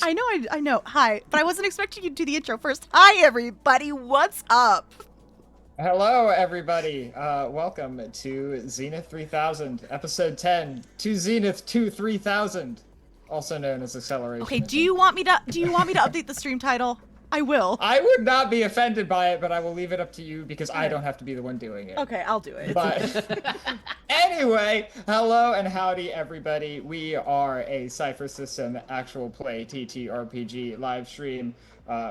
I know. Hi, but I wasn't expecting you to do the intro first. Hi, everybody. What's up? Hello, everybody. Welcome to Zenith 3000, episode 10, to Zenith 3000, also known as Okay, do Accelerationism. you want me to update the stream title? I will. I would not be offended by it, but I will leave it up to you because I don't have to be the one doing it. Okay, I'll do it. But anyway, hello and howdy, everybody. We are a Cypher System actual play TTRPG live stream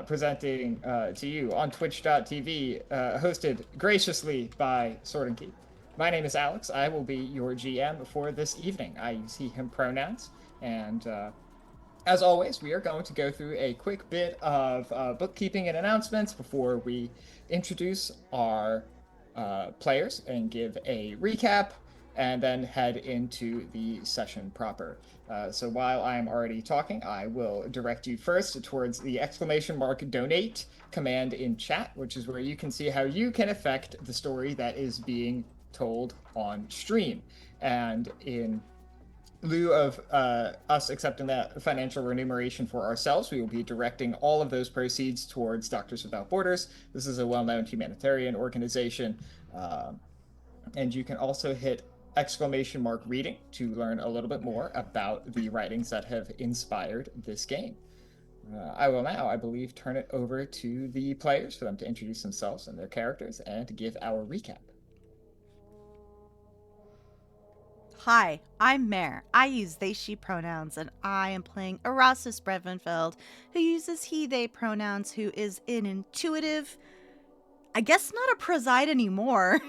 presenting to you on twitch.tv, hosted graciously by Sword and Keep. My name is Alex. I will be your GM for this evening. I use he, him pronouns. And as always, we are going to go through a quick bit of bookkeeping and announcements before we introduce our players and give a recap, and then head into the session proper. So while I'm already talking, I will direct you first towards the / donate command in chat, which is where you can see how you can affect the story that is being told on stream. And in lieu of us accepting that financial remuneration for ourselves, we will be directing all of those proceeds towards Doctors Without Borders. This is a well-known humanitarian organization. And you can also hit ! reading to learn a little bit more about the writings that have inspired this game. I will now, I believe, turn it over to the players for them to introduce themselves and their characters and to give our recap. Hi, I'm Mare. I use they, she pronouns, and I am playing Erastus Brevenfeld, who uses he, they pronouns, who is an intuitive, I guess not a preside anymore,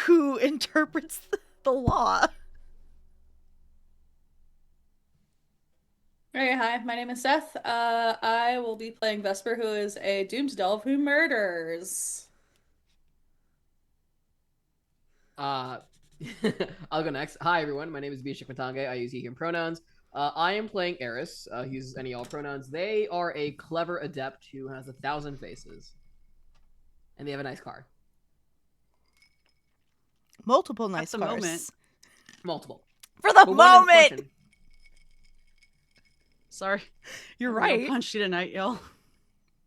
who interprets the law. Hey, hi, my name is Seth. I will be playing Vesper, who is a doomed delve who murders. I'll go next. Hi, everyone. My name is Abhishek. I use he, him pronouns. I am playing Eris. He uses any, all pronouns. They are a clever adept who has 1,000 faces. And they have a nice car. Multiple nice At the cars. moment. Multiple. For the But one in moment! question. Sorry. You're I'm gonna right. punch you tonight, y'all.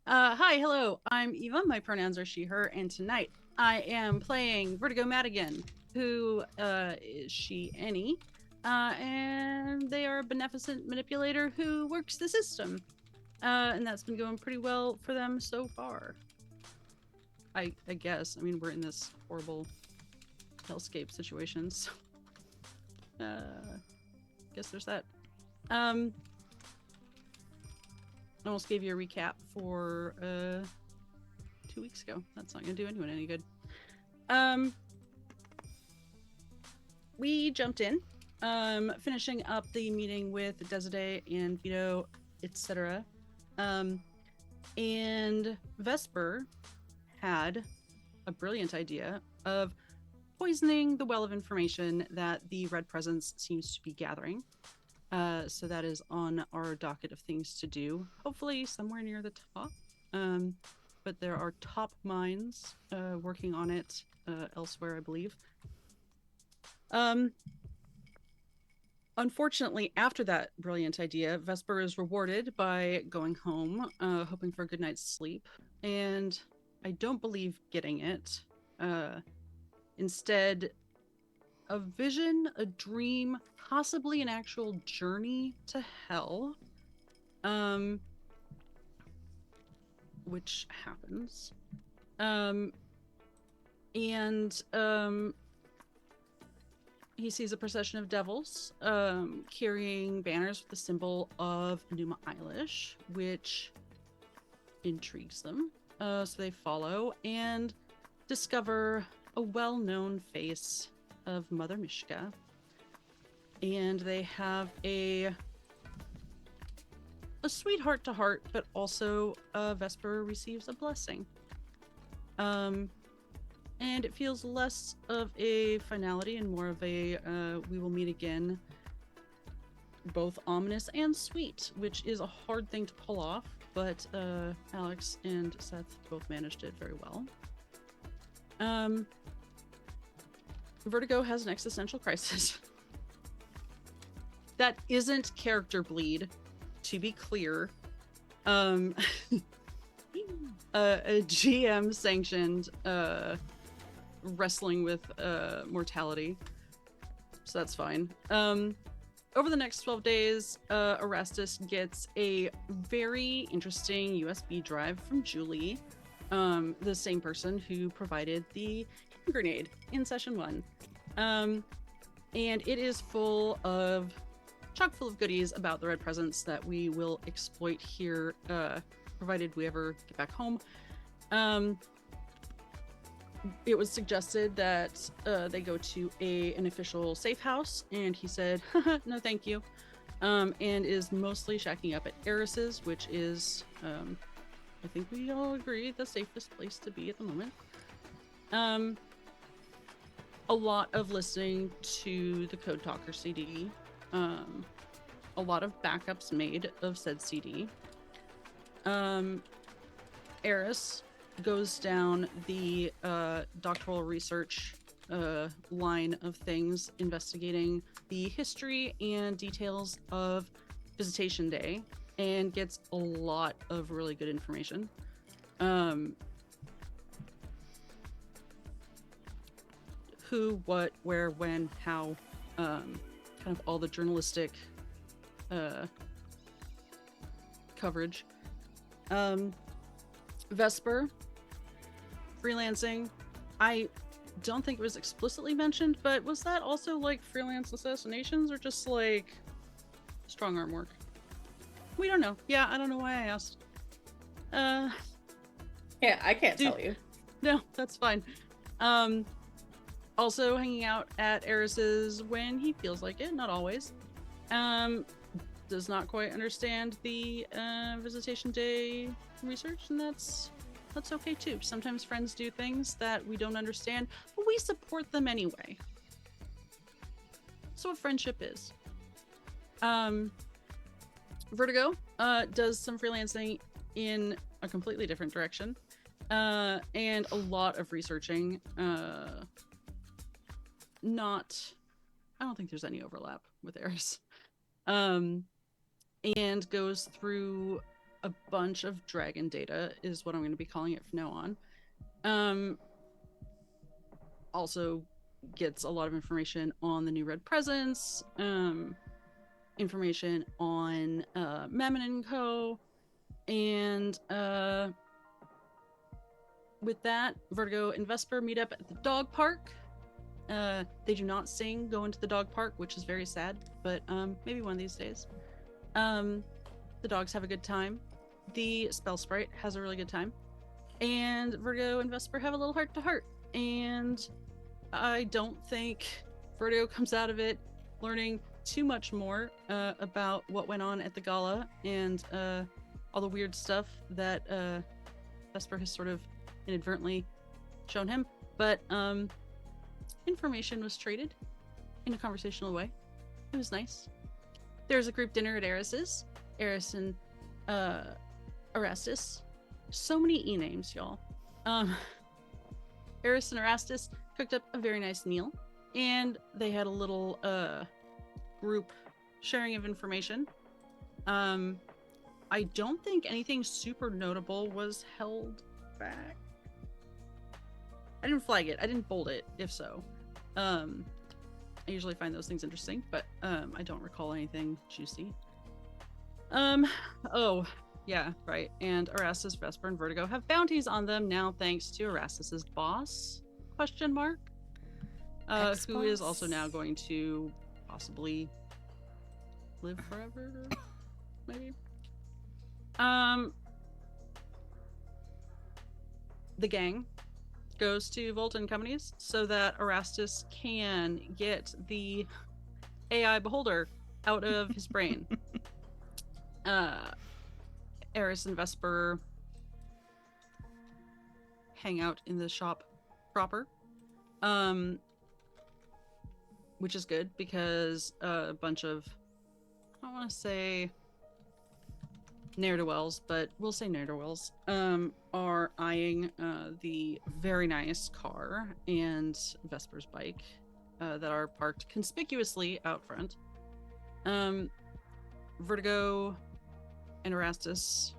Hi, hello. I'm Eva. My pronouns are she, her, and tonight I am playing Vertigo Madigan, who is she, any. And they are a beneficent manipulator who works the system. And that's been going pretty well for them so far. I guess. I mean, we're in this horrible hellscape situation, so guess there's that. I almost gave you a recap for 2 weeks ago. That's not gonna do anyone any good. We jumped in, finishing up the meeting with Desiree and Vito, etc. And Vesper had a brilliant idea of poisoning the well of information that the Red Presence seems to be gathering. So that is on our docket of things to do. Hopefully somewhere near the top. But there are top minds working on it elsewhere, I believe. Unfortunately, after that brilliant idea, Vesper is rewarded by going home, hoping for a good night's sleep. And I don't believe getting it. Instead, a vision, a dream, possibly an actual journey to hell, which happens, and he sees a procession of devils carrying banners with the symbol of Numa Eilish, which intrigues them. So they follow and discover a well-known face of Mother Mishka, and they have a sweet heart-to-heart, but also Vesper receives a blessing. And it feels less of a finality and more of a we will meet again, both ominous and sweet, which is a hard thing to pull off, but Alex and Seth both managed it very well. Vertigo has an existential crisis that isn't character bleed to be clear, a GM sanctioned wrestling with mortality, so that's fine. Over the next 12 days, Erastus gets a very interesting USB drive from Julie, the same person who provided the hand grenade in session 1. And it is chock full of goodies about the Red Presence that we will exploit here, provided we ever get back home. It was suggested that they go to an official safe house, and he said, no thank you, and is mostly shacking up at Eris's, which is, I think we all agree, the safest place to be at the moment. A lot of listening to the Code Talker CD, a lot of backups made of said CD. Eris goes down the doctoral research line of things, investigating the history and details of Visitation Day, and gets a lot of really good information. Who, what, where, when, how, kind of all the journalistic coverage. Vesper, freelancing. I don't think it was explicitly mentioned, but was that also like freelance assassinations or just like strong arm work? We don't know. Yeah, I don't know why I asked. Yeah, I can't tell you. No, that's fine. Also hanging out at Eris's when he feels like it, not always. Does not quite understand the Visitation Day research, and that's okay too. Sometimes friends do things that we don't understand, but we support them anyway. That's what friendship is. Vertigo does some freelancing in a completely different direction, and a lot of researching. I don't think there's any overlap with Eris. And goes through a bunch of dragon data is what I'm going to be calling it from now on. Also gets a lot of information on the new Red Presence, information on Mammon and Co. And with that, Vertigo and Vesper meet up at the dog park. They do not sing Go Into the Dog Park, which is very sad, but maybe one of these days. The dogs have a good time. The spell sprite has a really good time. And Vertigo and Vesper have a little heart-to-heart. And I don't think Vertigo comes out of it learning too much more about what went on at the gala and all the weird stuff that Vesper has sort of inadvertently shown him. But information was traded in a conversational way. It was nice. There's a group dinner at Eris's. Eris and Erastus. So many E-names, y'all. Eris and Erastus cooked up a very nice meal, and they had a little group sharing of information. I don't think anything super notable was held back. I didn't flag it. I didn't bold it, if so. I usually find those things interesting, but I don't recall anything juicy. Oh, yeah, right. And Erastus, Vesper, and Vertigo have bounties on them now thanks to Erastus's boss, question mark, who is also now going to possibly live forever, maybe. The gang goes to Volton Companies so that Erastus can get the AI beholder out of his brain. Eris and Vesper hang out in the shop proper, which is good because a bunch of, I don't want to say ne'er-do-wells, but we'll say ne'er-do-wells, are eyeing the very nice car and Vesper's bike that are parked conspicuously out front. Vertigo and Erastus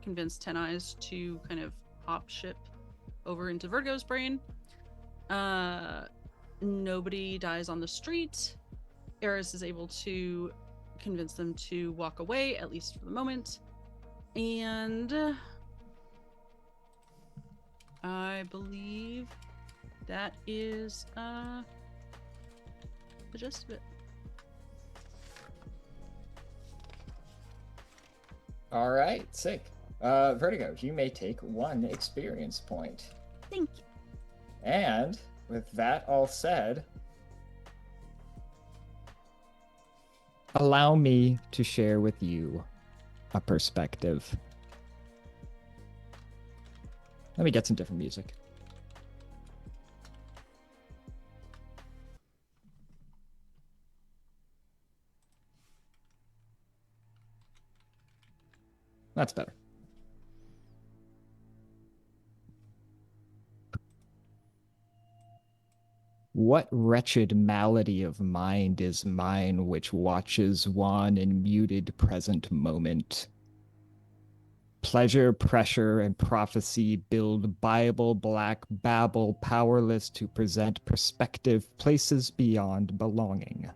convince Ten Eyes to kind of hop ship over into Vertigo's brain. Nobody dies on the street. Eris is able to convince them to walk away, at least for the moment. And I believe that is the gist of it. All right, sick. Vertigo, you may take 1 experience point. Thank you. And with that all said, allow me to share with you a perspective. Let me get some different music. That's better. What wretched malady of mind is mine which watches wan in muted present moment? Pleasure, pressure, and prophecy build Bible black babble, powerless to present perspective places beyond belonging.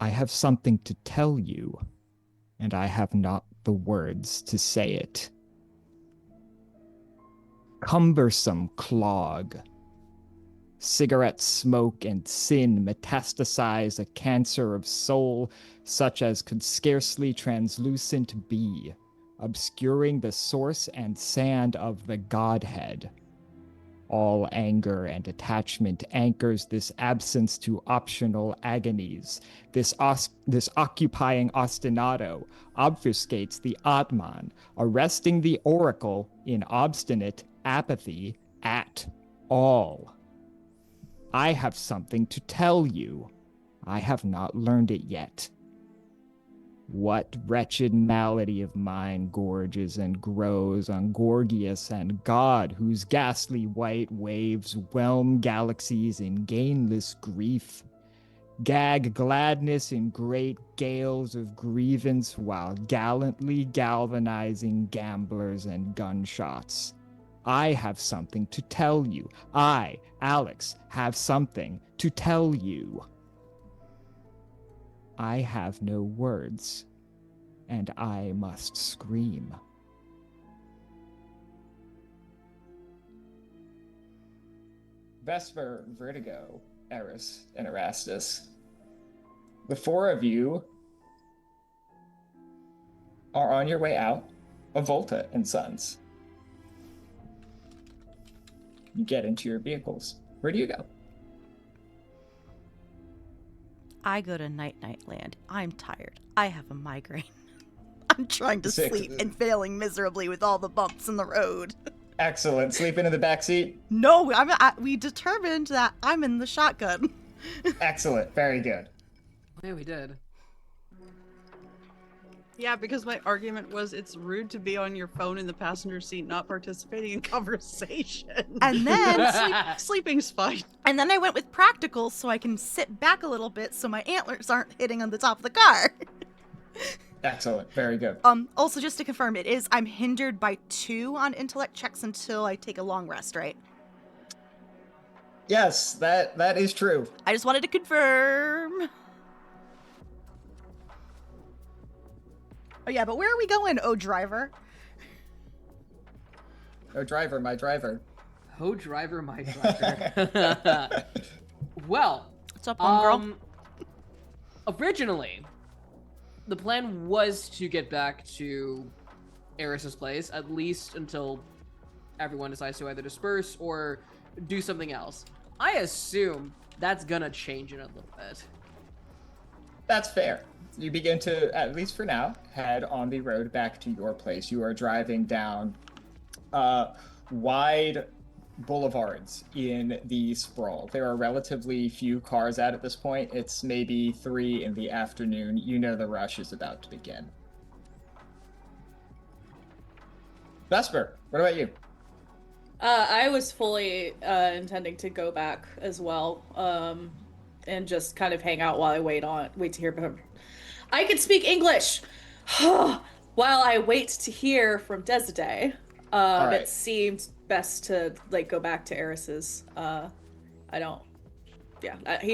I have something to tell you, and I have not the words to say it. Cumbersome clog. Cigarette smoke and sin metastasize a cancer of soul such as could scarcely translucent be, obscuring the source and sand of the Godhead. All anger and attachment anchors this absence to optional agonies. This occupying ostinato obfuscates the Atman, arresting the oracle in obstinate apathy at all. I have something to tell you. I have not learned it yet. What wretched malady of mine gorges and grows on Gorgias and God, whose ghastly white waves whelm galaxies in gainless grief, gag gladness in great gales of grievance while gallantly galvanizing gamblers and gunshots. I have something to tell you. I, Alex, have something to tell you. I have no words, and I must scream. Vesper, Vertigo, Eris, and Erastus. The 4 of you are on your way out of Volta and Sons. You get into your vehicles. Where do you go? I go to Night Land. I'm tired. I have a migraine. I'm trying to sleep and failing miserably with all the bumps in the road. Excellent. Sleeping in the back seat? No, we determined that I'm in the shotgun. Excellent. Very good. Yeah, we did. Yeah, because my argument was it's rude to be on your phone in the passenger seat, not participating in conversation. And then sleeping's fine. And then I went with practical so I can sit back a little bit so my antlers aren't hitting on the top of the car. Excellent. Very good. Also, just to confirm, I'm hindered by 2 on intellect checks until I take a long rest, right? Yes, that is true. I just wanted to confirm. Oh yeah, but where are we going, oh driver? Oh driver, my driver. Oh driver, my driver. Well, what's up, homegirl? Originally, the plan was to get back to Eris's place, at least until everyone decides to either disperse or do something else. I assume that's gonna change in a little bit. That's fair. You begin to, at least for now, head on the road back to your place. You are driving down wide boulevards in the sprawl. There are relatively few cars out at this point. It's maybe 3 in the afternoon. You know the rush is about to begin. Vesper, what about you? I was fully intending to go back as well, and just kind of hang out while I wait to hear I can speak English. While I wait to hear from Desade, right. it seemed best to like go back to Eris's. He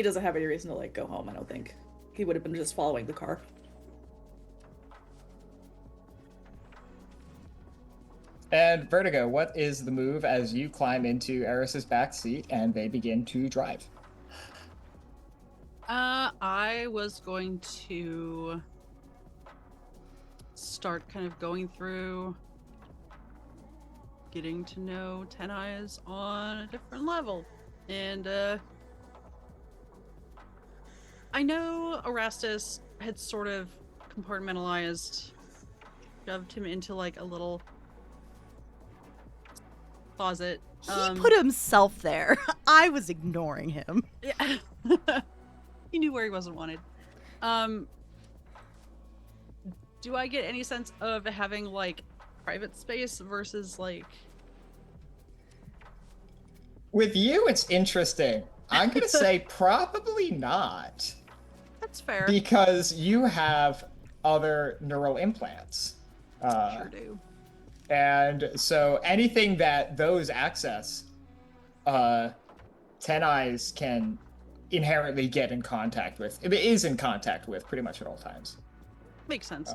doesn't have any reason to like go home. I don't think he would have been just following the car. And Vertigo, what is the move as you climb into Eris's back seat and they begin to drive? I was going to start kind of going through getting to know Ten Eyes on a different level. And I know Erastus had sort of compartmentalized, shoved him into like a little closet. He put himself there. I was ignoring him. Yeah. He knew where he wasn't wanted. Do I get any sense of having like private space versus like? With you, it's interesting. I'm going to say probably not. That's fair. Because you have other neural implants. Sure do. And so anything that those access, Ten Eyes can inherently get in contact with. It is in contact with pretty much at all times. Makes sense.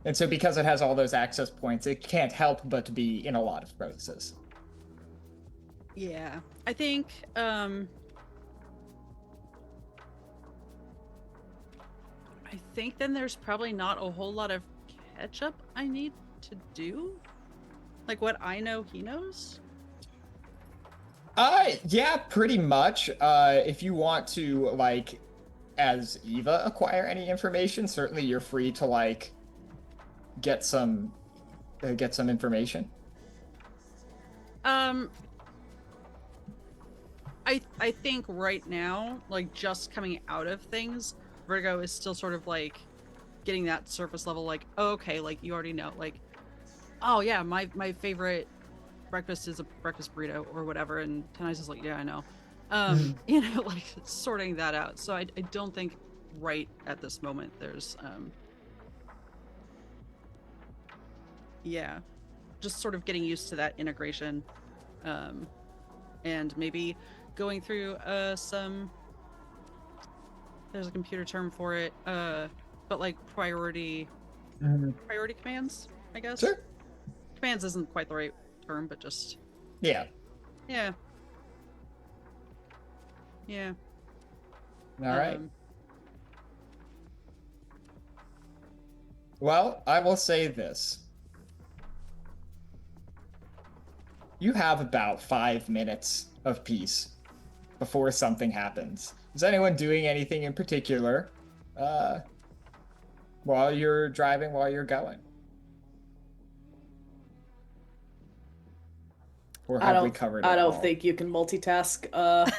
And so because it has all those access points, it can't help but be in a lot of places. Yeah. I think, I think then there's probably not a whole lot of catch up I need to do. Like what I know, he knows. Yeah, pretty much. If you want to, like, as Eva, acquire any information, certainly you're free to, like, get some information. I think right now, like just coming out of things, Vertigo is still sort of like getting that surface level, like, oh, okay, like you already know, like, oh yeah, my favorite breakfast is a breakfast burrito or whatever, and Ten Eyes is like, yeah, I know. You know, like sorting that out. So I don't think right at this moment there's yeah, just sort of getting used to that integration, and maybe going through some, there's a computer term for it, but like priority commands, I guess. Sure. Commands isn't quite the right term, but just Yeah. yeah. All right. Well, I will say this. You have about 5 minutes of peace before something happens. Is anyone doing anything in particular while you're driving, while you're going? Or have we covered it I don't all? think you can multitask a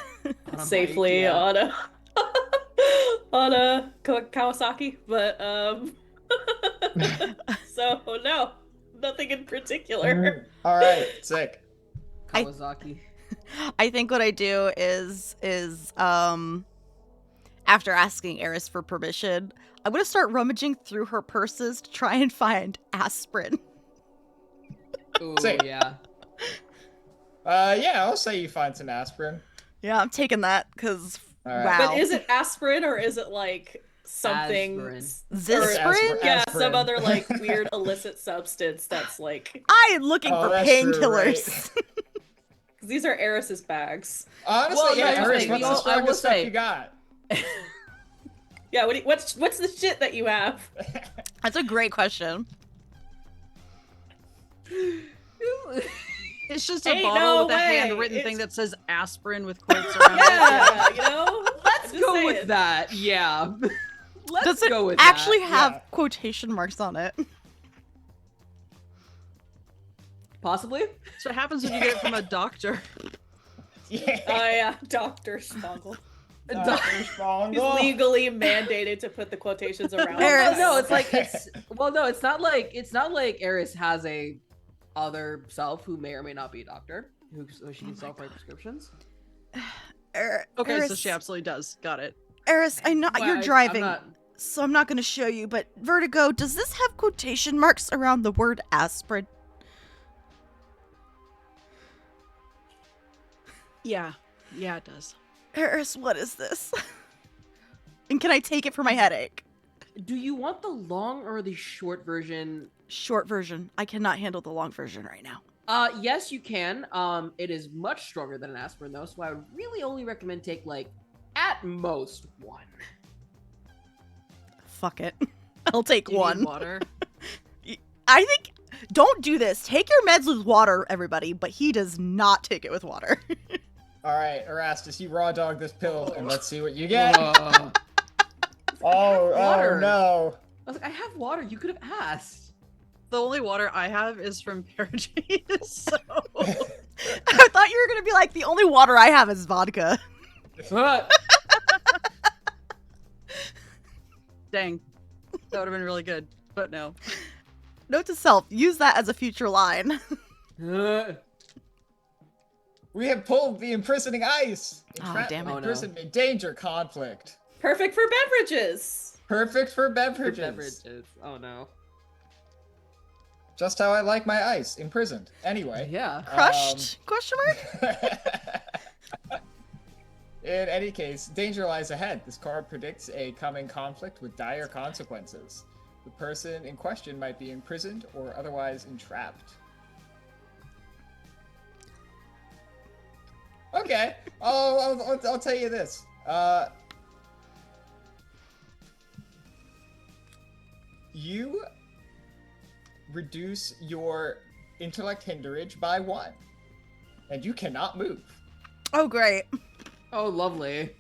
safely bike, yeah. on a on a Kawasaki, but so no, nothing in particular. All right, sick. Kawasaki. I think what I do is after asking Eris for permission, I'm gonna start rummaging through her purses to try and find aspirin. Ooh, Sick. yeah. Yeah, I'll say you find some aspirin. Yeah, I'm taking that because All right. wow. But is it aspirin or is it like something? Aspirin. Zisprin? Yeah, Aspirin. some other like weird illicit substance that's like. I am looking for that's true, painkillers. right? These are Eris's bags. Honestly, Well, yeah, no, Eris, okay, what's the I will strongest stuff say- you got? Yeah, what's the shit that you have? That's a great question. It's just a Ain't bottle no with a way. handwritten thing It's- that says aspirin with quotes around it. Yeah, you know. Let's Just go saying. with that. Yeah. Let's Does it go with actually that. have Yeah. quotation marks on it? Possibly. So what happens when you get it from a doctor? Yeah. Oh yeah, Dr. Spongle. Dr. He's Spongle. legally mandated to put the quotations around. Eris. it. No, it's like it's not like Eris has a other self who may or may not be a doctor so she can self-write prescriptions. Okay, Eris, so she absolutely does. Got it. Eris, I know Well, you're I'm driving. not- So I'm not going to show you, but Vertigo, does this have quotation marks around the word aspirin? Yeah, it does. Eris, what is this? And can I take it for my headache? Do you want the long or the short version? Short version. I cannot handle the long version right now. Yes, you can. It is much stronger than an aspirin, though, so I would really only recommend take, like, at most one. Fuck it. I'll take Do you one. need water? I think, don't do this. Take your meds with water, everybody, but he does not take it with water. All right, Erastus, you raw dog this pill, and let's see what you get. I Oh water. no. was like, I have water. You could have asked. The only water I have is from Paragees, so I thought you were going to be like, the only water I have is vodka. What? dang. That would have been really good, but no. Note to self, use that as a future line. We have pulled the imprisoning ice. Oh, Entrapment, damn it. Oh, no. imprisonment, danger, conflict. Perfect for beverages. Perfect for For beverages. beverages. Oh no. Just how I like my ice, imprisoned. Anyway. Yeah. Crushed? Question mark? In any case, danger lies ahead. This card predicts a coming conflict with dire consequences. The person in question might be imprisoned or otherwise entrapped. Okay, I'll tell you this. You reduce your intellect hinderage by 1, and you cannot move. Oh, great. Oh, lovely.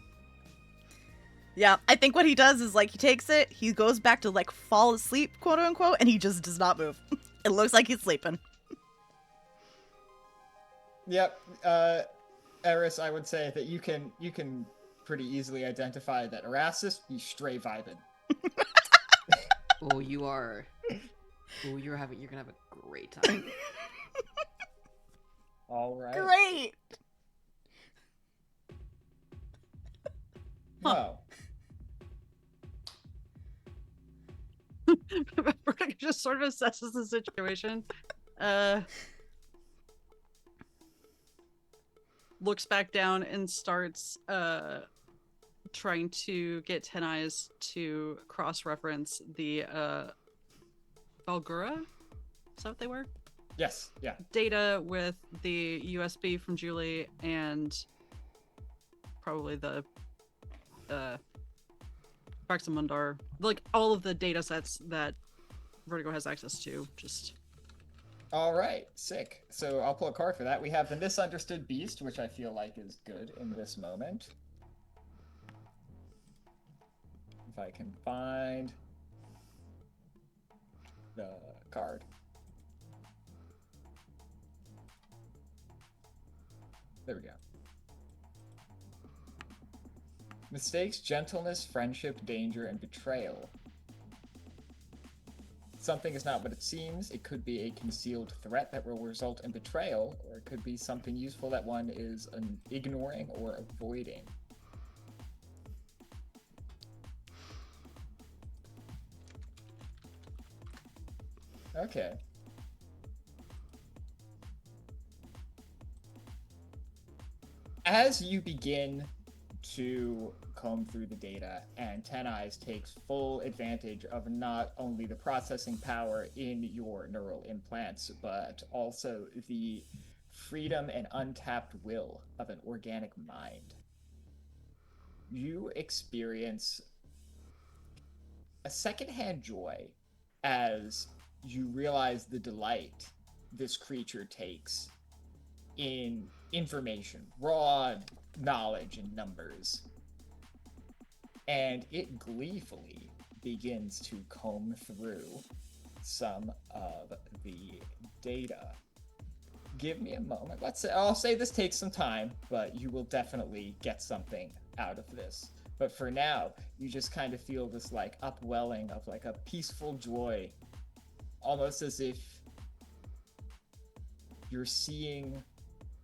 Yeah, I think what he does is, like, he takes it, he goes back to, like, fall asleep, quote unquote, and he just does not move. It looks like he's sleeping. Yep, Eris, I would say that you can pretty easily identify that Erastus, he's stray vibing. Oh, you are. Oh, you're gonna have a great time. All right. Great! Well, Vertigo just sort of assesses the situation. Looks back down and starts trying to get Ten Eyes to cross-reference the Valgura? Is that what they were? yes, yeah. Data with the USB from Julie and probably the Praximundar, like all of the data sets that Vertigo has access to. Just All right, sick. So I'll pull a card for that. We have the Misunderstood Beast, which I feel like is good in this moment. If I can find the card. There we go. Mistakes, gentleness, friendship, danger, and betrayal. Something is not what it seems. It could be a concealed threat that will result in betrayal, or it could be something useful that one is ignoring or avoiding. Okay. As you begin to comb through the data, and Ten Eyes takes full advantage of not only the processing power in your neural implants, but also the freedom and untapped will of an organic mind. You experience a secondhand joy as you realize the delight this creature takes in information, raw knowledge and numbers. And it gleefully begins to comb through some of the data. Give me a moment. I'll say this takes some time, but you will definitely get something out of this. But for now, you just kind of feel this like upwelling of like a peaceful joy, almost as if you're seeing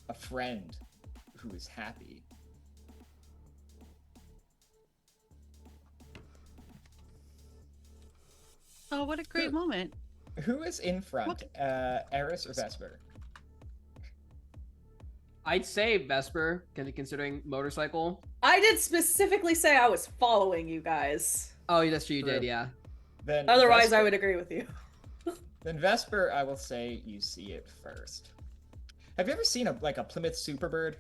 a friend who is happy. Oh, what a great moment. Who is in front, Eris or Vesper? I'd say Vesper, considering motorcycle. I did specifically say I was following you guys. Oh, that's true, you True. did, yeah. Then Otherwise, Vesper, I would agree with you. Then Vesper, I will say you see it first. Have you ever seen a Plymouth Superbird?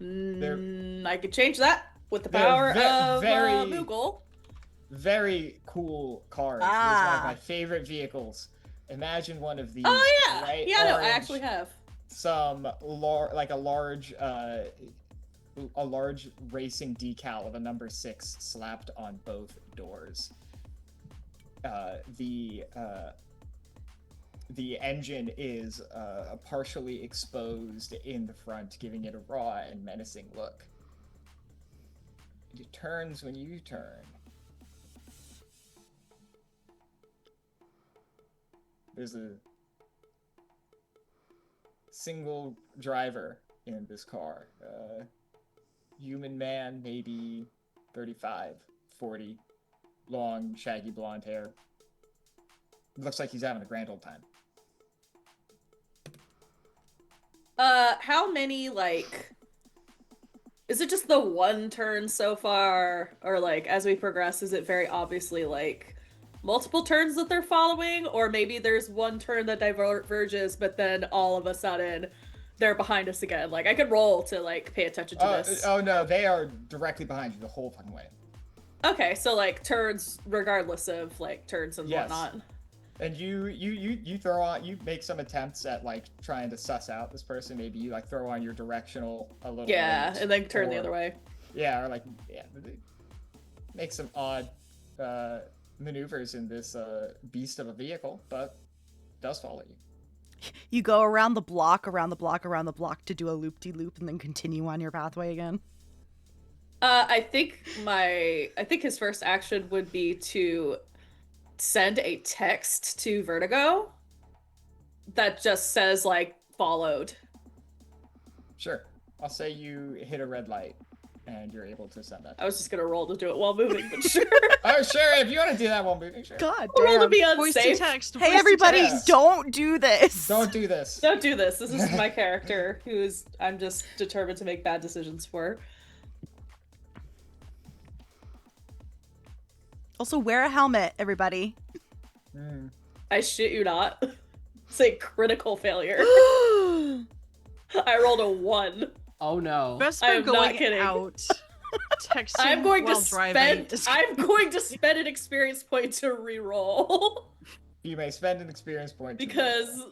I could change that with the power of Google. Very cool cars. It's one of my favorite vehicles. Imagine one of these. Oh yeah, bright yeah. No, I orange, actually have. some a large racing decal of a number 6 slapped on both doors. The engine is partially exposed in the front, giving it a raw and menacing look. It turns when you turn. There's a single driver in this car. Human man, maybe 35, 40, long, shaggy blonde hair. Looks like he's having a grand old time. How many, is it just the one turn so far? Or, as we progress, is it very obviously, multiple turns that they're following? Or maybe there's one turn that diverges, but then all of a sudden, they're behind us again. I could roll to, pay attention to this. Oh, no, they are directly behind you the whole fucking way. Okay, so, turns regardless of, turns and Yes. whatnot. And you throw on, you make some attempts at trying to suss out this person. Maybe you throw on your directional a little. Yeah, late, and then turn the or- other way. Yeah, or make some odd maneuvers in this beast of a vehicle, but does follow you. You go around the block to do a loop-de-loop and then continue on your pathway again. I think his first action would be to send a text to Vertigo that just says followed. Sure. I'll say you hit a red light and you're able to send that. I was just gonna roll to do it while moving, but sure. Oh, sure. If you want to do that while moving, sure. God Roll to damn. be Voice to unsafe. text. Hey, voice to everybody, text. don't do this. Don't do this. Don't do this. This is my character, I'm just determined to make bad decisions for. Also, wear a helmet, everybody. I shit you not. It's a critical failure. I I rolled a 1. Oh no. Vesper I am not going kidding. out. Texting I'm going while to driving. I'm going to spend an experience point to re-roll. You may spend an experience point. Because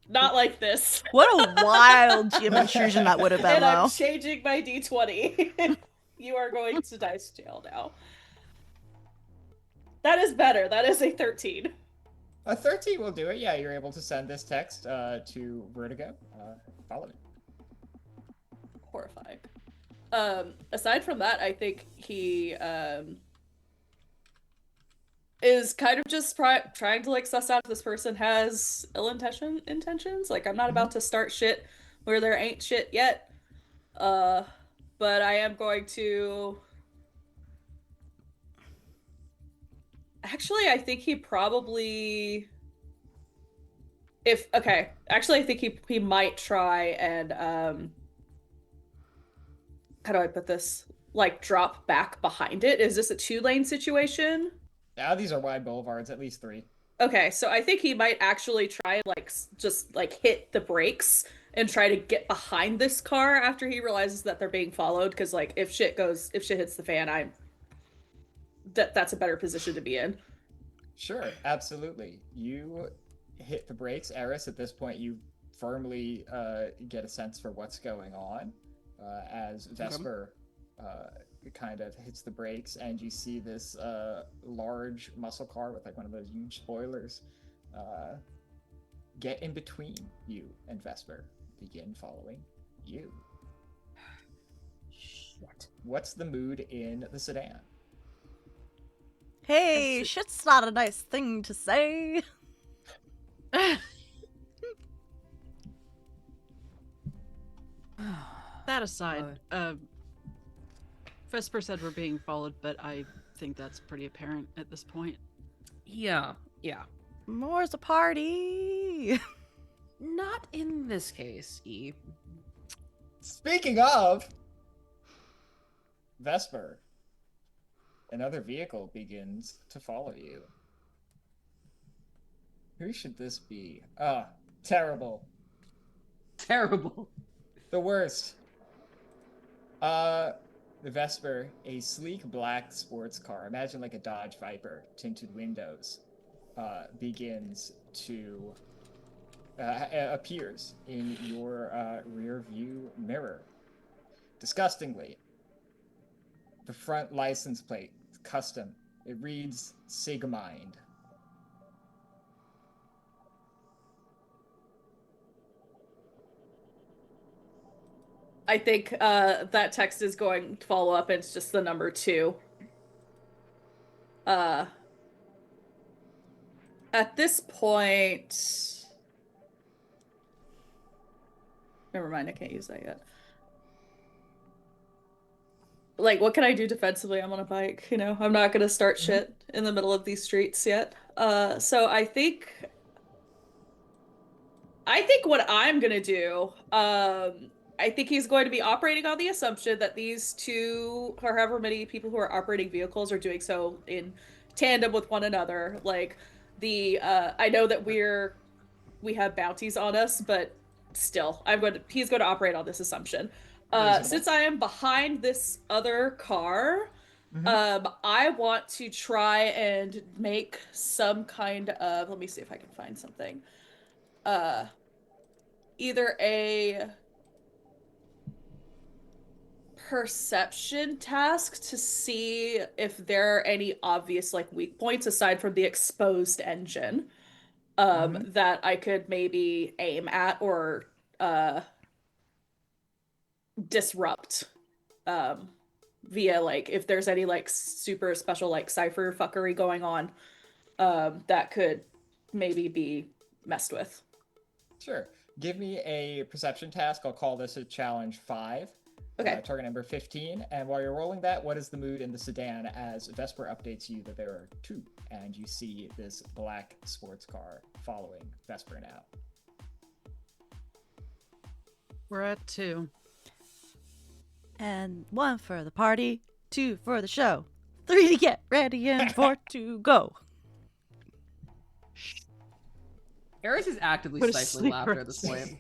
not like this. What a wild gym intrusion that would have been, And I'm though. changing my d20. You are going to dice jail now. That is better. That is a 13. A 13 will do it. Yeah, you're able to send this text to Vertigo. Follow it. Horrifying. Aside from that, I think he is kind of just trying to suss out if this person has ill intentions. I'm not about to start shit where there ain't shit yet. But I am going to. Actually, I think he probably. Actually, I think he might try and how do I put this? Drop back behind it. Is this a 2-lane situation? Now these are wide boulevards, at least 3. Okay, so I think he might actually try just hit the brakes and try to get behind this car after he realizes that they're being followed. Because if shit hits the fan, that's a better position to be in. Sure, absolutely. You hit the brakes, Eris. At this point, you firmly get a sense for what's going on as Vesper kind of hits the brakes, and you see this large muscle car with one of those huge spoilers get in between you and Vesper, begin following you. Shit. What's the mood in the sedan? Hey, shit's not a nice thing to say. That aside, Vesper said we're being followed, but I think that's pretty apparent at this point. Yeah. More's a party. Not in this case, E. Speaking of Vesper, another vehicle begins to follow you. Who should this be? Terrible. Terrible. The worst. The Vesper, a sleek black sports car, imagine like a Dodge Viper, tinted windows, begins to appears in your rear view mirror. Disgustingly, the front license plate, custom. It reads Sigmind. I think that text is going to follow up, and it's just the number 2. At this point... Never mind, I can't use that yet. Like, what can I do defensively? I'm on a bike, you know? I'm not gonna start shit in the middle of these streets yet. So I think what I'm gonna do, I think he's going to be operating on the assumption that these two, or however many people who are operating vehicles, are doing so in tandem with one another. Like, I know that we have bounties on us, but still, he's going to operate on this assumption. Since I am behind this other car, I want to try and make some kind of, let me see if I can find something. Either a perception task to see if there are any obvious like weak points aside from the exposed engine that I could maybe aim at or disrupt via like if there's any like super special like Cypher fuckery going on that could maybe be messed with. Sure. Give me a perception task. I'll call this a challenge 5. Okay. Target number 15. And while you're rolling that, what is the mood in the sedan as Vesper updates you that there are 2 and you see this black sports car following Vesper now? We're at 2. And 1 for the party, 2 for the show, 3 to get ready, and 4 to go. Eris is actively What a stifling laughter sleeper. at this point.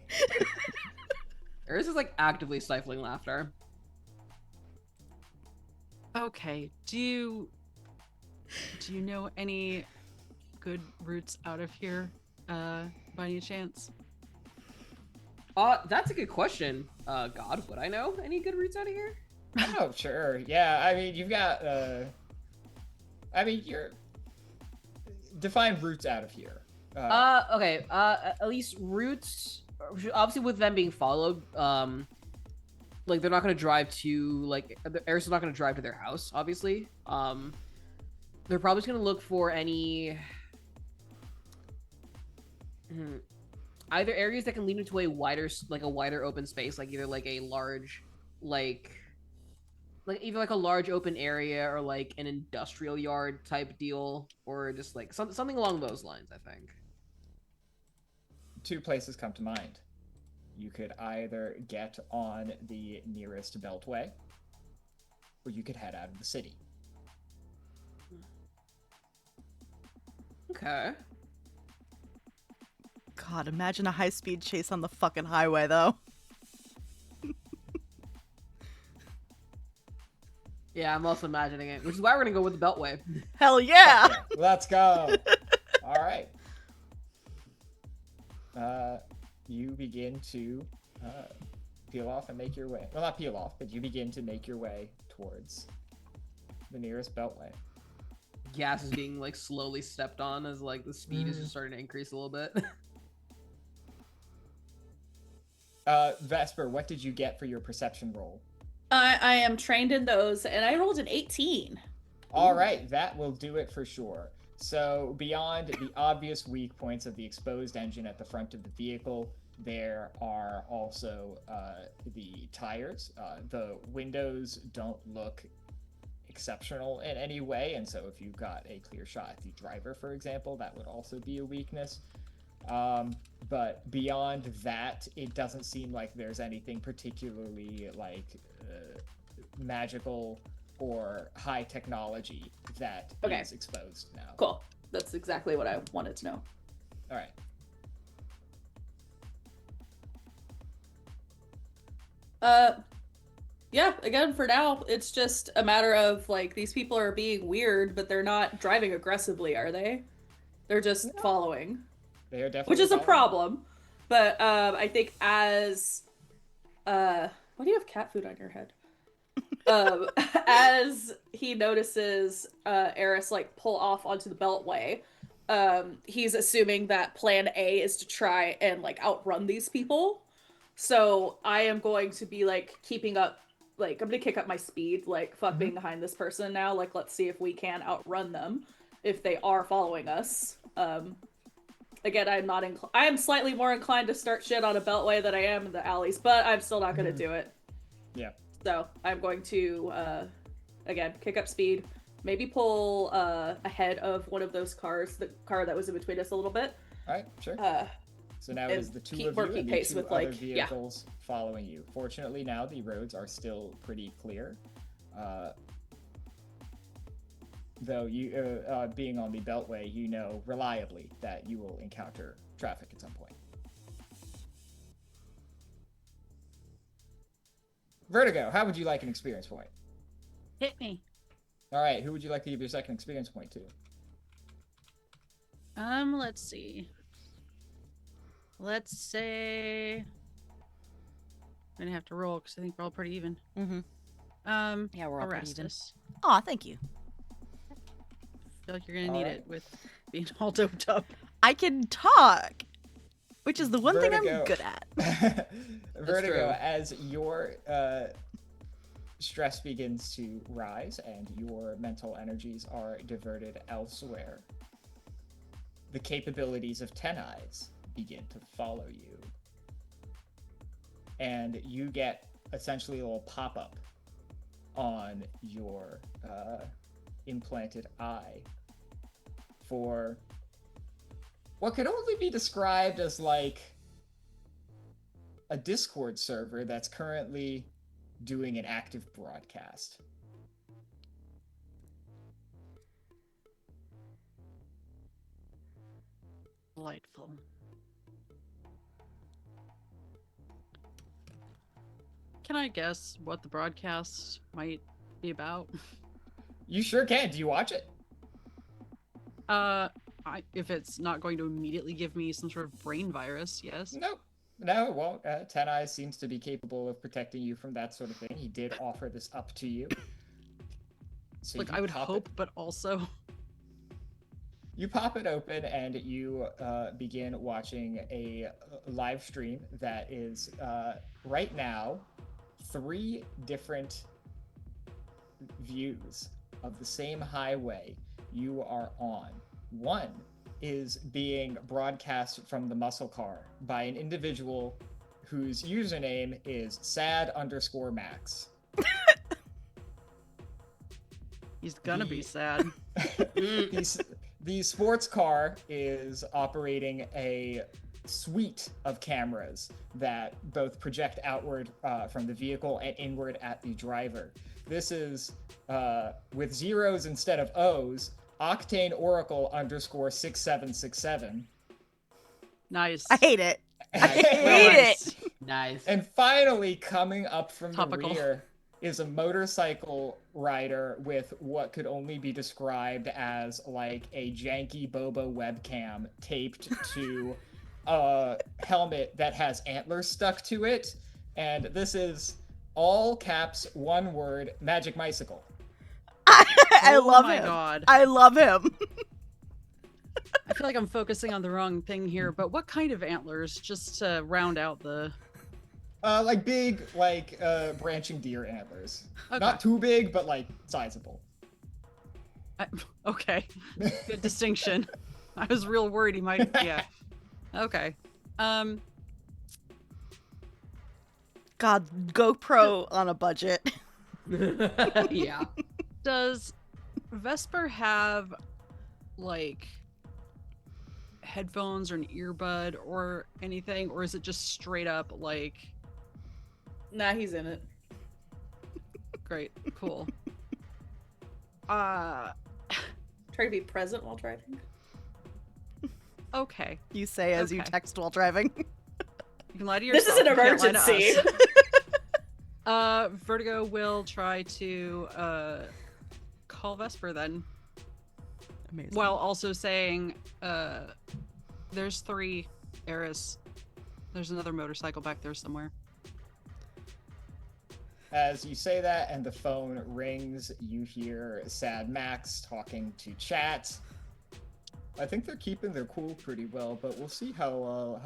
Eris is like actively stifling laughter. Okay. Do you know any good routes out of here, by any chance? That's a good question. God, would I know any good routes out of here? Oh, sure. Yeah, I mean, you've got, you're... Define routes out of here. Okay. At least routes, obviously with them being followed, like they're not going to drive to, like, Eris is not going to drive to their house, obviously. They're probably just going to look for any... either areas that can lead into a wider open space, like either like a large, like either like a large open area or like an industrial yard type deal, or just like something along those lines, I think. 2 places come to mind. You could either get on the nearest beltway, or you could head out of the city. Okay. God, imagine a high-speed chase on the fucking highway, though. Yeah, I'm also imagining it, which is why we're gonna go with the Beltway. Hell yeah! Let's go! All right. You begin to peel off and make your way. Well, not peel off, but you begin to make your way towards the nearest beltway. Gas is being like slowly stepped on as like the speed is just starting to increase a little bit. Vesper, what did you get for your perception roll? I am trained in those, and I rolled an 18. All right, that will do it for sure. So beyond the obvious weak points of the exposed engine at the front of the vehicle, there are also the tires. The windows don't look exceptional in any way, and so if you got a clear shot at the driver, for example, that would also be a weakness. But beyond that, it doesn't seem like there's anything particularly like magical or high technology that is exposed now. Cool. That's exactly what I wanted to know. All right. Yeah, again, for now, it's just a matter of, like, these people are being weird, but they're not driving aggressively, are they? They're just following. They are definitely Which is a following. problem. But, I think as... why do you have cat food on your head? As he notices Eris, like, pull off onto the beltway, he's assuming that plan A is to try and, like, outrun these people. So I am going to be, like, keeping up, like, I'm gonna kick up my speed, like, fuck being behind this person now, like, let's see if we can outrun them, if they are following us. Again, I am slightly more inclined to start shit on a beltway than I am in the alleys, but I'm still not gonna do it. Yeah. So I'm going to, again, kick up speed, maybe pull ahead of one of those cars, the car that was in between us a little bit. All right, sure. So now it is the two of you and the two other vehicles following you. Fortunately, now the roads are still pretty clear. Though you, being on the beltway, you know reliably that you will encounter traffic at some point. Vertigo, how would you like an experience point? Hit me. All right, who would you like to give your second experience point to? Let's see. Let's say I'm gonna have to roll because I think we're all pretty even. Mm-hmm. Yeah, we're all pretty even. Erastus. Aw, thank you. I feel like you're gonna need it with being all doped up. I can talk, which is the one thing I'm Vertigo. good at. Vertigo, true. as your stress begins to rise and your mental energies are diverted elsewhere, the capabilities of Ten Eyes begin to follow you. And you get essentially a little pop-up on your implanted eye for what could only be described as like a Discord server that's currently doing an active broadcast. Delightful. Can I guess what the broadcast might be about? You sure can. Do you watch it? If it's not going to immediately give me some sort of brain virus, yes. No, it won't. Ten Eyes seems to be capable of protecting you from that sort of thing. He did offer this up to you. So Like, you I would pop hope, but also... You pop it open and you begin watching a live stream that is right now 3 different views of the same highway you are on. One is being broadcast from the muscle car by an individual whose username is sad_Max. He's gonna be sad. The sports car is operating a suite of cameras that both project outward from the vehicle and inward at the driver. This is, with zeros instead of O's, Octane Oracle _6767. Nice. I hate it. I Nice. hate it. Nice. And finally, coming up from Topical. the rear is a motorcycle rider with what could only be described as like a janky Bobo webcam taped to a helmet that has antlers stuck to it. And this is all caps, one word, Magic Bicycle. I Oh love my him. God. I love him. I feel like I'm focusing on the wrong thing here, but what kind of antlers, just to round out the... Like big, like branching deer antlers. Okay. Not too big, but like sizable. Okay. Good distinction. I was real worried he might... Yeah. Okay. God, GoPro on a budget. Yeah. Does Vesper have, like, headphones or an earbud or anything, or is it just straight up, like... Nah, he's in it. Great, cool. Try to be present while driving. Okay. You say as you text while driving. You can lie to yourself. This is an You can't lie to emergency. us. Vertigo will try to call Vesper then. Amazing. While also saying, there's 3, Eris. There's another motorcycle back there somewhere. As you say that and the phone rings, you hear Sad Max talking to chat. I think they're keeping their cool pretty well, but we'll see how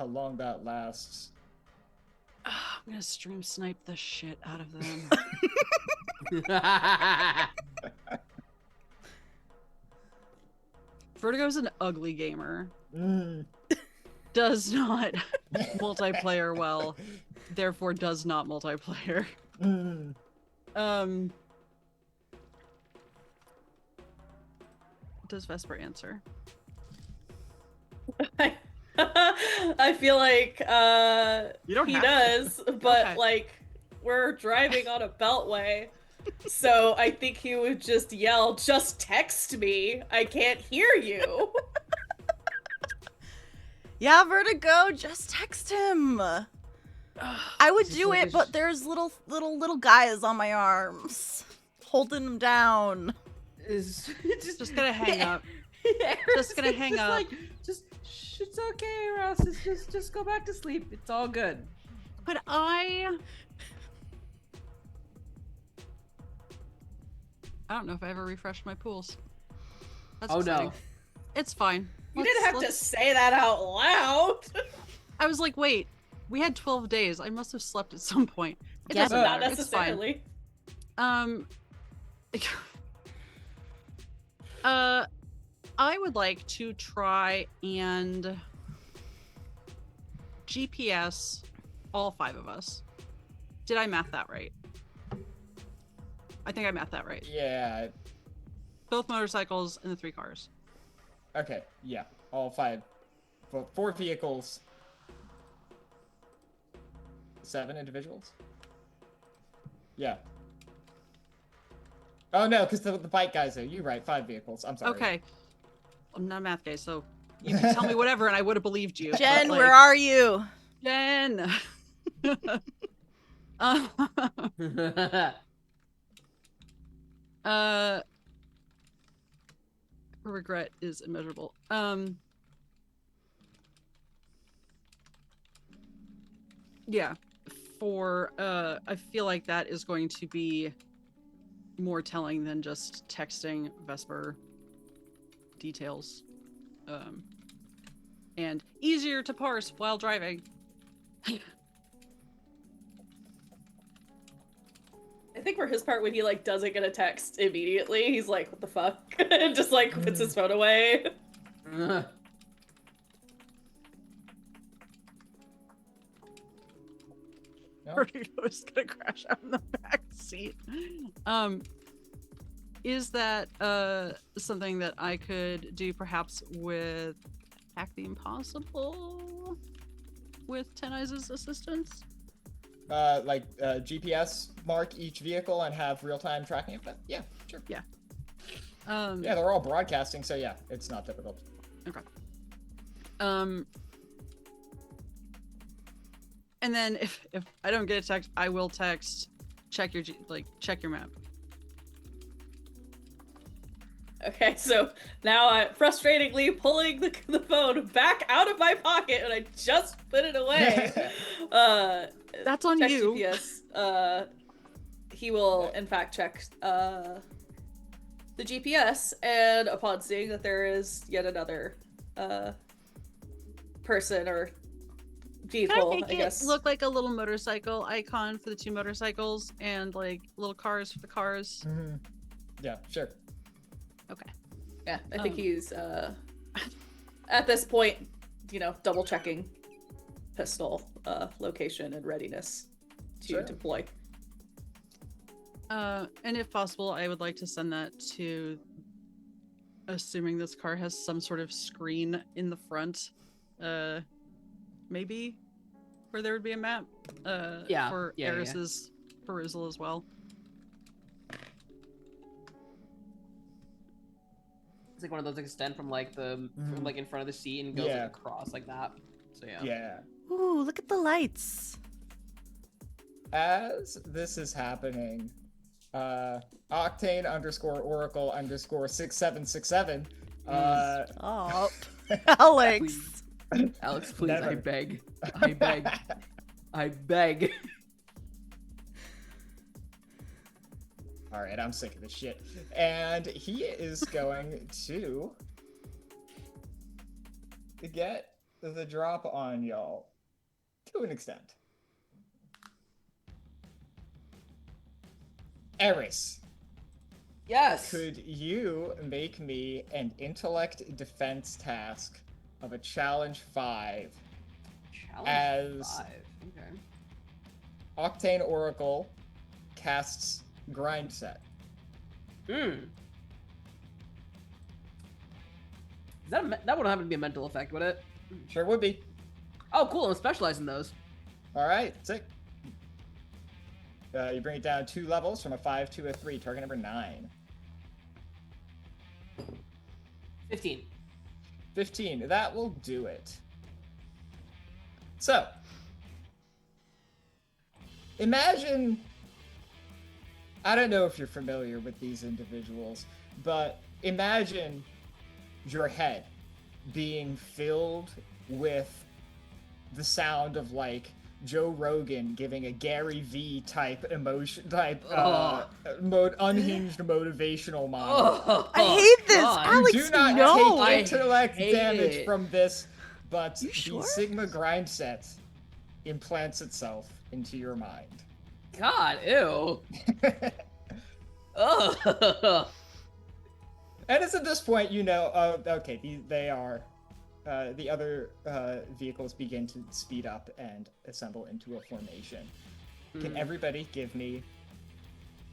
long that lasts. I'm gonna stream snipe the shit out of them. Vertigo's an ugly gamer. Does not multiplayer well, therefore does not multiplayer. Does Vesper answer? I feel like You don't he have does, but Okay. like we're driving on a beltway, so I think he would just yell, "Just text me! I can't hear you." Yeah, Vertigo, just text him. I would do it, but there's little guys on my arms holding him down. Is Just gonna hang up. Just gonna hang up. Like, it's okay, Erastus. Just go back to sleep. It's all good. But I don't know if I ever refreshed my pools. That's Oh exciting. no. It's fine. You didn't have to say that out loud. I was like, wait, we had 12 days. I must have slept at some point. It Yeah, doesn't Not matter. It's fine. necessarily. I would like to try and GPS all 5 of us. Did I math that right? I think I mathed that right. Yeah. Both motorcycles and the 3 cars. Okay. Yeah. All 5. 4 vehicles. 7 individuals. Yeah. Oh no, because the bike guys are. You're right. 5 vehicles. I'm sorry. Okay. I'm not a math guy, so you can tell me whatever and I would have believed you. Jen, but, like, where are you? Jen! Regret is immeasurable. Yeah. I feel like that is going to be more telling than just texting Vesper details. And easier to parse while driving. I think for his part, when he like doesn't get a text immediately, he's like, "What the fuck?" and just like puts his phone away. No? Vertigo's gonna crash out in the back seat. Is that something that I could do perhaps with Hack the Impossible with Ten Eyes' assistance? GPS mark each vehicle and have real-time tracking of that? Yeah, sure. Yeah. Yeah, they're all broadcasting, so yeah, it's not difficult. Okay. And then if I don't get a text, I will text, check your map. Okay, so now I'm frustratingly pulling the phone back out of my pocket and I just put it away. That's on check you. GPS. He will in fact check the GPS, and upon seeing that there is yet another person or vehicle, Can I make I guess. it look like a little motorcycle icon for the 2 motorcycles and like little cars for the cars? Mm-hmm. Yeah, sure. Okay. Yeah, I think he's at this point, double checking pistol location and readiness to Sure. deploy. And if possible, I would like to send that to, assuming this car has some sort of screen in the front, maybe where there would be a map, for Eris's perusal as well. It's like one of those extend from like from like in front of the seat and goes like across like that. So yeah. Yeah. Ooh, look at the lights. As this is happening, Octane_Oracle_6767. Oh, Alex. Alex, please, Never. I beg. I beg. I beg. All right, I'm sick of this shit. And he is going to get the drop on y'all to an extent. Eris, Yes. could you make me an intellect defense task of a challenge 5 Challenge as 5. Okay. Octane Oracle casts grind set? That wouldn't happen to be a mental effect, would it? Sure would be. Oh, cool. I'm specialized in those. All right, sick. You bring it down 2 levels from a 5 to a 3. Target number 9. 15. 15. That will do it. So, imagine... I don't know if you're familiar with these individuals, but imagine your head being filled with the sound of, like, Joe Rogan giving a Gary V type unhinged motivational monologue. I hate this. God. Alex, You do not no. take intellect hate damage it. from this, but You the sure? Sigma grind set implants itself into your mind. God, ew. Ugh. And it's at this point, you know, okay, they are, the other vehicles begin to speed up and assemble into a formation. Can everybody give me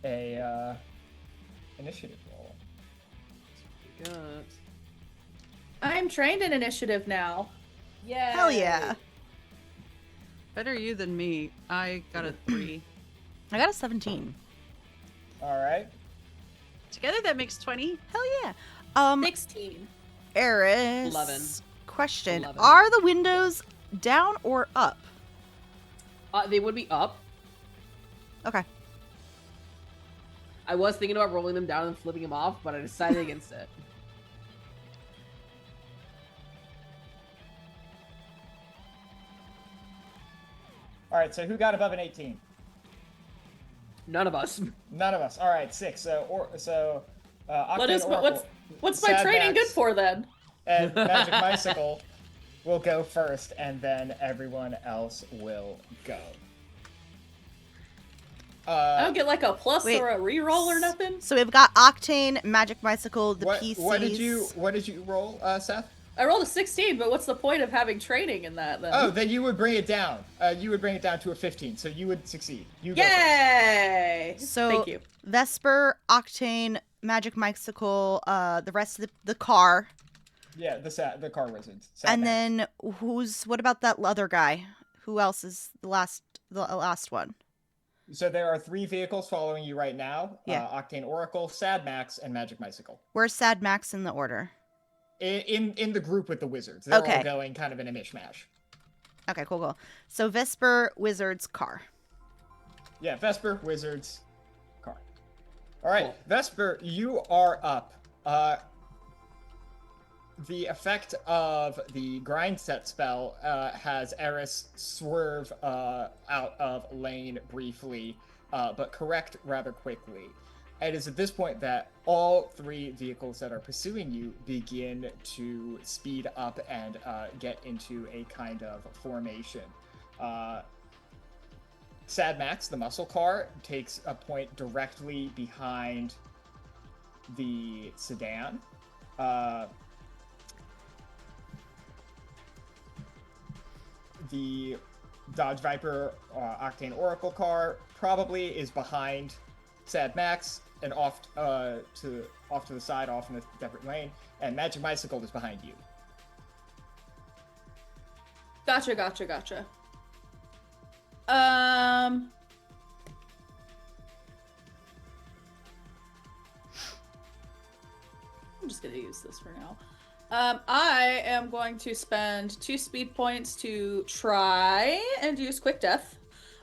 a initiative roll? God. I'm trained in initiative now. Yeah. Hell yeah. Better you than me. I got a 3. I got a 17. All right. Together that makes 20. Hell yeah. 16. Eris. 11. Question: 11. Are the windows down or up? They would be up. Okay. I was thinking about rolling them down and flipping them off, but I decided against it. All right. So who got above an 18? None of us. None of us. All right. 6. So Octane Oracle, What's my Sad training Max, good for then? and Magic Bicycle will go first, and then everyone else will go. I don't get like a plus wait. or a reroll or nothing. So we've got Octane, Magic Bicycle, the PCs. What did you roll, Seth? I rolled a 16, but what's the point of having training in that then? Oh, then you would bring it down. You would bring it down to a 15, so you would succeed. You go Yay! So Thank you. Vesper, Octane, Magic Bicycle, the rest of the car, first. Yeah, the car wizards. and then what about that other guy? Who else is the last one? So there are 3 vehicles following you right now. Yeah. Octane Oracle, Sad Max, and Magic Bicycle. Where's Sad Max in the order? In the group with the wizards. They're Okay. all going kind of in a mishmash. Okay, cool. So Vesper, Wizards, car. Yeah, Vesper, wizards, car. All right, Cool. Vesper, you are up. The effect of the grind set spell has Eris swerve out of lane briefly, but correct rather quickly. It is at this point that all 3 vehicles that are pursuing you begin to speed up and get into a kind of formation. Sad Max, the muscle car, takes a point directly behind the sedan. The Dodge Viper Octane Oracle car probably is behind Sad Max, and off to the side, off in a different lane, and Magic Bicycle is behind you. Gotcha. I'm just gonna use this for now. I am going to spend 2 speed points to try and use Quick Death.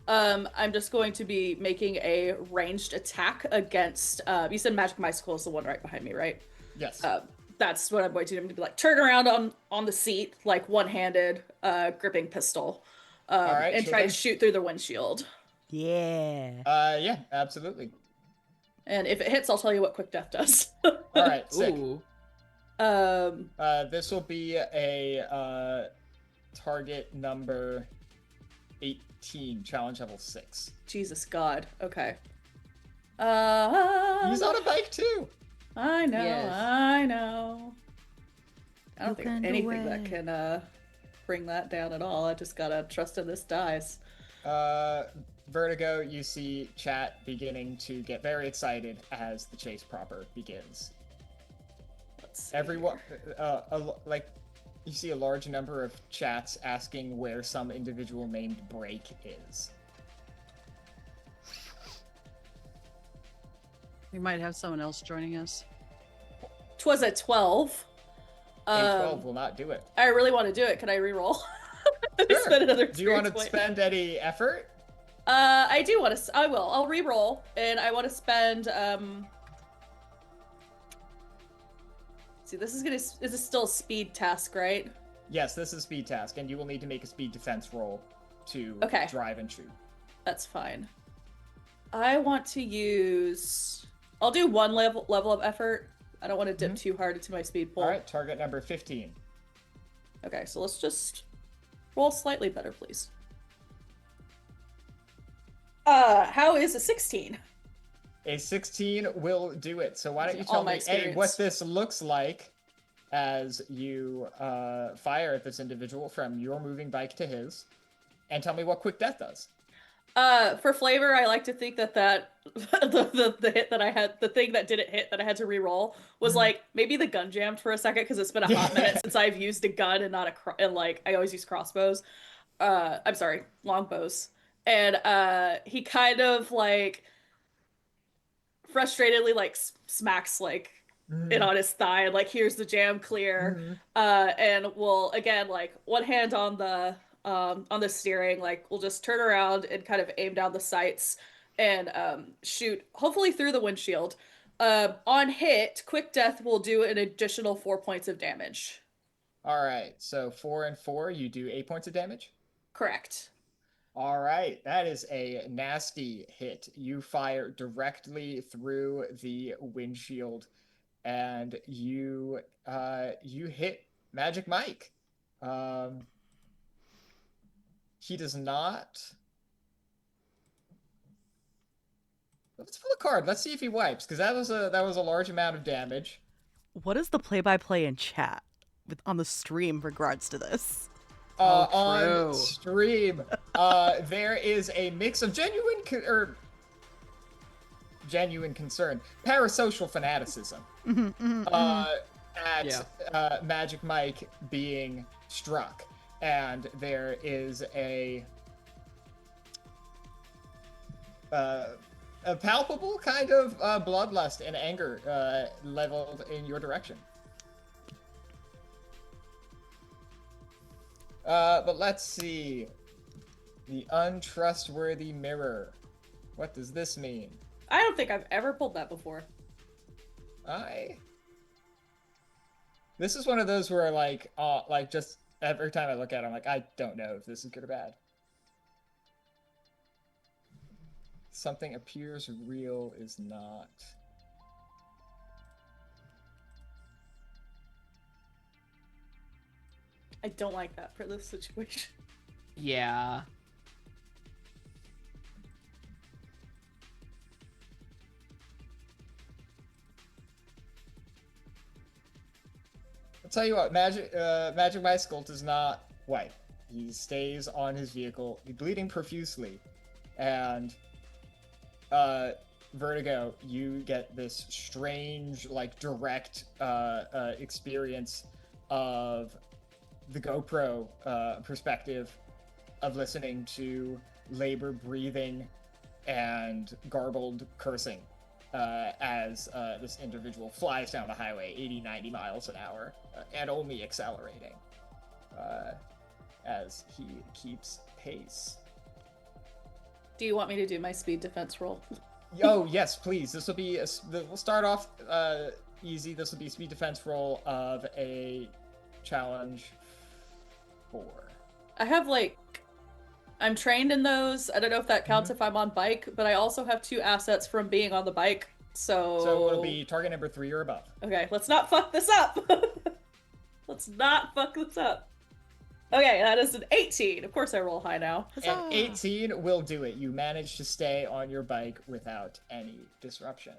I'm just going to be making a ranged attack against. You said Magic Bicycle is the one right behind me, right? Yes. That's what I'm going to do. I'm going to be like turn around on the seat, like one-handed, gripping pistol, right, and sure try thing. to shoot through the windshield. Yeah. Yeah, absolutely. And if it hits, I'll tell you what Quick Death does. All right, sick. Ooh. This will be a target number 18, challenge level 6. Jesus God. Okay. He's on a bike too. I know. Yes. I know. I don't Look think anything underway. that can bring that down at all. I just gotta trust in this dice. Vertigo, you see chat beginning to get very excited as the chase proper begins. Let's see Everyone, here. like, you see a large number of chats asking where some individual named Break is. We might have someone else joining us. 'Twas a 12. A12 will not do it. I really want to do it. Can I reroll? Let me Sure. spend another Do you want to experience point. spend any effort? I do want to. I will. I'll reroll, and I want to spend. See, this is gonna. Is this still a speed task, right? Yes, this is speed task, and you will need to make a speed defense roll to Okay. drive and shoot. That's fine. I want to use. I'll do one level of effort. I don't want to dip too hard into my speed pool. All right, target number 15. Okay, so let's just roll slightly better, please. How is a 16? A 16 will do it. So why don't you All tell my me, A, experience. what this looks like as you fire at this individual from your moving bike to his, and tell me what quick death does. For flavor, I like to think that the hit that I had, the thing that didn't hit that I had to re-roll was like maybe the gun jammed for a second because it's been a hot minute since I've used a gun and not and like I always use crossbows. I'm sorry, longbows. And he kind of like frustratedly like smacks like it on his thigh and like here's the jam clear. And we'll again like one hand on the steering, like we'll just turn around and kind of aim down the sights and shoot hopefully through the windshield. On hit, quick death will do an additional 4 points of damage. All right, so 4 and 4, you do 8 points of damage. Correct. All right, that is a nasty hit. You fire directly through the windshield, and you hit Magic Mike. He does not. Let's pull a card. Let's see if he wipes, because that was a large amount of damage. What is the play-by-play in chat on the stream regards to this? On true. stream, there is a mix of genuine concern, parasocial fanaticism, at Magic Mike being struck, and there is a palpable kind of bloodlust and anger leveled in your direction. But let's see. The untrustworthy mirror. What does this mean? I don't think I've ever pulled that before. This is one of those where like just every time I look at it, I'm like, I don't know if this is good or bad. Something appears real is not. I don't like that for this situation. Yeah. I'll tell you what, Magic Bicycle does not wipe. He stays on his vehicle, bleeding profusely, and Vertigo, you get this strange, like, direct experience of the GoPro perspective of listening to labored breathing and garbled cursing as this individual flies down the highway 80, 90 miles an hour and only accelerating as he keeps pace. Do you want me to do my speed defense roll? Oh, yes, please. This will be, we'll start off easy. This will be a speed defense roll of a challenge 4. I have, like, I'm trained in those. I don't know if that counts if I'm on bike, but I also have 2 assets from being on the bike, so... So it'll be target number 3 or above. Okay, let's not fuck this up! Let's not fuck this up. Okay, that is an 18. Of course I roll high now. And 18 will do it. You manage to stay on your bike without any disruption.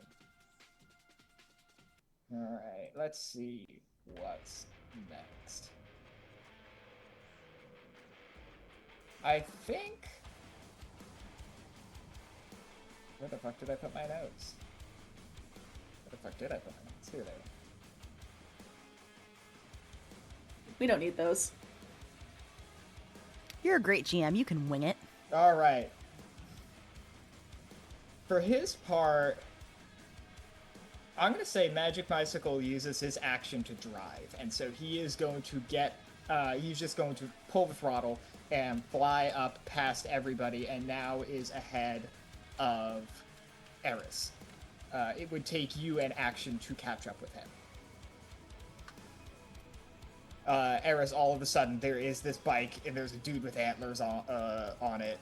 Alright, let's see what's next. I think... Where the fuck did I put my notes? Where the fuck did I put my notes? Here they are. We don't need those. You're a great GM. You can wing it. Alright. For his part, I'm going to say Magic Bicycle uses his action to drive. And so he is going to get... he's just going to pull the throttle and fly up past everybody, and now is ahead of Eris. It would take you an action to catch up with him. Eris, all of a sudden, there is this bike, and there's a dude with antlers on it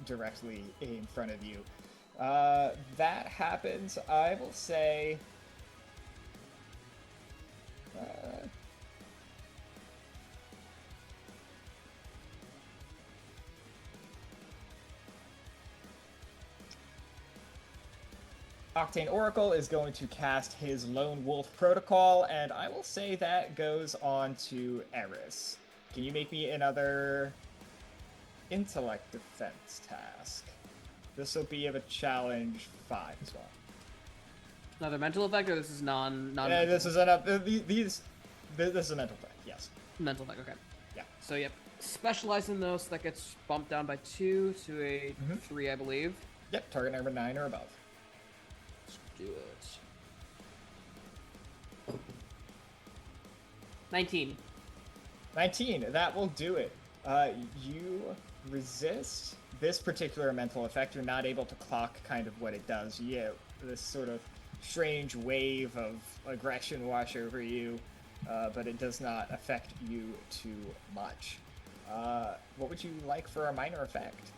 directly in front of you. That happens, I will say... Octane Oracle is going to cast his Lone Wolf Protocol, and I will say that goes on to Eris. Can you make me another intellect defense task? This will be of a challenge 5 as well. Another mental effect, or this is non? Yeah, this is this is a mental effect. Yes. Mental effect. Okay. Yeah. So yep, specialize in those. So that gets bumped down by 2 to a 3, I believe. Yep. Target number 9 or above. Do it. 19. 19. That will do it. You resist this particular mental effect. You're not able to clock kind of what it does. You get this sort of strange wave of aggression wash over you, but it does not affect you too much. What would you like for a minor effect?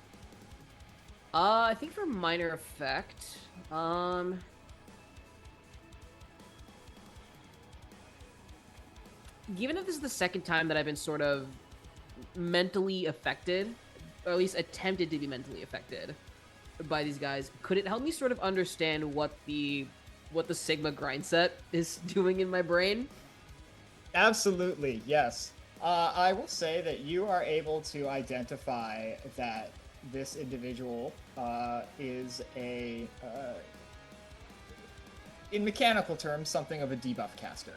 I think for minor effect, given that this is the second time that I've been sort of mentally affected, or at least attempted to be mentally affected by these guys, could it help me sort of understand what the Sigma grind set is doing in my brain? Absolutely, yes. I will say that you are able to identify that this individual is a, in mechanical terms, something of a debuff caster.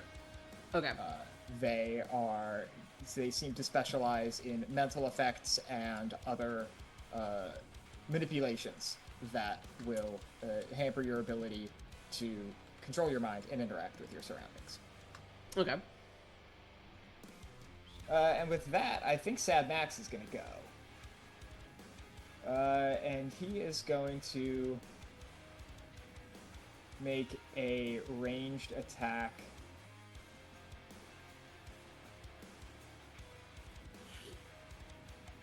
Okay. They seem to specialize in mental effects and other manipulations that will hamper your ability to control your mind and interact with your surroundings. Okay. And with that, I think Sad Max is going to go. And he is going to make a ranged attack.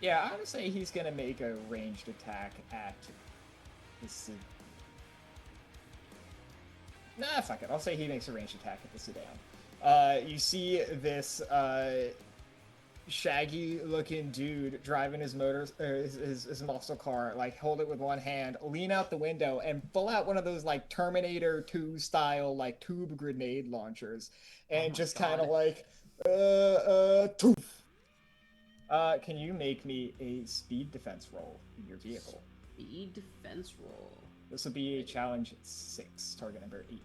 Yeah, I'm gonna say he's gonna make a ranged attack at this. Nah, fuck it. I'll say he makes a ranged attack at the sedan. You see this shaggy-looking dude driving his his muscle car, like hold it with one hand, lean out the window, and pull out one of those like Terminator 2 style like tube grenade launchers, and just kind of like toof. Can you make me a speed defense roll in your vehicle? Speed defense roll. This will be a challenge 6, target number 18.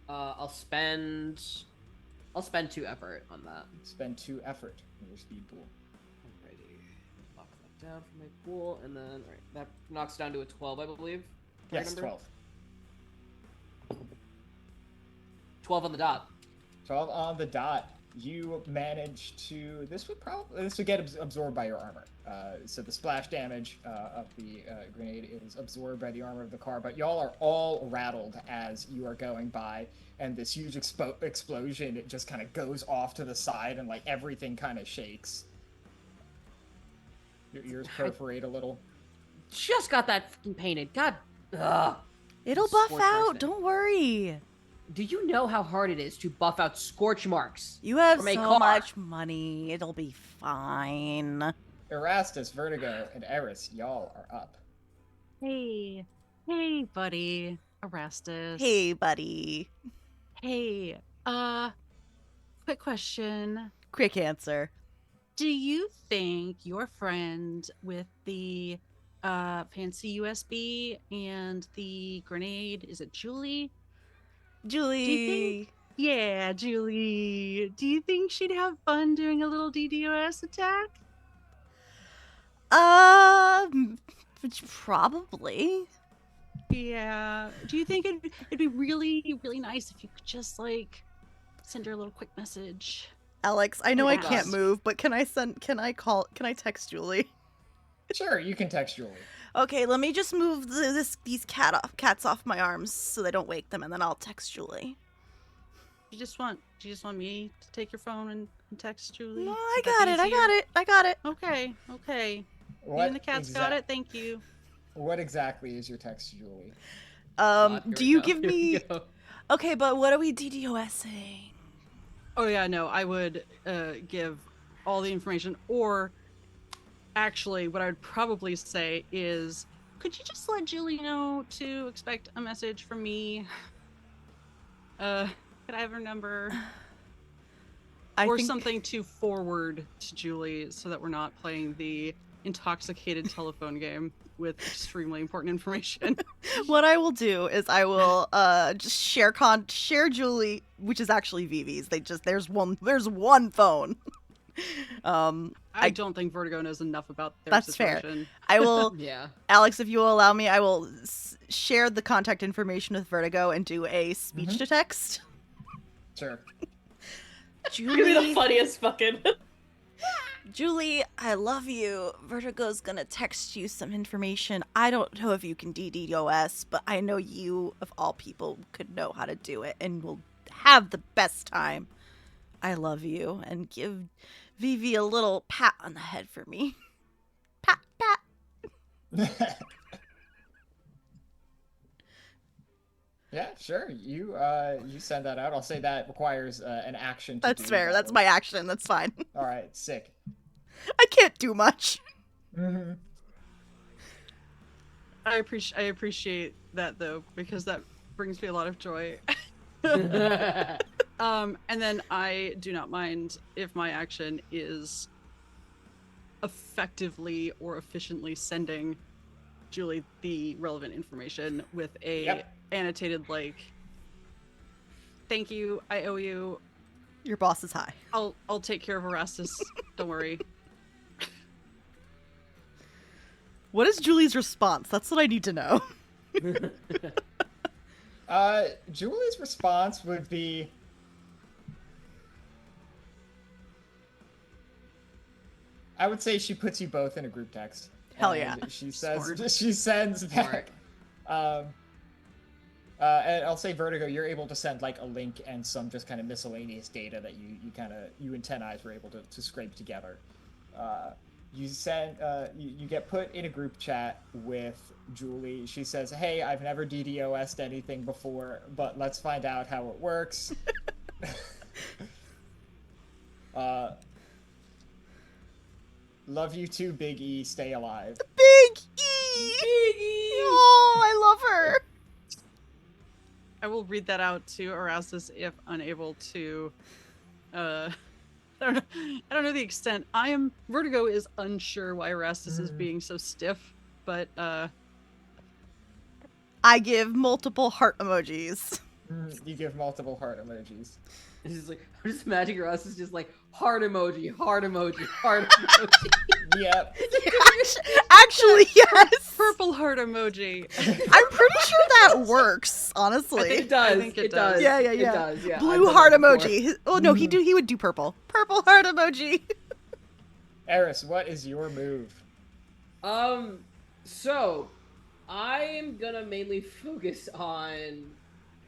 I'll spend 2 effort on that. Spend 2 effort in your speed pool. Alrighty. Knock that down from my pool, and then that knocks down to a 12, I believe. Yes, Number? 12. 12 on the dot. 12 on the dot. You manage to. This would get absorbed by your armor. So the splash damage of the grenade is absorbed by the armor of the car. But y'all are all rattled as you are going by, and this huge explosion. It just kind of goes off to the side, and like everything kind of shakes. Your ears perforate a little. Just got that fucking painted. God. Ugh. It'll buff Scorch out. marks. Don't worry. Do you know how hard it is to buff out scorch marks? You have From a so car. much money. It'll be fine. Erastus, Vertigo, and Eris, y'all are up. Hey, buddy, Erastus. Hey, buddy. Hey, quick question. Quick answer. Do you think your friend with the fancy USB and the grenade, is it Julie? Julie. Yeah, Julie. Do you think she'd have fun doing a little DDoS attack? Probably. Yeah. Do you think it'd be really, really nice if you could just like send her a little quick message? Alex, I know I Yes. can't move, but can I text Julie? Sure, you can text Julie. Okay, let me just move these cats off my arms so they don't wake them, and then I'll text Julie. Do you just want me to take your phone and text Julie? No, Would I that be got easier? it. I got it. Okay. You What and the cats got it. Thank you. What exactly is your text, Julie? God, here Do we you go, give here we me? go. Okay, but what are we DDoSing? Oh yeah, no, I would give all the information, or actually, what I would probably say is, could you just let Julie know to expect a message from me? Could I have her number? Or something to forward to Julie so that we're not playing the intoxicated telephone game with extremely important information. What I will do is I will just share Julie, which is actually Vivi's. There's one phone. I don't think Vertigo knows enough about their That's fair. situation. I will, Yeah. Alex, if you will allow me, I will share the contact information with Vertigo and do a speech to text. Sure. You'd be the Julie, funniest fucking. Julie, I love you. Vertigo's gonna text you some information. I don't know if you can DDoS, but I know you, of all people, could know how to do it and will have the best time. I love you, and give Vivi a little pat on the head for me. Pat, pat. Yeah, sure. You send that out. I'll say that requires an action. That's do fair. that. That's my action. That's fine. All right, sick. I can't do much. Mm-hmm. I appreciate that though, because that brings me a lot of joy. And then I do not mind if my action is effectively or efficiently sending Julie the relevant information with a annotated like, thank you, I owe you, Your boss is high. I'll take care of Erastus, don't worry. What is Julie's response? That's what I need to know. Julie's response would be, I would say she puts you both in a group text. Hell And yeah. She says Smart. she sends back. And I'll say Vertigo, you're able to send like a link and some just kind of miscellaneous data that you and Ten Eyes were able to scrape together. You get put in a group chat with Julie. She says, "Hey, I've never DDoS'd anything before, but let's find out how it works." Love you too, Big E. Stay alive. Big E! Big E! Oh, I love her. I will read that out to Erastus if unable to. I don't know the extent. Vertigo is unsure why Erastus is being so stiff, but I give multiple heart emojis. You give multiple heart emojis. It's just like, I'm just imagining us is just like heart emoji, heart emoji, heart emoji. Yep. Actually, yes. Purple heart emoji. I'm pretty sure that works, honestly. It does. I think it It does. does. Yeah. It does. Yeah. I've Blue done heart that before. emoji. Oh no, he would do purple. Purple heart emoji. Eris, what is your move? So I am gonna mainly focus on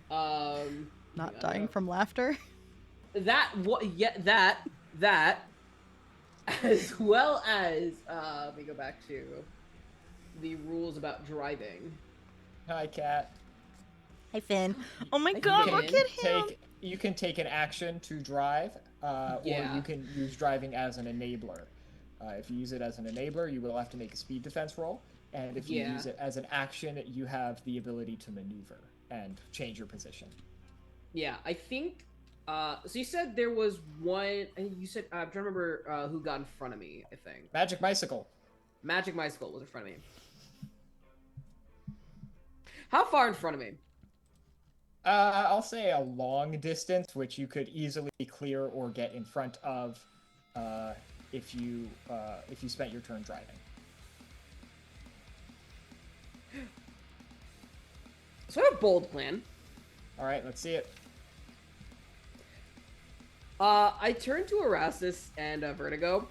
Not dying from laughter. that as well as let me go back to the rules about driving. Hi, Cat. Hi, Finn. Oh my Hi, god, Finn. look at him. You can take an action to drive, or Yeah. you can use driving as an enabler. If you use it as an enabler, you will have to make a speed defense roll, and if you Yeah. use it as an action, you have the ability to maneuver and change your position. Yeah, I think. So you said there was one. And you said I'm trying to remember who got in front of me. I think Magic Bicycle. Magic Bicycle was in front of me. How far in front of me? I'll say a long distance, which you could easily clear or get in front of, if you spent your turn driving. So I have a bold plan. All right, let's see it. I turn to Erastus and Vertigo.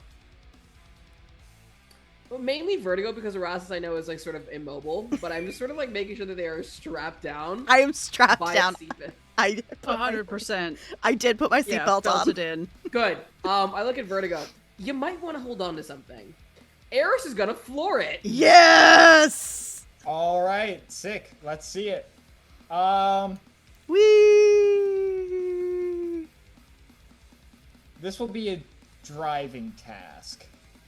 Well, mainly Vertigo because Erastus I know is like sort of immobile, but I'm just sort of like making sure that they are strapped down. I am strapped by down. a seatbelt. I did put my- 100%. I did put my Yeah, seatbelt on. belted in. Good. I look at Vertigo. You might want to hold on to something. Eris is gonna floor it. Yes. All right, sick. Let's see it. Whee! This will be a driving task.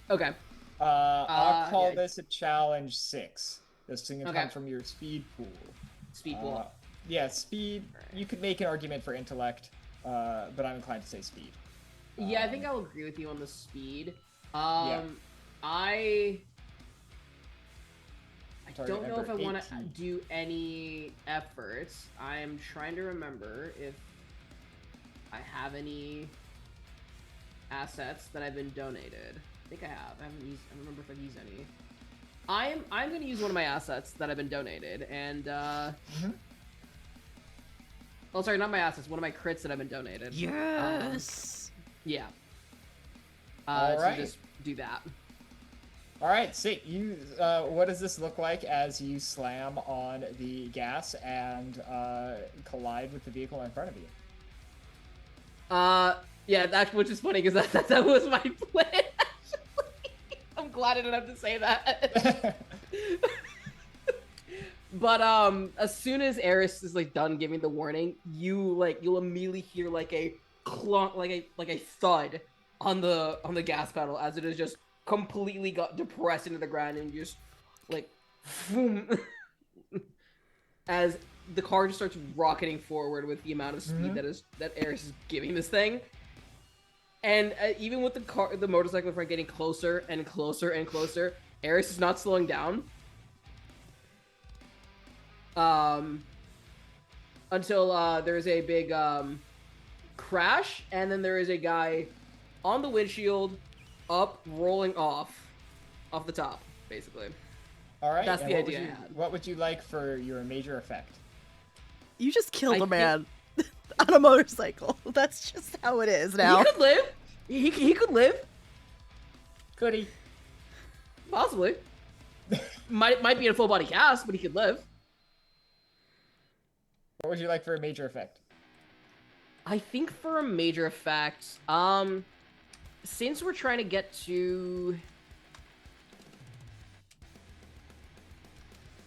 Okay. I'll call yeah. this a challenge 6. This thing can Okay. come from your speed pool. Speed pool. Yeah, speed. You could make an argument for intellect, but I'm inclined to say speed. Yeah, I think I'll agree with you on the speed. Yeah. I Target don't know if I number want to 18. do any efforts. I am trying to remember if I have any assets that have been donated. I think I have. I haven't used. I don't remember if I've used any. I'm going to use one of my assets that have been donated, and oh, sorry, not my assets. One of my crits that have been donated. Yes. Yeah. All So right. just do that. All right, sick. You. What does this look like as you slam on the gas and collide with the vehicle in front of you? Yeah, that which is funny because that was my plan. Actually, I'm glad I didn't have to say that. But as soon as Eris is like done giving the warning, you'll immediately hear like a clunk, like a thud on the gas pedal as it is just completely got depressed into the ground and just like boom, as the car just starts rocketing forward with the amount of speed that Eris is giving this thing. And even with the motorcycle in front getting closer and closer and closer, Eris is not slowing down. Until there's a big crash, and then there is a guy on the windshield, up, rolling off the top, basically. All right. That's and the what would idea I you- had. What would you like for your major effect? You just killed I a man on a motorcycle. That's just how it is now. He could live. He could live, Could he? possibly. might be in a full body cast, but he could live. What would you like for a major effect? I think for a major effect, since we're trying to get to,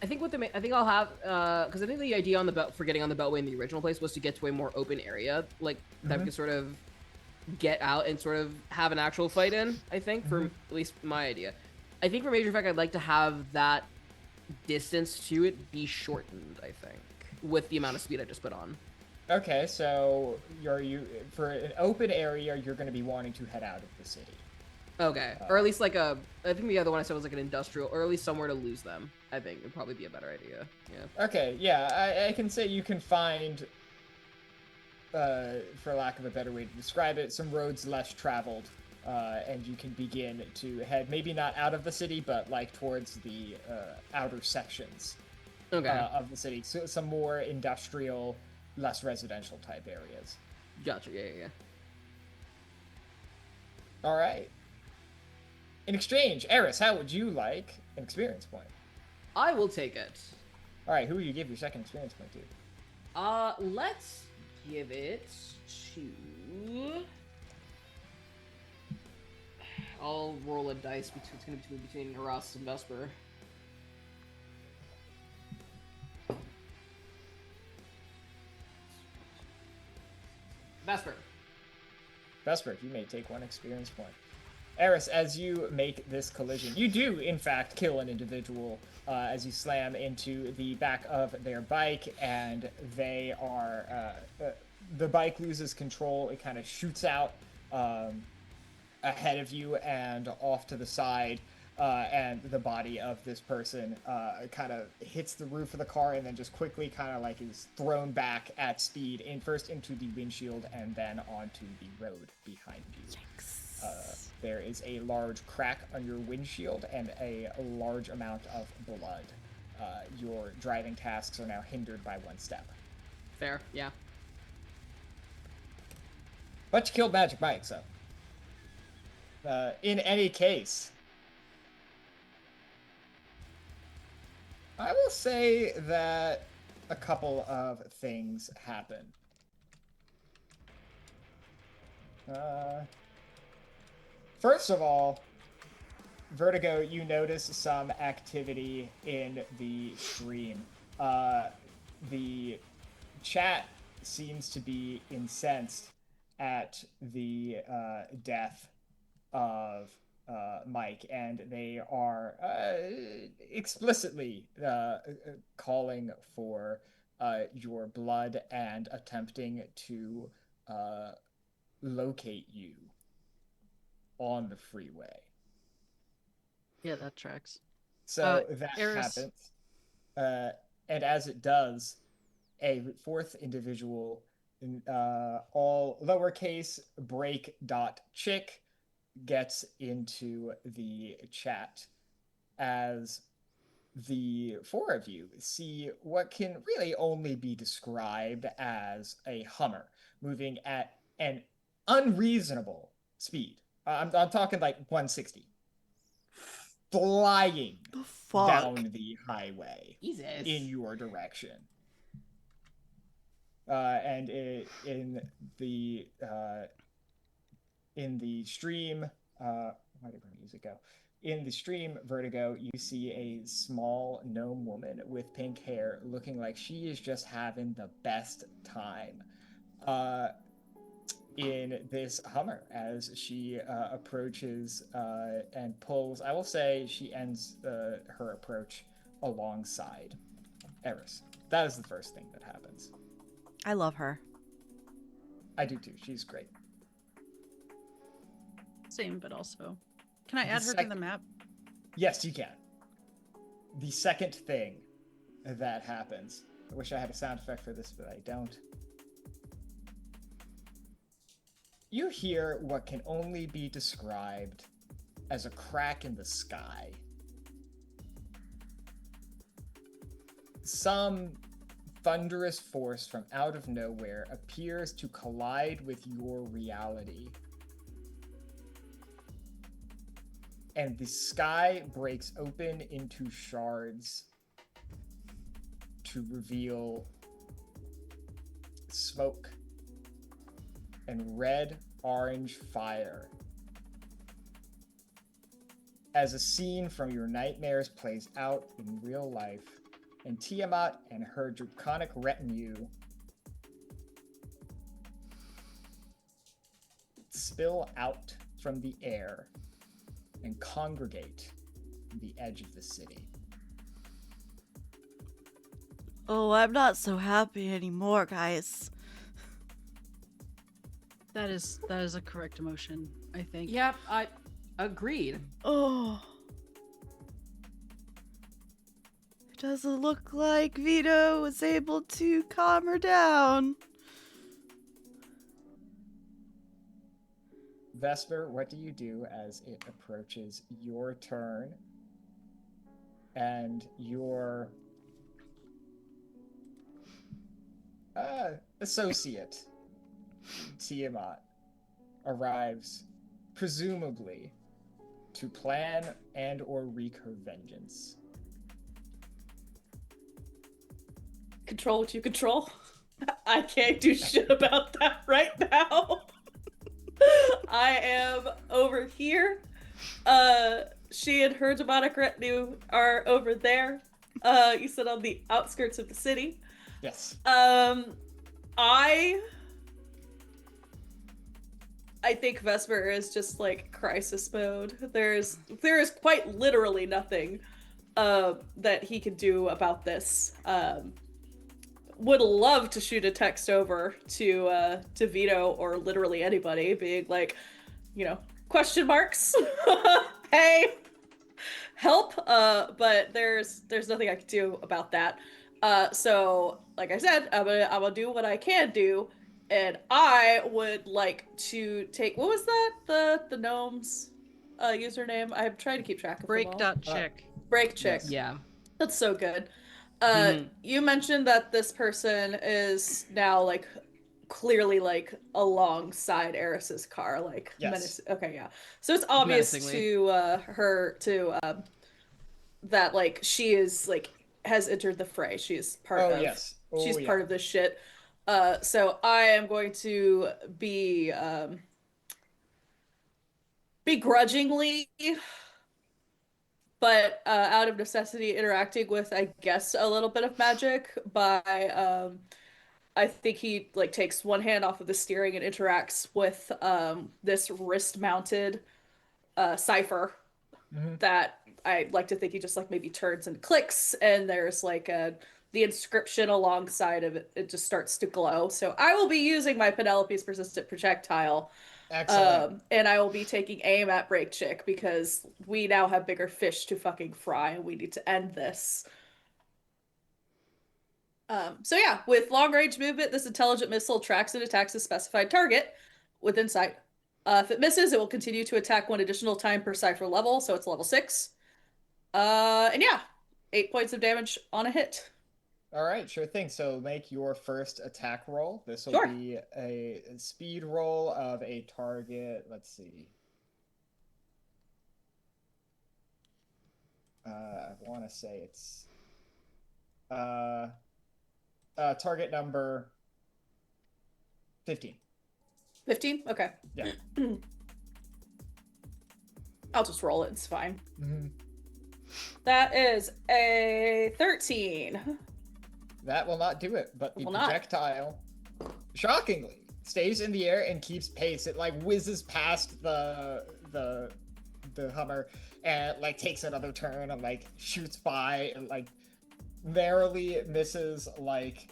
I think I'll have, because I think the idea on the belt for getting on the Beltway in the original place was to get to a more open area, like that we could sort of get out and sort of have an actual fight in. I think for at least my idea. I think for major effect, I'd like to have that distance to it be shortened. I think with the amount of speed I just put on. Okay, so you for an open area, you're going to be wanting to head out of the city. Okay, or at least like I think the other one I said was like an industrial, or at least somewhere to lose them. I think would probably be a better idea. Yeah. Okay, yeah, I can say you can find, for lack of a better way to describe it, some roads less traveled, and you can begin to head maybe not out of the city, but like towards the outer sections of the city, so some more industrial, less residential type areas. Gotcha. Yeah. All right. In exchange, Eris, how would you like an experience point? I will take it. All right, who will you give your second experience point to? Let's give it to. I'll roll a dice between. It's gonna be between Erastus and Vesper. Vesper, you may take one experience point. Eris, as you make this collision, you do, in fact, kill an individual as you slam into the back of their bike, and they are... the bike loses control. It kind of shoots out ahead of you and off to the side, and the body of this person kind of hits the roof of the car and then just quickly kind of like is thrown back at speed, first into the windshield and then onto the road behind you. There is a large crack on your windshield and a large amount of blood. Your driving tasks are now hindered by one step. Fair, yeah. But you killed Magic Mike, so. In any case, I will say that a couple of things happen. First of all, Vertigo, you notice some activity in the stream. The chat seems to be incensed at the death of Mike, and they are explicitly calling for your blood and attempting to locate you on the freeway. Yeah, that tracks. So that Eris... happens. And as it does, a fourth individual, all lowercase break.chick, gets into the chat as the four of you see what can really only be described as a Hummer moving at an unreasonable speed. I'm talking like 160. Flying down the highway in your direction. And in the stream, where did my music go? In the stream, Vertigo, you see a small gnome woman with pink hair looking like she is just having the best time in this Hummer as she approaches and pulls. I will say she ends her approach alongside Eris. That is the first thing that happens. I love her. I do too. She's great. Same, but also... Can I add her to the map? Yes, you can. The second thing that happens... I wish I had a sound effect for this, but I don't. You hear what can only be described as a crack in the sky. Some thunderous force from out of nowhere appears to collide with your reality. And the sky breaks open into shards to reveal smoke and red-orange fire as a scene from your nightmares plays out in real life, and Tiamat and her draconic retinue spill out from the air and congregate on the edge of the city. Oh, I'm not so happy anymore, guys. That is a correct emotion, I think. Yep, Agreed. Oh. It doesn't look like Vito was able to calm her down. Vesper, what do you do as it approaches your turn and your associate, Tiamat, arrives, presumably, to plan and or wreak her vengeance? Control what you control. I can't do shit about that right now. I am over here. She and her demonic retinue are over there. You said on the outskirts of the city. Yes. I think Vesper is just like crisis mode. There is quite literally nothing that he can do about this. Would love to shoot a text over to Vito or literally anybody, being like, question marks. Hey, help. But there's nothing I can do about that. So like I said, I'm gonna do what I can do, and I would like to take, what was that? The gnome's username? I'm trying to keep track of them all. Break.chick. Break chick. Yes. Yeah. That's so good. Mhm. You mentioned that this person is now like clearly like alongside Eris's car, like Yes. okay, yeah. So it's obvious Menacingly. to her that like she is like has entered the fray. She is part Oh, of yes. she's Yeah. part of this shit. So I am going to be begrudgingly, but out of necessity, interacting with, I guess, a little bit of magic by I think he like takes one hand off of the steering and interacts with this wrist-mounted Cypher Mhm. that I like to think he just like maybe turns and clicks, and there's like the inscription alongside of it. It just starts to glow. So I will be using my Penelope's persistent projectile. Excellent. And I will be taking aim at Break Chick because we now have bigger fish to fucking fry and we need to end this. So yeah, with long range movement, this intelligent missile tracks and attacks a specified target within sight. If it misses, it will continue to attack one additional time per Cypher level, so it's level 6. And yeah, 8 points of damage on a hit. All right, sure thing. So make your first attack roll. This will Sure. be a speed roll of a target. Let's see. I want to say it's target number 15. 15? Okay. Yeah. I'll just roll it, it's fine. Mm-hmm. That is a 13. That will not do it, but the Will not. projectile, shockingly, stays in the air and keeps pace. It like whizzes past the Hummer and like takes another turn and like shoots by and like narrowly misses like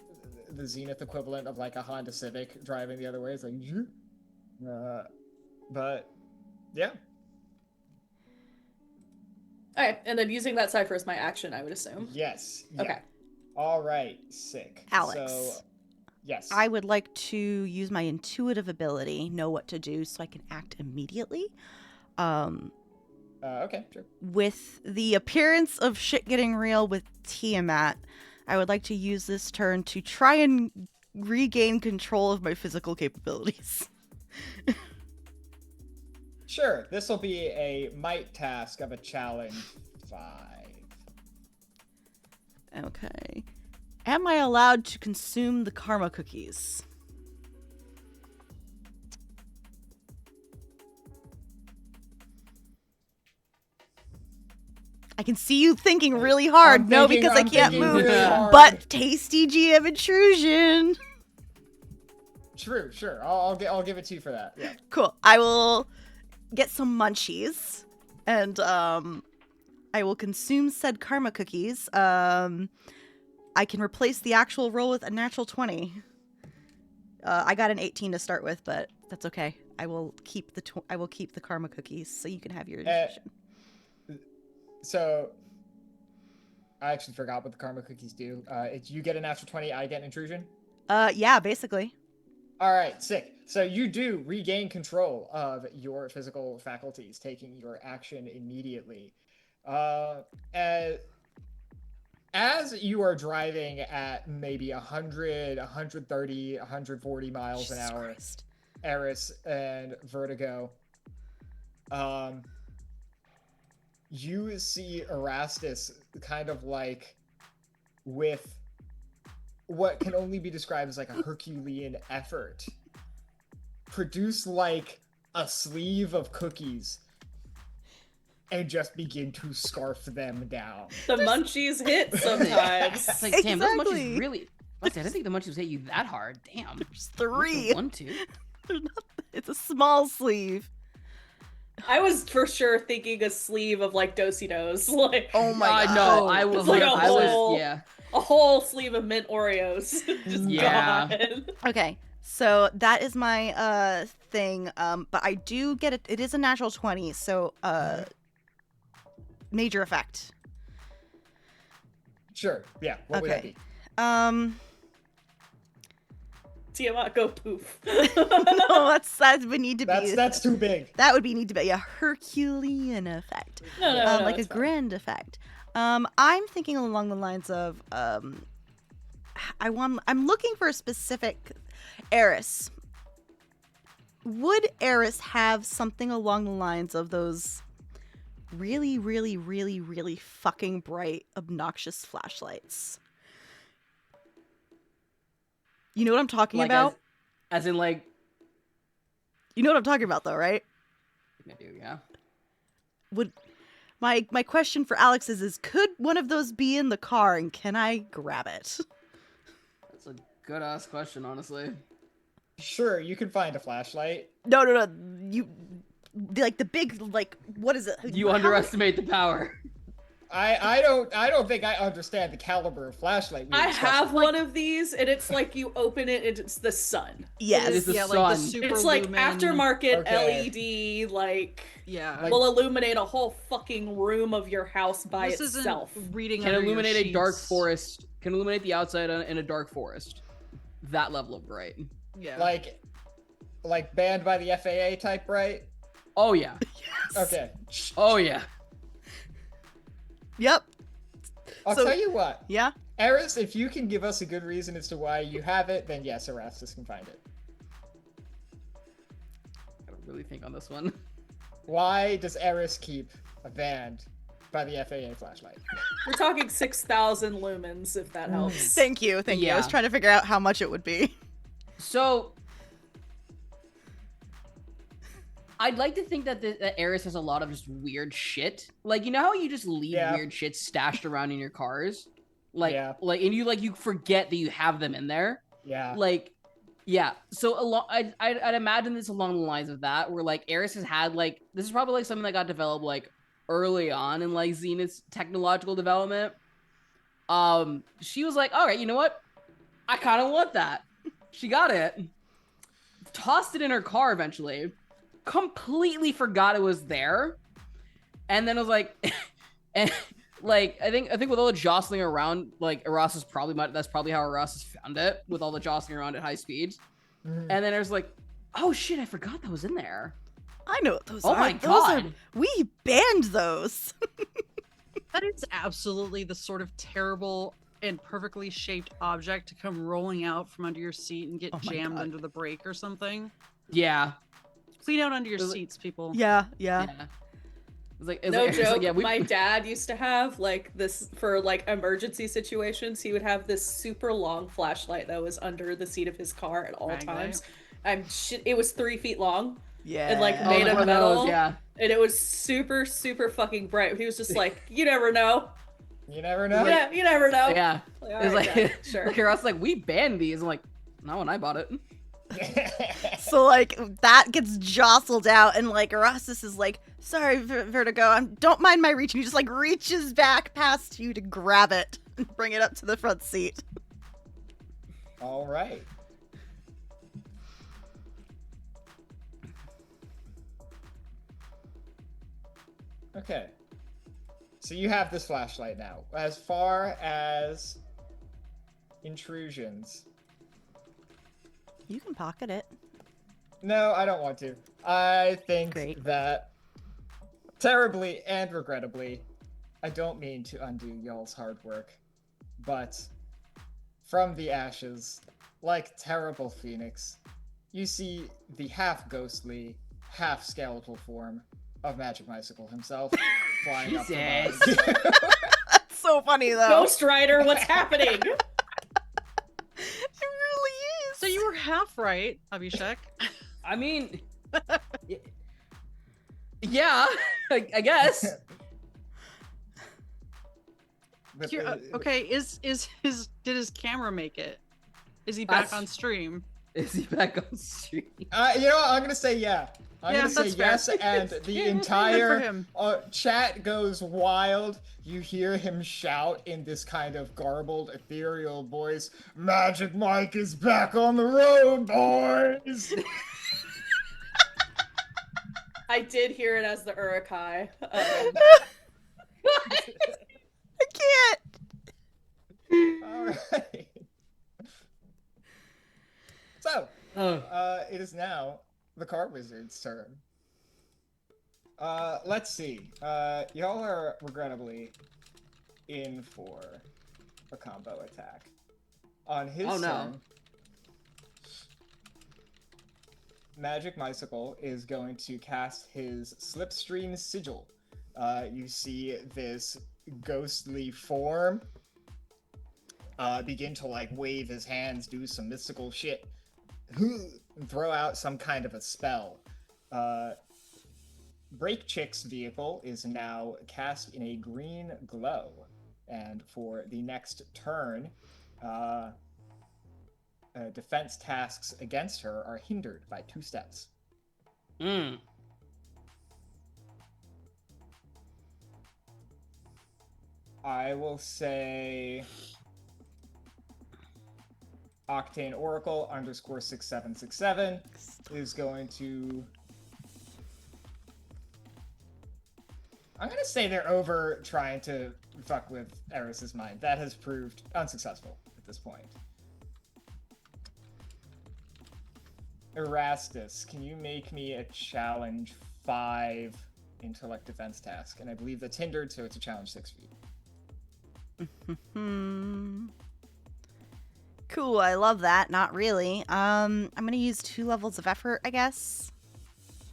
the Zenith equivalent of like a Honda Civic driving the other way. It's like, but yeah. Okay, and then using that cipher as my action, I would assume. Yes. Yeah. Okay. All right. Sick. Alex. So, yes. I would like to use my intuitive ability, know what to do, so I can act immediately. Okay. Sure. With the appearance of shit getting real with Tiamat, I would like to use this turn to try and regain control of my physical capabilities. Sure. This will be a might task of a challenge 5. Okay. Am I allowed to consume the karma cookies? I can see you thinking really hard. No, because I can't move. Really hard. But tasty GM intrusion. True. Sure. I'll give it to you for that. Yeah. Cool. I will get some munchies, and I will consume said karma cookies. I can replace the actual roll with a natural 20. I got an 18 to start with, but that's okay. I will keep the karma cookies so you can have your intrusion. So I actually forgot what the karma cookies do. You get a natural 20, I get an intrusion. Yeah, basically. All right, sick. So you do regain control of your physical faculties, taking your action immediately. As you are driving at maybe 100, 130, 140 miles an hour, Christ. Eris and Vertigo, you see Erastus kind of like with what can only be described as like a Herculean effort produce like a sleeve of cookies and just begin to scarf them down. The munchies hit sometimes. It's like, damn, those Exactly. munchies really. I didn't think the munchies hit you that hard. Damn. There's 3. 1, 2. It's a small sleeve. I was for sure thinking a sleeve of like Do-si-dos, like Oh my god. No, I was like like, a I whole- was, yeah. a whole sleeve of mint Oreos. Just Yeah. gone. Okay, so that is my thing. But I do get it. It is a natural 20, so major effect. Sure, yeah. What would that Okay. be? Tiamat, go poof. No, that would need to be. That's too big. That would need to be a Herculean effect, No, like a it's fine. grand effect. I'm thinking along the lines of I'm looking for a specific Eris. Would Eris have something along the lines of those really, really, really, really fucking bright, obnoxious flashlights? You know what I'm talking Like, about? as in, like, You know what I'm talking about, though, right? I do, yeah. Would my question for Alex is could one of those be in the car and can I grab it? That's a good ass question, honestly. Sure, you can find a flashlight. No. You like the big like what is it? You How- underestimate the power. I don't think I understand the caliber of flashlight. I have one of these, and it's like you open it, and it's the sun. Yes. It is the yeah, like the sun. super It's like lumen. aftermarket Okay. LED, like Yeah. Like- will illuminate a whole fucking room of your house by this itself. isn't reading Can under illuminate your a dark sheets. forest. Can illuminate the outside in a dark forest. That level of bright. Yeah. Like banned by the FAA type, right? Oh yeah. Okay. Oh yeah. Yep. I'll So- tell you what. Yeah. Eris, if you can give us a good reason as to why you have it, then yes, Erastus can find it. I don't really think on this one. Why does Eris keep a banned by the FAA flashlight? We're talking 6,000 lumens, if that helps. Thank you. I was Yeah. trying to figure out how much it would be. So, I'd like to think that Eris has a lot of just weird shit. Like, you know how you just leave Yeah. weird shit stashed around in your cars? Like, Yeah. and you forget that you have them in there. Yeah. Like, yeah. So I'd imagine this along the lines of that, where like Eris has had like this is probably like something that got developed like early on in like Zenith's technological development. She was like, all right, you know what? I kind of want that. She got it, tossed it in her car eventually, completely forgot it was there, and then I was like, and like I think with all the jostling around, like Erastus that's probably how Erastus found it, with all the jostling around at high speed. Mhm. And then I was like, oh shit, I forgot that was in there. I know what those Oh are. my Those are- god. we banned those. That is absolutely the sort of terrible and perfectly shaped object to come rolling out from under your seat and get Oh my jammed God. under the brake or something. Yeah. Clean out under your It was like- seats, people. Yeah. Yeah. It's like No it's joke. like, yeah, My dad used to have like this for like emergency situations. He would have this super long flashlight that was under the seat of his car at all Mag light. times. It was 3 feet long Yeah. and like oh, made like of one metal, those, yeah. and it was super super fucking bright. He was just like, you never know. You never know. Yeah, you never know. Yeah. Like, all It's right, like, Dad, sure. like Erastus like, we banned these. I'm like, not when I bought it. So like that gets jostled out, and like Erastus is like, "Sorry, Vertigo, don't mind my reach." And he just like reaches back past you to grab it and bring it up to the front seat. All right. Okay. So you have this flashlight now. As far as intrusions. You can pocket it. No, I don't want to. I think Great. that terribly and regrettably, I don't mean to undo y'all's hard work, but from the ashes, like terrible phoenix, you see the half-ghostly, half-skeletal form of Magic Bicycle himself flying up Jesus. the line. That's so funny, though. Ghost Rider, what's happening? It really is. So you were half right, Abhishek. I mean, yeah, I guess. But, Okay, did his camera make it? Is he back That's- on stream? Is he back on stream? you know what? I'm gonna say yeah. I'm Yeah, gonna say that's fair. yes, and the Good for entire him. chat goes wild. You hear him shout in this kind of garbled, ethereal voice, "Magic Mike is back on the road, boys!" I did hear it as the Urukai. I can't. All right. So, Oh, it is now the Card Wizard's turn. Let's see. Y'all are regrettably in for a combo attack. On his Oh, no. turn, Magic Bicycle is going to cast his Slipstream Sigil. You see this ghostly form begin to like wave his hands, do some mystical shit, and throw out some kind of a spell. Break Chick's vehicle is now cast in a green glow, and for the next turn, defense tasks against her are hindered by 2 steps. I will say Octane Oracle _6767 is going to... I'm going to say they're over trying to fuck with Eris's mind. That has proved unsuccessful at this point. Erastus, can you make me a challenge 5 intellect defense task? And I believe that's hindered, so it's a challenge 6 feet. Cool, I love that. Not really. I'm gonna use 2 levels of effort, I guess.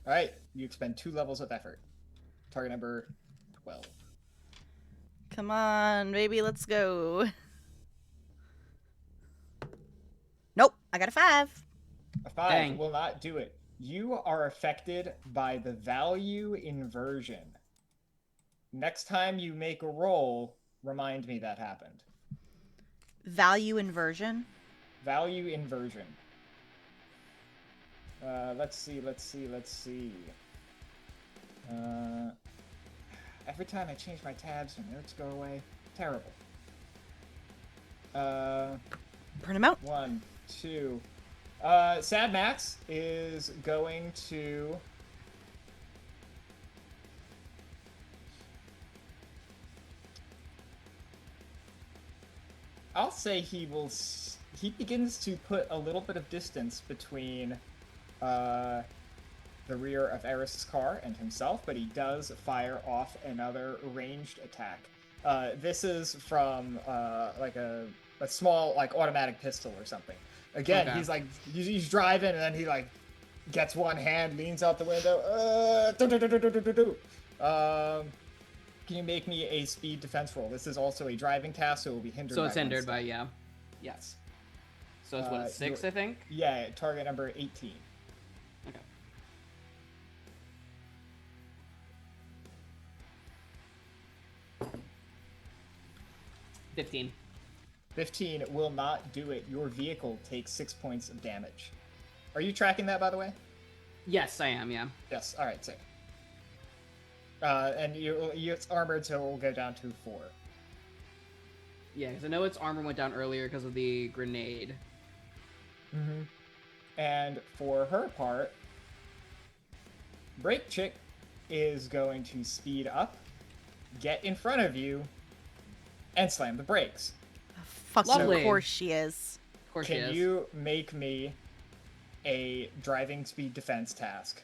All right, you expend 2 levels of effort. Target number 12. Come on, baby, let's go. Nope, I got a 5. A 5 Dang. will not do it. You are affected by the value inversion. Next time you make a roll, remind me that happened. Value inversion. Value inversion. Let's see. Every time I change my tabs, my notes go away. Terrible. Print them out. 1, 2. Sad Max is going to... I'll say he begins to put a little bit of distance between the rear of Eris's car and himself, but he does fire off another ranged attack. This is from like a small like automatic pistol or something. Again, Okay. he's driving and then he like gets one hand, leans out the window. Can you make me a speed defense roll? This is also a driving task, so it will be hindered. So it's by hindered one by, step. yeah. Yes. So it's what, 6, I think? Yeah, target number 18. Okay. $15. 15 will not do it. Your vehicle takes 6 points of damage. Are you tracking that, by the way? Yes, I am, yeah. Yes. All right, sick. And it's armored, so it will go down to 4. Yeah, because I know its armor went down earlier because of the grenade. Mm-hmm. And for her part, Break Chick is going to speed up, get in front of you, and slam the brakes. Fucking Lovely. of course she is. Of course she Can is. you make me a driving speed defense task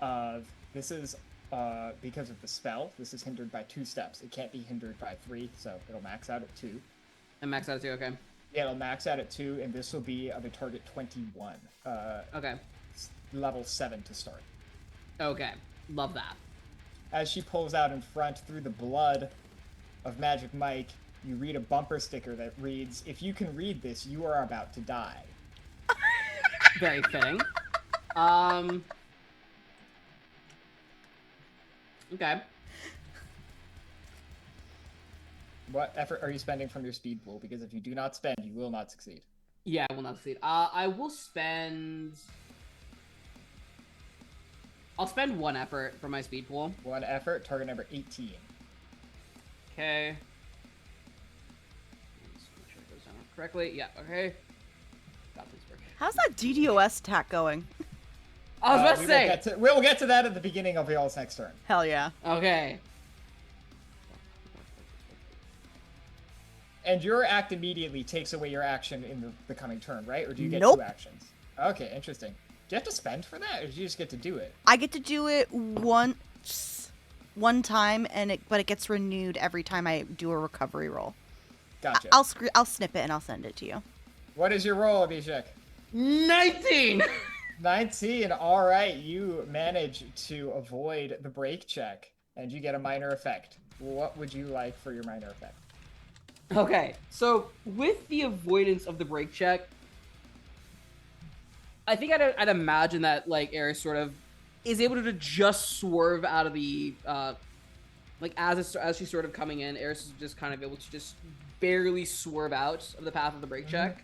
of this is because of the spell, this is hindered by 2 steps. It can't be hindered by 3, so it'll max out at 2. And max out too, okay. Yeah, it'll max out at 2, and this will be of a target 21. Okay. Level 7 to start. Okay. Love that. As she pulls out in front through the blood of Magic Mike, you read a bumper sticker that reads, "If you can read this, you are about to die." Very fitting. Okay. What effort are you spending from your speed pool? Because if you do not spend, you will not succeed. Yeah, I will not succeed. I will spend... I'll spend 1 effort for my speed pool. 1 effort, target number 18. Okay. Let's make sure it goes down correctly. Yeah, okay. Got this work. How's that DDoS attack going? I was about to say! We'll get to that at the beginning of y'all's next turn. Hell yeah. Okay. And your act immediately takes away your action in the coming turn, right? Or do you get Nope. 2 actions? Okay, interesting. Do you have to spend for that, or do you just get to do it? I get to do it one time, but it gets renewed every time I do a recovery roll. Gotcha. I'll snip it and I'll send it to you. What is your roll, Abhishek? 19! 19. All right, you manage to avoid the brake check, and you get a minor effect. What would you like for your minor effect? Okay, so with the avoidance of the brake check, I think I'd imagine that, like, Eris sort of is able to just swerve out of the, as she's sort of coming in, Eris is just kind of able to just barely swerve out of the path of the brake check.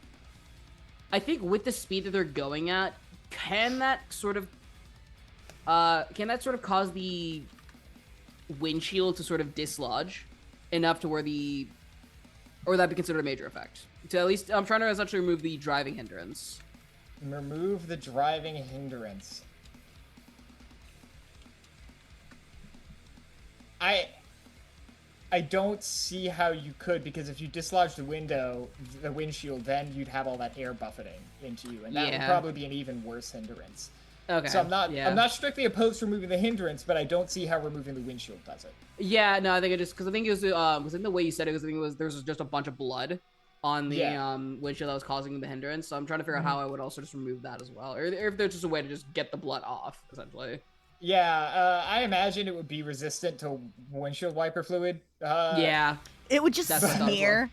I think with the speed that they're going at, can that sort of cause the windshield to sort of dislodge enough to where or that be considered a major effect? So at least I'm trying to essentially remove the driving hindrance. Remove the driving hindrance. I don't see how you could, because if you dislodge the windshield, then you'd have all that air buffeting into you, and that would probably be an even worse hindrance. Okay. So I'm not strictly opposed to removing the hindrance, but I don't see how removing the windshield does it. Yeah, no, I think it was in the way you said it, there was just a bunch of blood on the windshield that was causing the hindrance. So I'm trying to figure out how I would also just remove that as well, or if there's just a way to just get the blood off, essentially. Yeah, I imagine it would be resistant to windshield wiper fluid. Yeah. It would just smear.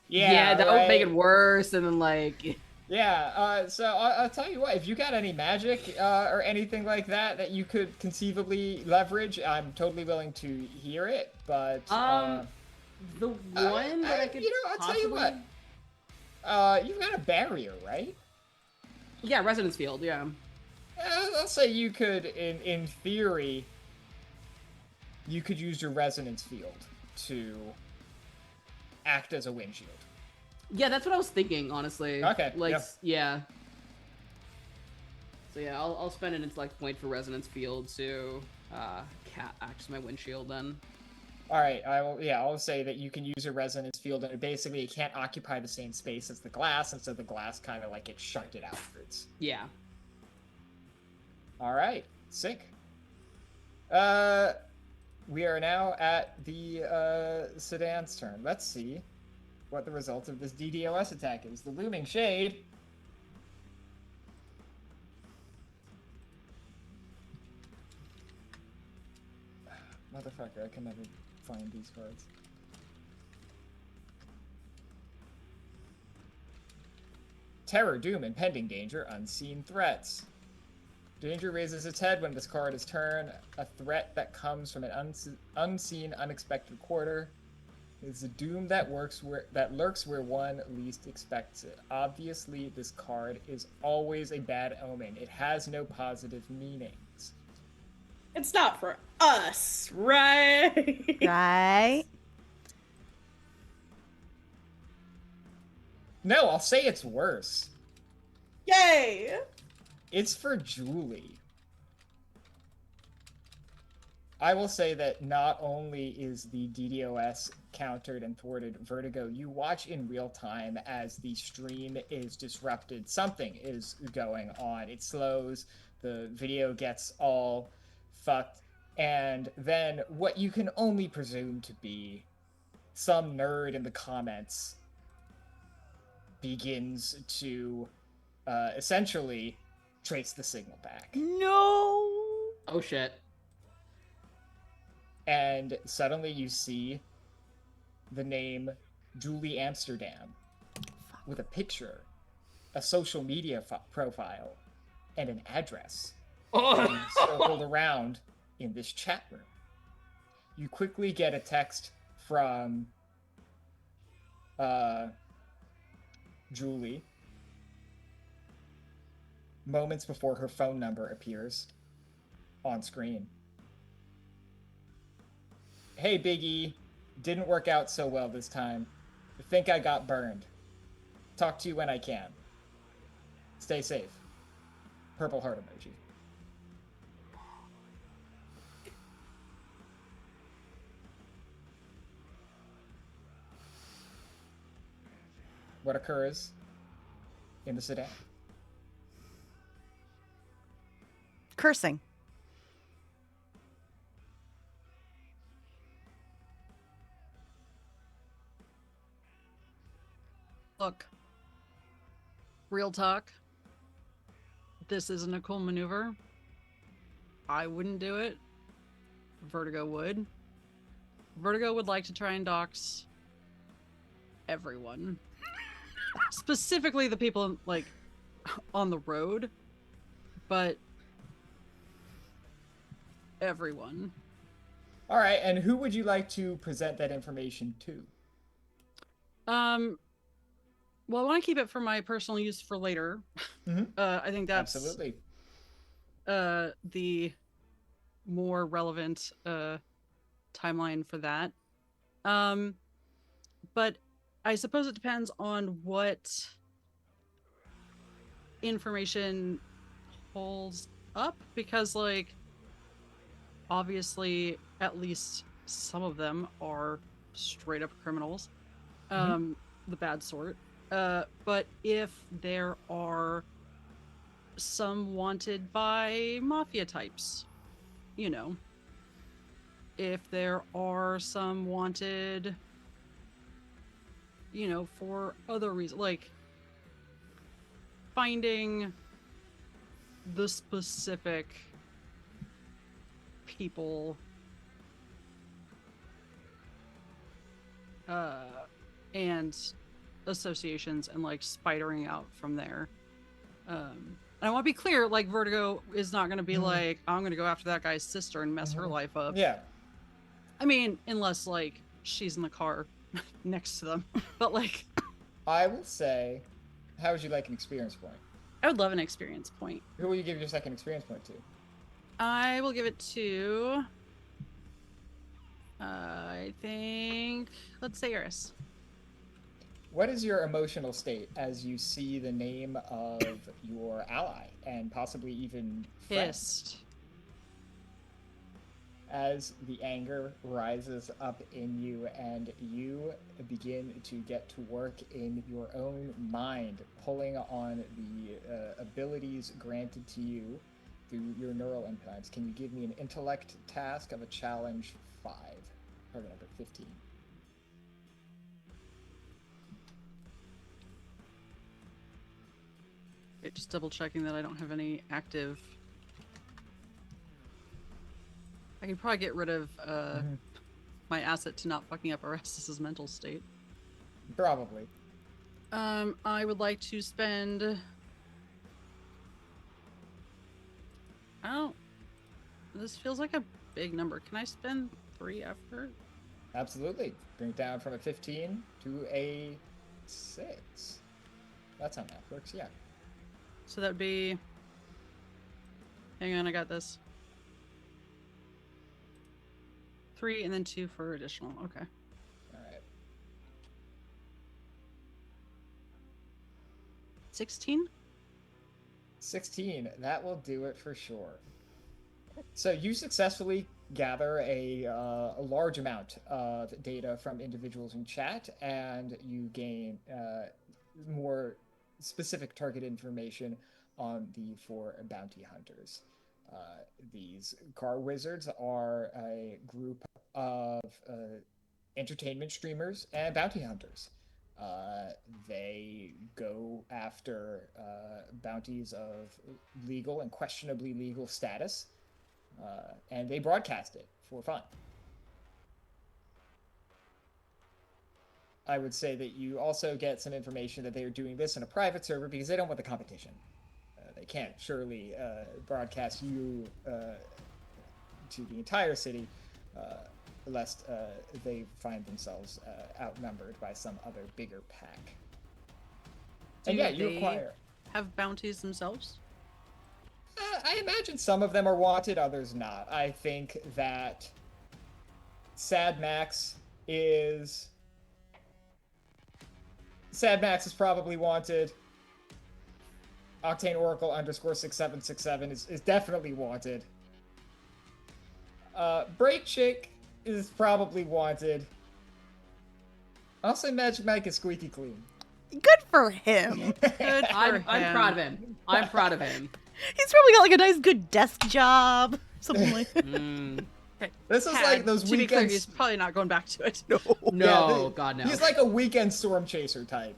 Yeah, that would make it worse, and then like. Yeah, so I'll tell you what, if you got any magic or anything like that you could conceivable leverage, I'm totally willing to hear it, but... the one that I could I'll tell you what. You've got a barrier, right? Yeah, resonance field, yeah. I'll say you could, in theory, you could use your resonance field to act as a windshield. Yeah, that's what I was thinking, honestly. Okay. Like, yeah. So yeah, I'll spend an intellect point for resonance field to act as my windshield then. All right, I'll say that you can use a resonance field, and basically it can't occupy the same space as the glass, and so the glass kind of like gets shunted outwards. Yeah. All right, sync. We are now at the sedan's turn. Let's see what the result of this DDoS attack is. The Looming Shade. Motherfucker, I can never find these cards. Terror, doom, impending danger, unseen threats. Danger raises its head when this card is turned. A threat that comes from an unseen, unexpected quarter. It's a doom that lurks where one least expects it. Obviously, this card is always a bad omen. It has no positive meanings. It's not for us, right? Right? No, I'll say it's worse. Yay! It's for Julie. I will say that not only is the DDoS countered and thwarted Vertigo, you watch in real time as the stream is disrupted. Something is going on. It slows, the video gets all fucked, and then what you can only presume to be some nerd in the comments begins to essentially trace the signal back. No. Oh shit. And suddenly you see the name Julie Amsterdam with a picture, a social media profile, and an address being circled around in this chat room. You quickly get a text from Julie moments before her phone number appears on screen. Hey, Biggie, didn't work out so well this time. I think I got burned. Talk to you when I can. Stay safe. Purple heart emoji. What occurs in the sedan? Cursing. Look, real talk. This isn't a cool maneuver. I wouldn't do it. Vertigo would. Vertigo would like to try and dox everyone. Specifically the people, like, on the road. But everyone. All right, and who would you like to present that information to? Well, I want to keep it for my personal use for later. Mm-hmm. I think that's Absolutely. The more relevant timeline for that. But I suppose it depends on what information holds up, because, like, obviously at least some of them are straight up criminals, the bad sort. But if there are some wanted by mafia types, you know, if there are some wanted, you know, for other reasons, like finding the specific people and associations and like spidering out from there. And I want to be clear, like, Vertigo is not going to be like, I'm going to go after that guy's sister and mess her life up. Yeah. I mean, unless like she's in the car next to them. But like, I will say, how would you like an experience point? I would love an experience point. Who will you give your second experience point to? I will give it to, I think, let's say Eris. What is your emotional state as you see the name of your ally and possibly even friend? Pissed. As the anger rises up in you and you begin to get to work in your own mind, pulling on the abilities granted to you through your neural implants, can you give me an intellect task of a challenge 5? Target number 15. Okay, just double checking that I don't have any active. I could probably get rid of my asset to not fucking up Erastus's mental state. Probably. I would like to spend. Oh, this feels like a big number. Can I spend 3 effort? Absolutely. Bring it down from a 15 to a 6. That's how math works, yeah. So that'd be. Hang on, I got this. 3 and then 2 for additional. Okay. All right. 16? 16. That will do it for sure. So you successfully gather a large amount of data from individuals in chat, and you gain more specific target information on the 4 bounty hunters. These car wizards are a group of entertainment streamers and bounty hunters. They go after bounties of legal and questionably legal status, and they broadcast it for fun. I would say that you also get some information that they are doing this in a private server because they don't want the competition. They can't surely broadcast you to the entire city, lest they find themselves outnumbered by some other bigger pack. And yeah, you acquire. Have bounties themselves? I imagine some of them are wanted, others not. I think that Sad Max is probably wanted. Octane Oracle _6767 is definitely wanted. Break Chick is probably wanted. I'll say Magic Mike is squeaky clean. Good for him. Good for I'm him. proud of him. I'm proud of him. He's probably got like a nice good desk job. Something like that. This is like those to be clear, weekends. he's probably not going back to it. No, Yeah, God no. He's like a weekend storm chaser type.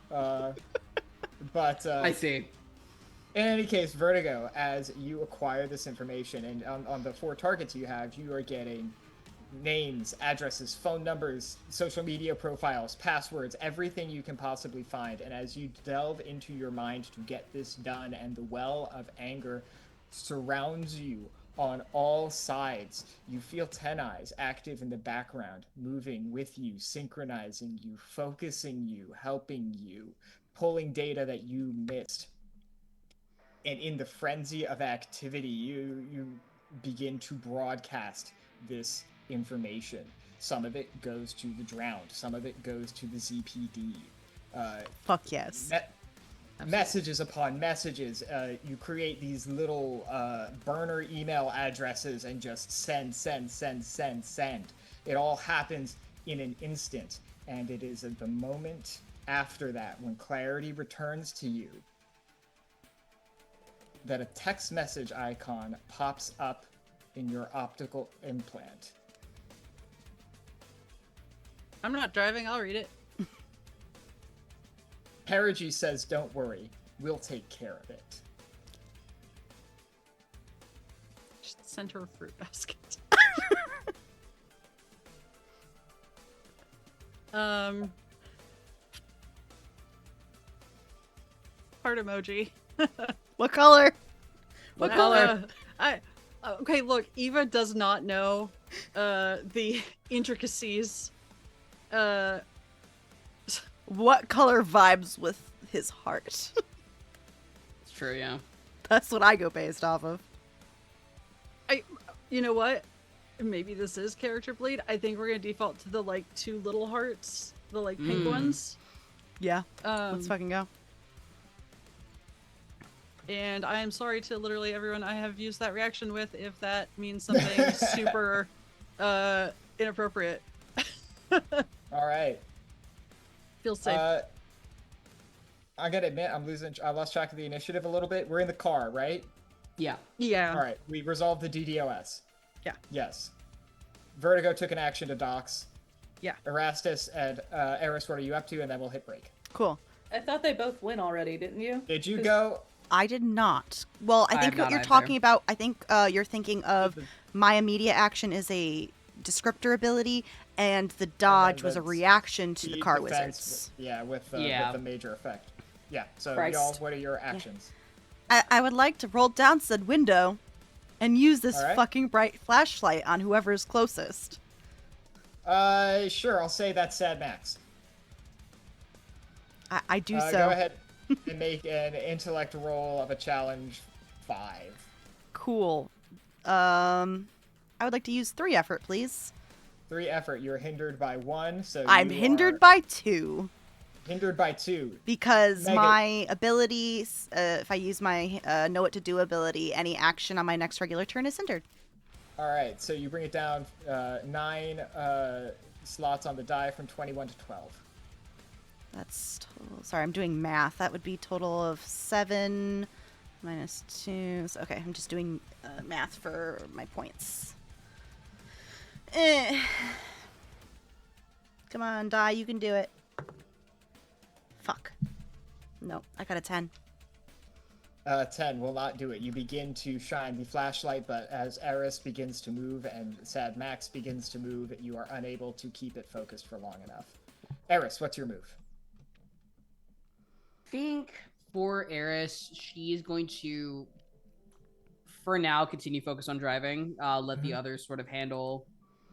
But I see. in any case, Vertigo, as you acquire this information, and on the 4 targets you have, you are getting names, addresses, phone numbers, social media profiles, passwords, everything you can possibly find. And as you delve into your mind to get this done, and the well of anger surrounds you on all sides, you feel 10 Eyes active in the background, moving with you, synchronizing you, focusing you, helping you, pulling data that you missed. And in the frenzy of activity, you begin to broadcast this information. Some of it goes to the drowned, some of it goes to the ZPD. Fuck yes. Messages upon messages. You create these little burner email addresses and just send. It all happens in an instant, and it is at the moment after that, when clarity returns to you, that a text message icon pops up in your optical implant. I'm not driving, I'll read it. Perigi says, "Don't worry, we'll take care of it." Just send her a fruit basket. Heart emoji. What color? What color? Okay, look, Eva does not know the intricacies. What color vibes with his heart? It's true, yeah. That's what I go based off of. You know what? Maybe this is character bleed. I think we're gonna default to the like 2 little hearts, the like pink ones. Yeah. Let's fucking go. And I am sorry to literally everyone I have used that reaction with if that means something super inappropriate. All right. Feel safe. I gotta admit, I lost track of the initiative a little bit. We're in the car, right? Yeah. Yeah. All right. We resolved the DDoS. Yeah. Yes. Vertigo took an action to docs. Yeah. Erastus and Eris, what are you up to? And then we'll hit break. Cool. I thought they both went already, didn't you? Did you go? I did not. Well, I I think have what not you're either. talking about, I think you're thinking of my immediate action is a descriptor ability, and the dodge was a that's reaction to the car defense, wizards. Yeah, with Yeah. the major effect. Yeah. So Christ. y'all, what are your actions? I would like to roll down said window and use this All right. fucking bright flashlight on whoever is closest. Sure. I'll say that's Sad Max. I do so. Go ahead and make an intellect roll of a challenge 5. Cool. I would like to use 3 effort, please. 3 effort. You're hindered by 1, so I'm you hindered are by 2 hindered by 2. because Megan. my abilities, if I use my know what to do ability, any action on my next regular turn is hindered. All right, so you bring it down 9 slots on the die from 21 to 12. That's total. Sorry, I'm doing math. That would be total of 7 minus 2. So, okay, I'm just doing math for my points. Come on, die. You can do it. Fuck. Nope, I got a 10. 10 will not do it. You begin to shine the flashlight, but as Eris begins to move and Sad Max begins to move, you are unable to keep it focused for long enough. Eris, what's your move? I think for Eris, she is going to, for now, continue focus on driving. Let the others sort of handle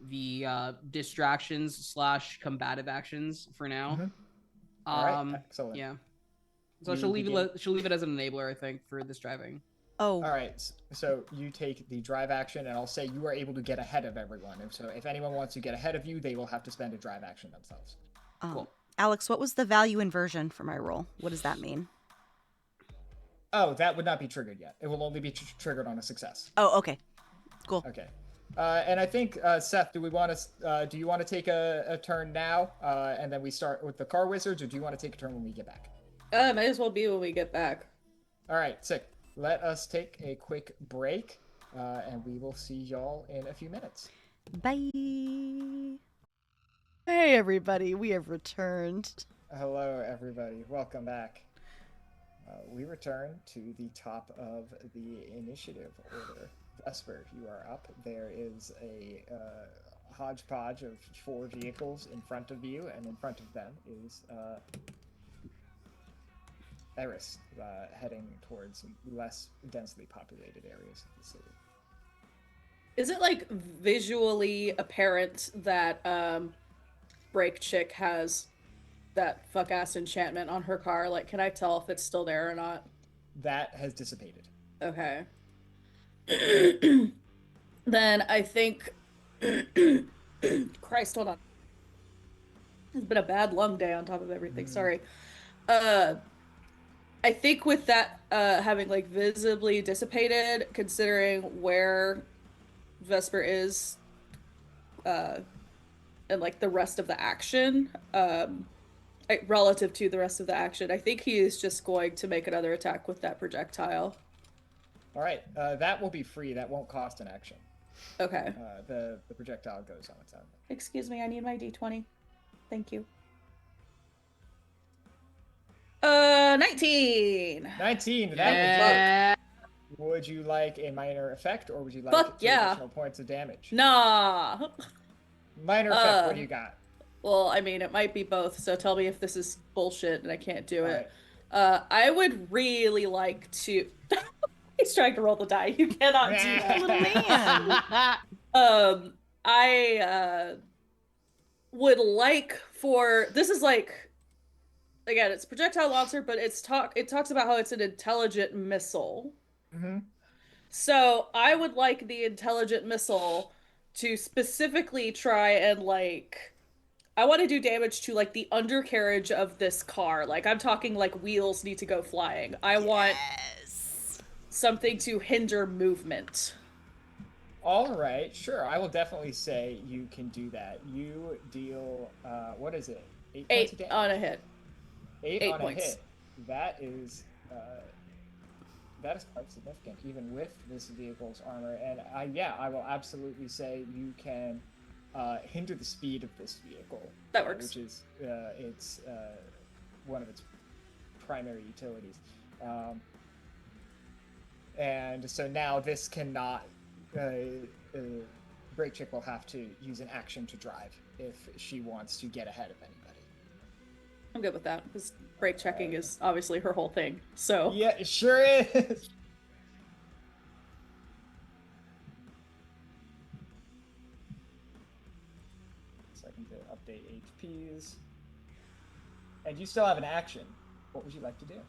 the distractions / combative actions for now. All right, excellent. Yeah. So she'll leave it as an enabler, I think, for this driving. Oh. All right, so you take the drive action, and I'll say you are able to get ahead of everyone. And so if anyone wants to get ahead of you, they will have to spend a drive action themselves. Cool. Alex, what was the value inversion for my roll? What does that mean? Oh, that would not be triggered yet. It will only be triggered on a success. Oh, okay. Cool. Okay. And I think, Seth, do you want to take a turn now, and then we start with the car wizards, or do you want to take a turn when we get back? Might as well be when we get back. All right, sick. Let us take a quick break, and we will see y'all in a few minutes. Bye. Hey, everybody. We have returned. Hello, everybody. Welcome back. We return to the top of the initiative order. Vesper, you are up. There is a hodgepodge of 4 vehicles in front of you, and in front of them is Eris, heading towards less densely populated areas of the city. Is it like visually apparent that Break Chick has that fuck ass enchantment on her car? Like, can I tell if it's still there or not? That has dissipated. Okay. Then I think Christ, hold on. It's been a bad lung day on top of everything. Sorry. I think with that having like visibly dissipated, considering where Vesper is and like the rest of the action, relative to the rest of the action, I think he is just going to make another attack with that projectile. All right, that will be free. That won't cost an action. Okay. The projectile goes on its own. Excuse me, I need my d20. Thank you. 19! 19! Yeah. Would you like a minor effect, or would you like Fuck yeah. additional points of damage? Nah! Minor effect, what do you got? Well, I mean, it might be both, so tell me if this is bullshit and I can't do it. Right. I would really like to... He's trying to roll the die. You cannot do that. Little man. I would like for... This is like... Again, it's projectile launcher, but it talks about how it's an intelligent missile. Mm-hmm. So I would like the intelligent missile to specifically try and like... I want to do damage to like the undercarriage of this car. Like I'm talking like wheels need to go flying. I want something to hinder movement. All right, sure. I will definitely say you can do that. You deal, what is it? 8 points of damage? On a hit. 8 on points. a hit. That is quite significant, even with this vehicle's armor. And I will absolutely say you can hinder the speed of this vehicle. That works. Which is it's one of its primary utilities. And so now this cannot. Break Chick will have to use an action to drive if she wants to get ahead of anybody. I'm good with that, because brake checking is obviously her whole thing, so... Yeah, it sure is! Second to update HPs. And you still have an action. What would you like to do?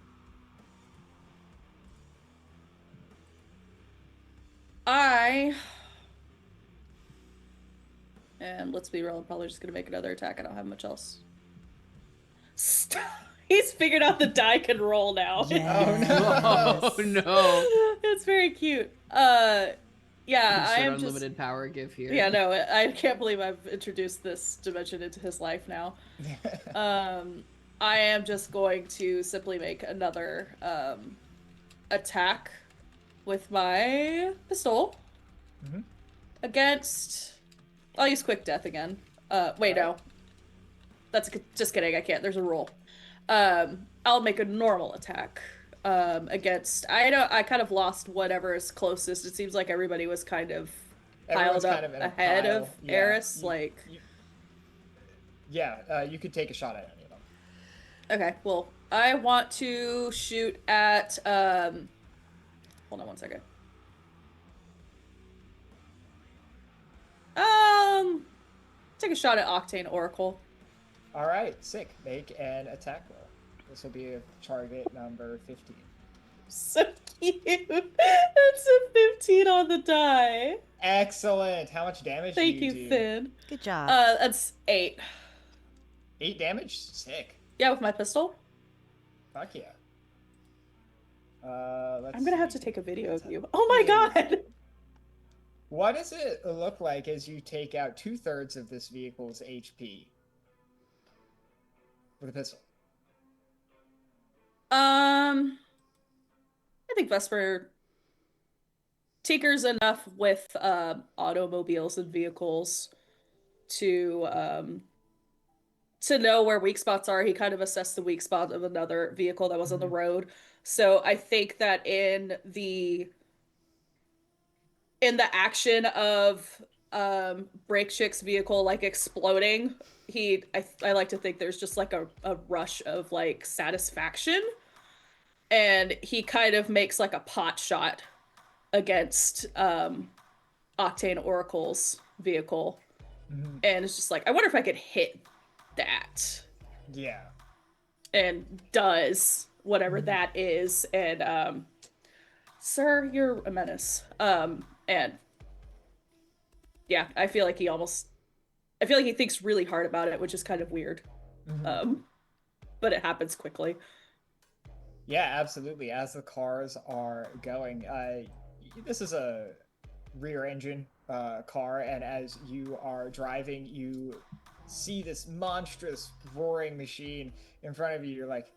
And let's be real, I'm probably just gonna make another attack. I don't have much else. Stop. He's figured out the die can roll now. Yes. Oh no! Oh no! It's very cute. Yeah, I Insert am just. unlimited power give here. Yeah, no, I can't believe I've introduced this dimension into his life now. I am just going to simply make another attack with my pistol against. I'll use quick death again. Wait, no. That's just kidding. I can't. There's a rule. I'll make a normal attack against. I kind of lost whatever is closest. It seems like everybody was kind of piled up kind of in a ahead pile. of Yeah. Eris. You could take a shot at any of them. Okay, well, I want to shoot at. Hold on one second. Take a shot at Octane Oracle. All right, sick. Make an attack roll. This will be target number 15. So cute. That's a 15 on the die. Excellent. How much damage do Thank you you, do? Finn. Good job. That's 8. 8 damage? Sick. Yeah, with my pistol. Fuck yeah. I'm gonna have to take a video of you. Oh my god! What does it look like as you take out 2/3 of this vehicle's HP with a pistol? I think Vesper tinkers enough with automobiles and vehicles to know where weak spots are. He kind of assessed the weak spot of another vehicle that was on the road. So I think that in the action of Break Chick's vehicle like exploding, I like to think there's just like a rush of like satisfaction, and he kind of makes like a pot shot against Octane Oracle's vehicle, and it's just like, I wonder if I could hit that. Yeah. And does whatever that is, and sir, you're a menace. And yeah, I feel like he thinks really hard about it, which is kind of weird. But it happens quickly. Yeah, absolutely. As the cars are going, this is a rear engine car, and as you are driving, you see this monstrous roaring machine in front of you. You're like,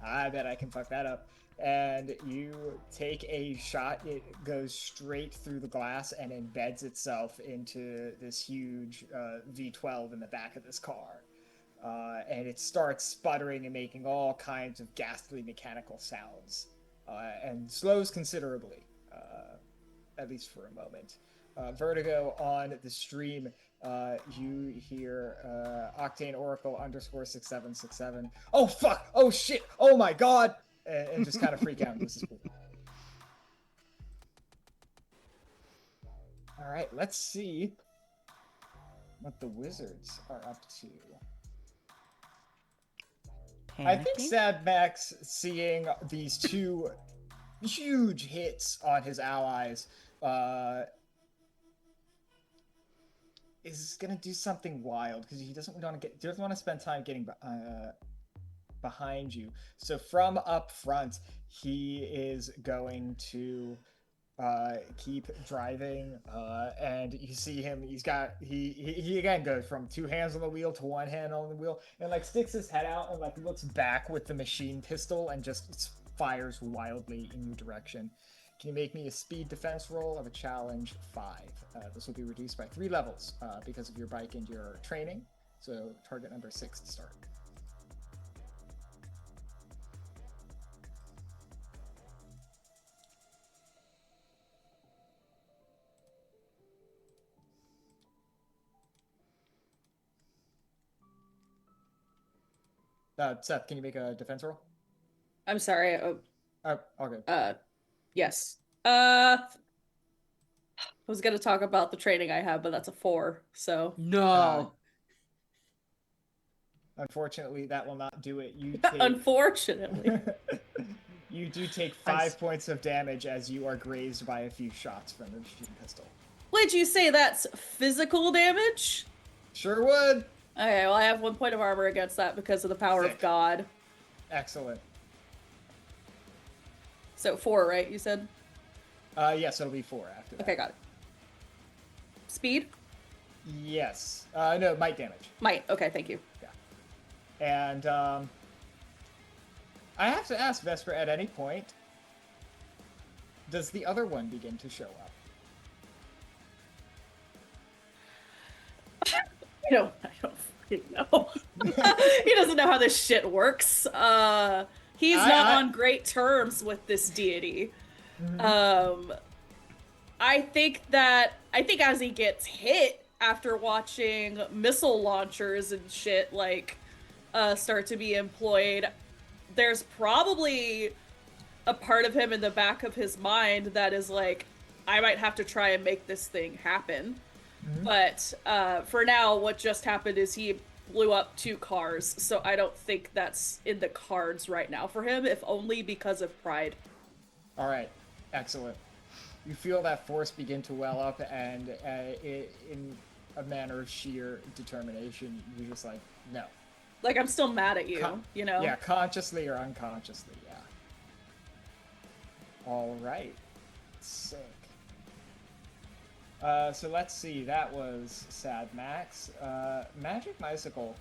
I bet I can fuck that up. And you take a shot. It goes straight through the glass and embeds itself into this huge V12 in the back of this car. And it starts sputtering and making all kinds of ghastly mechanical sounds, and slows considerably, at least for a moment. Vertigo on the stream, you hear Octane Oracle _6767. Oh fuck! Oh shit! Oh my god! And just kind of freak out. This is cool. All right, let's see what the wizards are up to. I think Sad Max, seeing these two huge hits on his allies, is gonna do something wild because he doesn't want to spend time getting behind you. So from up front, he is going to keep driving, and you see him. He again goes from 2 hands on the wheel to 1 hand on the wheel, and like sticks his head out and like looks back with the machine pistol and just fires wildly in your direction. Can you make me a speed defense roll of a challenge 5? This will be reduced by 3 levels because of your bike and your training. So target number 6 to start. Seth, can you make a defense roll? I'm sorry. Okay. Yes. I was gonna talk about the training I have, but that's a 4. So No. Unfortunately, that will not do it. You take... Unfortunately. You do take 5 points of damage as you are grazed by a few shots from the machine pistol. Would you say that's physical damage? Sure would. Okay, well I have 1 point of armor against that because of the power of God. Excellent. So 4, right? You said? Yes, it'll be 4 after that. Okay, got it. Speed? Yes. No, might damage. Might. Okay, thank you. And I have to ask Vesper, at any point, does the other one begin to show up? I don't fucking know. He doesn't know how this shit works. He's not on great terms with this deity. I think as he gets hit after watching missile launchers and shit like start to be employed, there's probably a part of him in the back of his mind that is like, I might have to try and make this thing happen. But for now, what just happened is he blew up 2 cars, so I don't think that's in the cards right now for him, if only because of pride. All right, excellent. You feel that force begin to well up, and in a manner of sheer determination, you're just like, no. Like, I'm still mad at you, you know? Yeah, consciously or unconsciously, yeah. All right. Sick. So let's see, that was Sad Max. Magic Bicycle.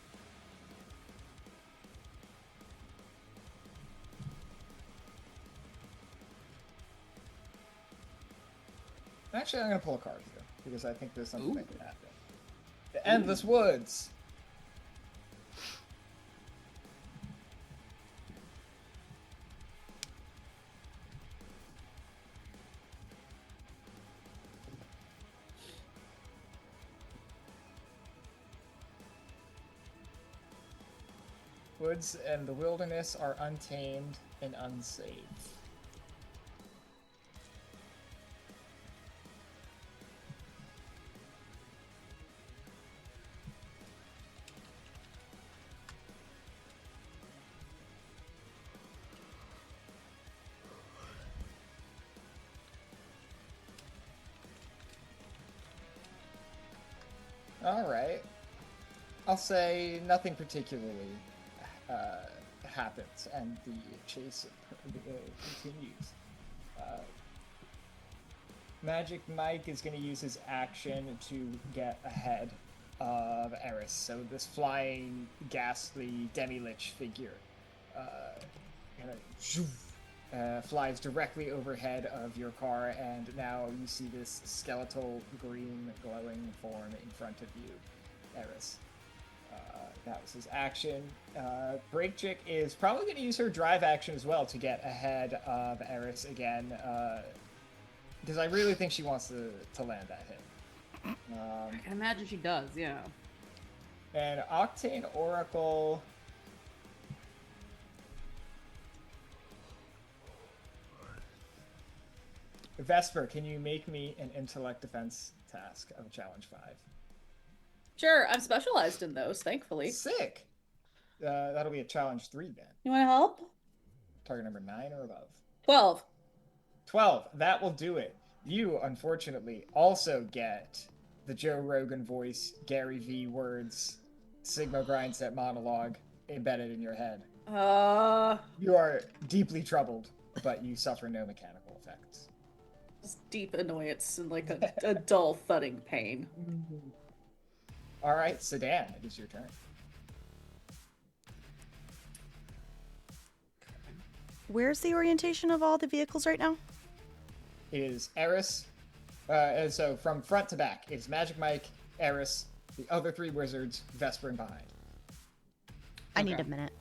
Actually, I'm going to pull a card here, because I think there's something that could happen. The Endless Woods! Woods and the wilderness are untamed and unsafe. All right. I'll say nothing particularly happens, and the chase continues. Magic Mike is going to use his action to get ahead of Eris. So this flying, ghastly demi-lich figure flies directly overhead of your car, and now you see this skeletal green glowing form in front of you, Eris. That was his action. Break Chick is probably going to use her drive action as well to get ahead of Eris again, because I really think she wants to land that hit. I can imagine she does, yeah. And Octane Oracle... Vesper, can you make me an intellect defense task of a challenge 5? Sure, I'm specialized in those, thankfully. Sick! That'll be a challenge 3 then. You want to help? Target number 9 or above? 12. 12. That will do it. You, unfortunately, also get the Joe Rogan voice, Gary V words, Sigma Grindset monologue embedded in your head. You are deeply troubled, but you suffer no mechanical effects. Just deep annoyance and like a dull thudding pain. All right, Sedan, it is your turn. Where's the orientation of all the vehicles right now? It is Eris. And so from front to back, it's Magic Mike, Eris, the other 3 wizards, Vesper, and behind. I need a minute.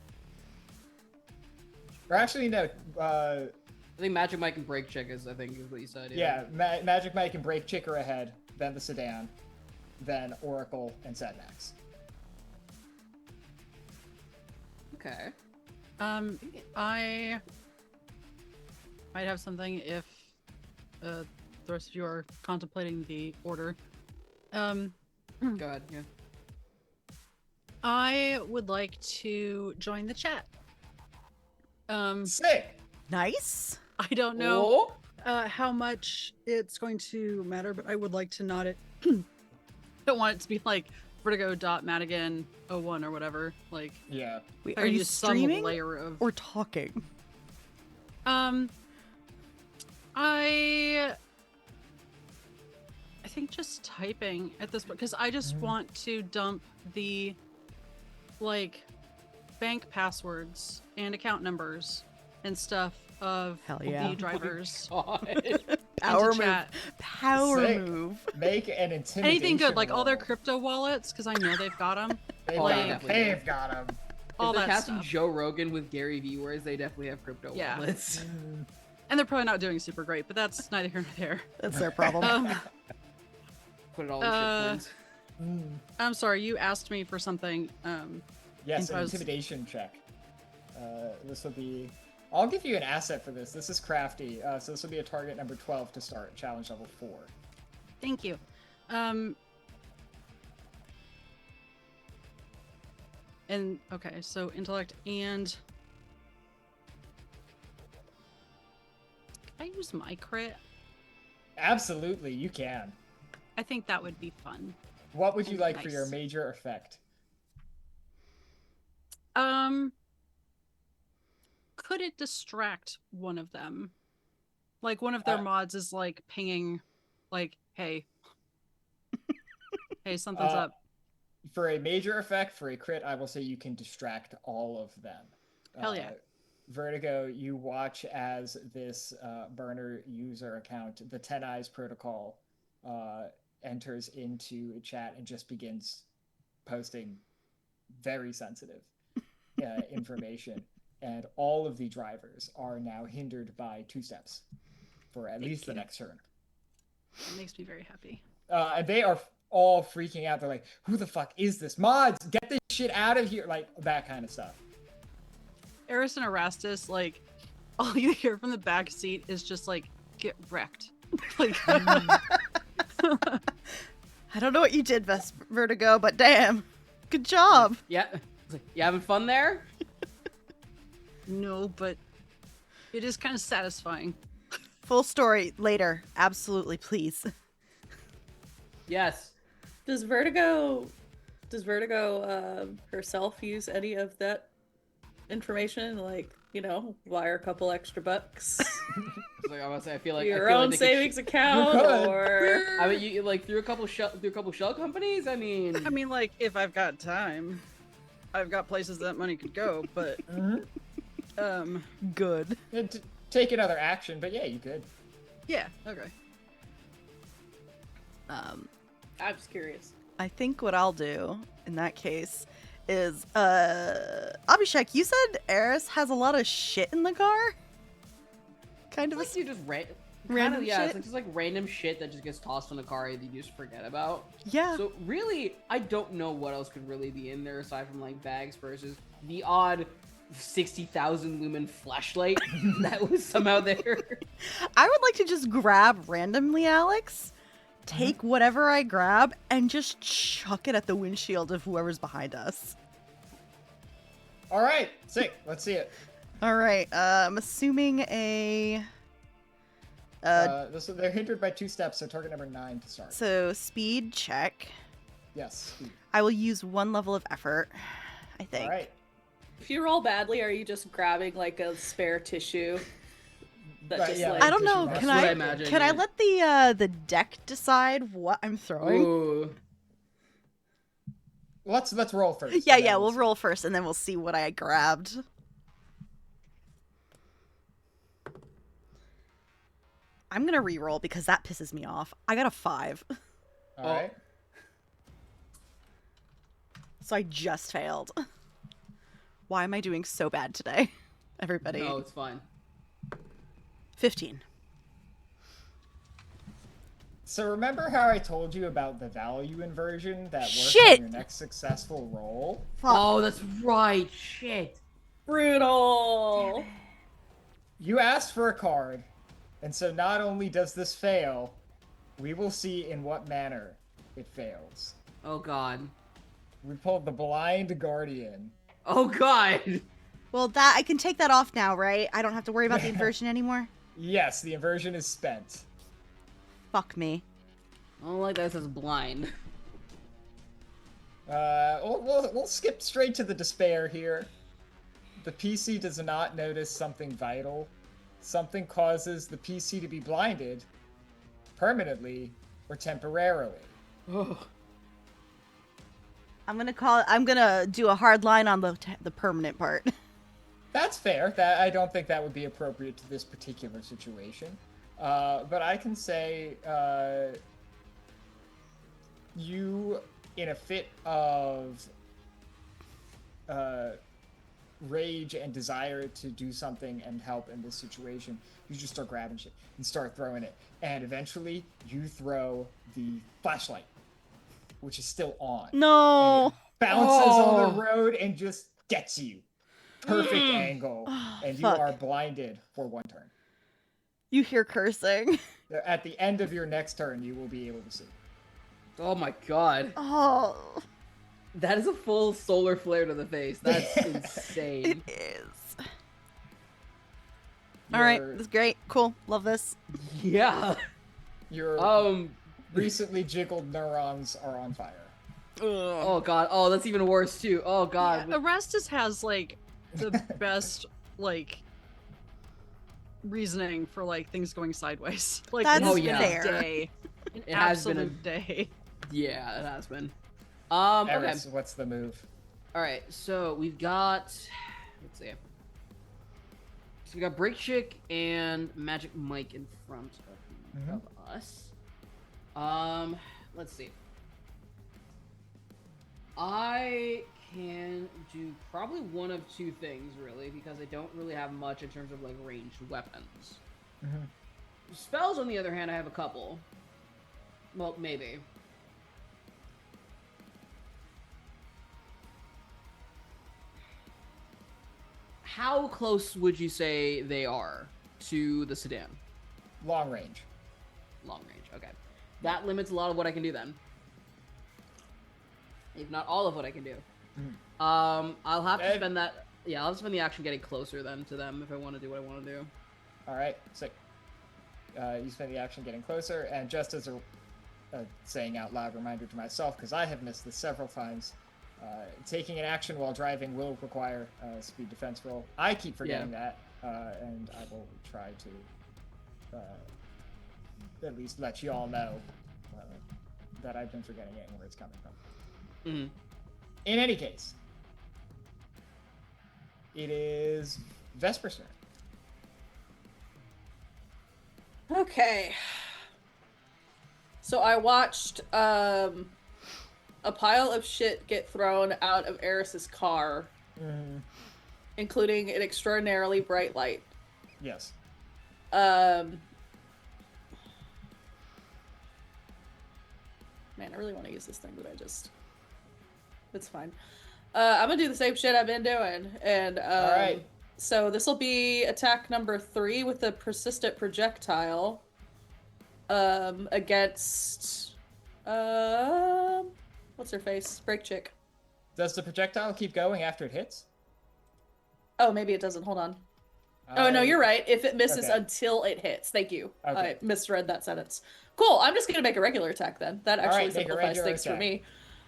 Or actually, no. I think Magic Mike and Break Chick is what you said. Yeah, Magic Mike and Break Chick are ahead, then the Sedan, then Oracle and Sadmax. Okay. I might have something if the rest of you are contemplating the order. Go ahead, yeah. I would like to join the chat. Sick! Nice. I don't know how much it's going to matter, but I would like to not it. Don't want it to be like Vertigo.Madigan01 or whatever. Like, yeah. Wait, or are you just some streaming layer of or talking? I think just typing at this point, because I just want to dump the, like, bank passwords and account numbers and stuff of Hell yeah. the drivers. Power into move. chat. Power Sick. move. Make an intimidation Anything good, like all their roll. crypto wallets, because I know they've got them. They've like- got 'em. They've got 'em. All If they're that casting stuff. Joe Rogan with Gary Vee words, they definitely have crypto Yeah. wallets. And they're probably not doing super great, but that's neither here nor there. That's their problem. Put it all in shitcoins. I'm sorry, you asked me for something. Yes, an Impose. intimidation check. This will be... I'll give you an asset for this. This is crafty. So this will be a target number 12 to start, challenge level 4. Thank you. And okay, so intellect and can I use my crit? Absolutely, you can. I think that would be fun. What would you like for your Nice. major effect? Could it distract one of them? Like one of their mods is like pinging, like, hey, hey, something's up. For a major effect, for a crit, I will say you can distract all of them. Hell yeah. Vertigo, you watch as this burner user account, the 10 Eyes protocol, enters into a chat and just begins posting very sensitive information. And all of the drivers are now hindered by 2 steps for at least the next turn. It makes me very happy. And they are all freaking out. They're like, who the fuck is this? Mods, get this shit out of here. Like, that kind of stuff. Eris and Erastus, like, all you hear from the back seat is just like, get wrecked. Like, I don't know what you did, Vertigo, but damn, good job. Yeah. It's like, you having fun there? no, but it is kind of satisfying. Full story later. Absolutely, please. Yes. Does Vertigo herself use any of that information? Like, you know, wire a couple extra bucks, It's like, I was say, I feel like your I feel own like they could savings account, could. or I mean, you like through a couple shell companies. I mean, I mean, like, if I've got time, I've got places that money could go, but, Good. Take another action, but yeah, you could. yeah, okay. I'm just curious. I think what I'll do in that case is, Abhishek, you said Eris has a lot of shit in the car? Kind of like you just random yeah, shit? it's like just like random shit that just gets tossed in a car that you just forget about. Yeah. So really, I don't know what else could really be in there aside from like bags versus the odd 60,000 lumen flashlight that was somehow there. I would like to just grab randomly, Alex, take whatever I grab, and just chuck it at the windshield of whoever's behind us. All right, sick. Let's see it. All right. I'm assuming a. They're hindered by 2 steps, so target number 9 to start. So speed check. Yes. I will use 1 level of effort, I think. All right. If you roll badly, are you just grabbing like a spare tissue? That Right, just yeah. like I don't know. That's Can what I I? imagine, Can I yeah. let the deck decide what I'm throwing? Ooh. Let's roll first. Yeah, and then we'll see. roll first, and then we'll see what I grabbed. I'm gonna re-roll because that pisses me off. I got a 5, All right. so I just failed. Why am I doing so bad today, everybody? No, it's fine. 15. So remember how I told you about the value inversion that works Shit! on your next successful roll? Fuck. Oh, that's right. Shit. brutal. You asked for a card, and so not only does this fail, we will see in what manner it fails. Oh god. We pulled the Blind Guardian. Oh god. Well, that I can take that off now, right? I don't have to worry about the inversion anymore. Yes, the inversion is spent. Fuck me. I don't like that it says blind. We'll skip straight to the despair here. The PC does not notice something vital. Something causes the PC to be blinded permanently or temporarily. Oh. I'm gonna do a hard line on the permanent part. That's fair. That I don't think that would be appropriate to this particular situation. But I can say you, in a fit of rage and desire to do something and help in this situation, you just start grabbing shit and start throwing it. And eventually you throw the flashlight, which is still on. No. And it bounces on the road and just gets you. Perfect angle. And you fuck. are blinded for 1 turn. You hear cursing. At the end of your next turn, you will be able to see. Oh my god. Oh, That is a full solar flare to the face. That's insane. it is. All right, that's great. Cool. Love this. Yeah. Your recently jiggled neurons are on fire. Oh god. Oh, that's even worse too. Oh god. Yeah, Erastus has like the best like reasoning for like things going sideways. Like That's it's yeah. been a fair. day. An It has been absolute day. Yeah, it has been. Okay. Eris, what's the move? All right. So we've got. Let's see. So we got Break Chick and Magic Mike in front of us. Let's see. I can do probably one of 2 things really, because I don't really have much in terms of like ranged weapons. Spells, on the other hand, I have a couple. Well, maybe. How close would you say they are to the sedan? Long range. Long range, okay. That limits a lot of what I can do then. If not all of what I can do. I'll have to spend that. Yeah, I'll have to spend the action getting closer then to them if I want to do what I want to do. All right, sick. You spend the action getting closer, and just as a saying out loud reminder to myself, because I have missed this several times, taking an action while driving will require a speed defense roll. I keep forgetting that, and I will try to at least let you all know that I've been forgetting it and where it's coming from. In any case, it is Vesper's turn. Okay. So I watched a pile of shit get thrown out of Eris's car, including an extraordinarily bright light. Yes. Man, I really want to use this thing, but it's fine. I'm gonna do the same shit I've been doing, and All right. so this will be attack number 3 with the persistent projectile. Against what's her face? Break Chick. Does the projectile keep going after it hits? Oh, maybe it doesn't. Hold on. Oh no, you're right. If it misses Okay. until it hits. Thank you. Okay. I misread that sentence. Cool. I'm just gonna make a regular attack then. That All actually right, make a simplifies regular things for attack. me.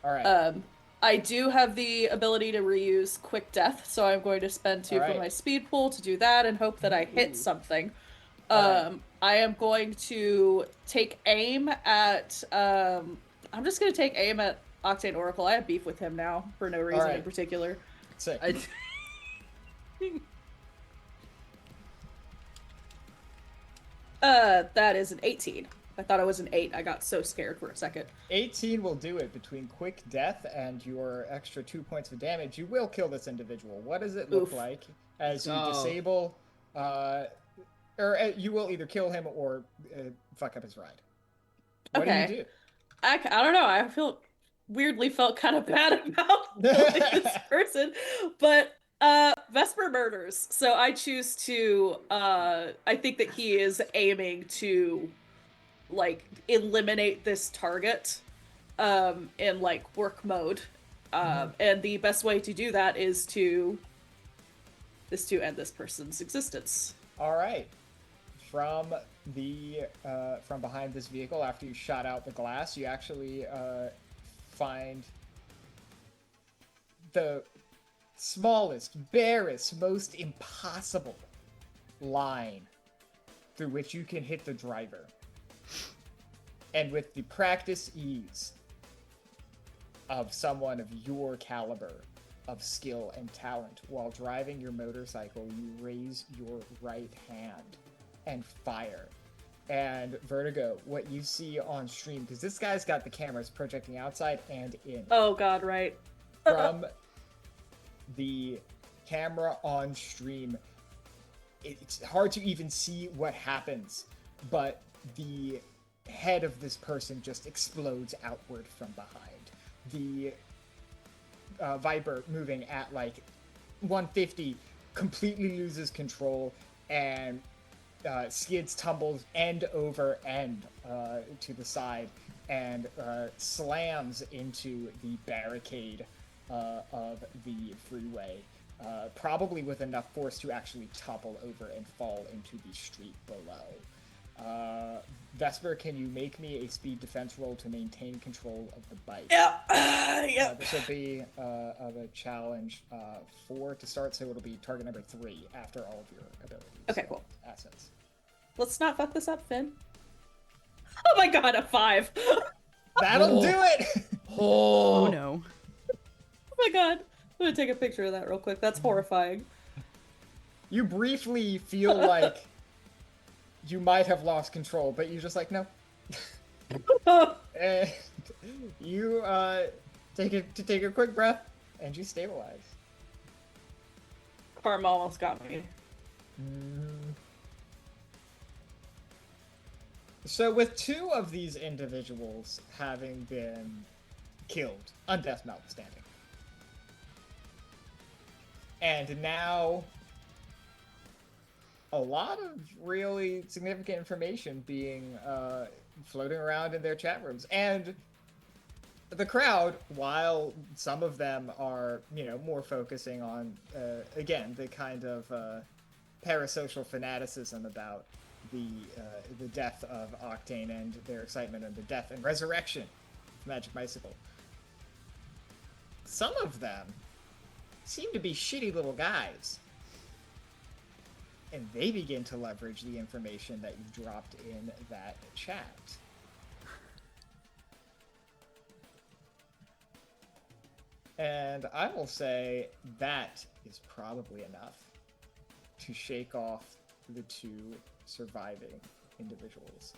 All right. I do have the ability to reuse Quick Death, so I'm going to spend 2 All from right. my speed pool to do that and hope that I hit something. All right. I am going to take aim at I'm just gonna take aim at Octane Oracle. I have beef with him now for no reason right. in particular. Sick. That is an 18. I thought it was an 8. I got so scared for a second. 18 will do it. Between quick death and your extra 2 points of damage, you will kill this individual. What does it look Oof. like as you Oh. disable, or you will either kill him or fuck up his ride? What Okay. do you do? I don't know. I weirdly felt kind of bad about this person, but Vesper murders. So I choose to I think that he is aiming to like eliminate this target in like work mode. And the best way to do that is to end this person's existence. All right. From behind this vehicle, after you shot out the glass, you actually find the smallest, barest, most impossible line through which you can hit the driver. And with the practice ease of someone of your caliber of skill and talent, while driving your motorcycle, you raise your right hand and fire. And Vertigo, what you see on stream, because this guy's got the cameras projecting outside and in. Oh god, right. From the camera on stream, it's hard to even see what happens, but the head of this person just explodes outward from behind. The Viper, moving at like 150, completely loses control and skids, tumbles end over end to the side and slams into the barricade of the freeway, probably with enough force to actually topple over and fall into the street below. Vesper, can you make me a speed defense roll to maintain control of the bike? Yeah. This will be of a challenge 4 to start, so it'll be target number 3 after all of your abilities. Okay, cool. Assets. Let's not fuck this up, Finn. Oh my god, a 5. That'll do it! Oh no. Oh my god. I'm gonna take a picture of that real quick. That's horrifying. You briefly feel like you might have lost control, but you're just like, no. And you take a quick breath, and you stabilize. Karma almost got me. So with 2 of these individuals having been killed, undeath notwithstanding, and now a lot of really significant information being floating around in their chat rooms, and the crowd, while some of them are, more focusing on, again, the kind of parasocial fanaticism about the death of Octane and their excitement and the death and resurrection of Magic Bicycle. Some of them seem to be shitty little guys. And they begin to leverage the information that you dropped in that chat. And I will say that is probably enough to shake off the 2 surviving individuals.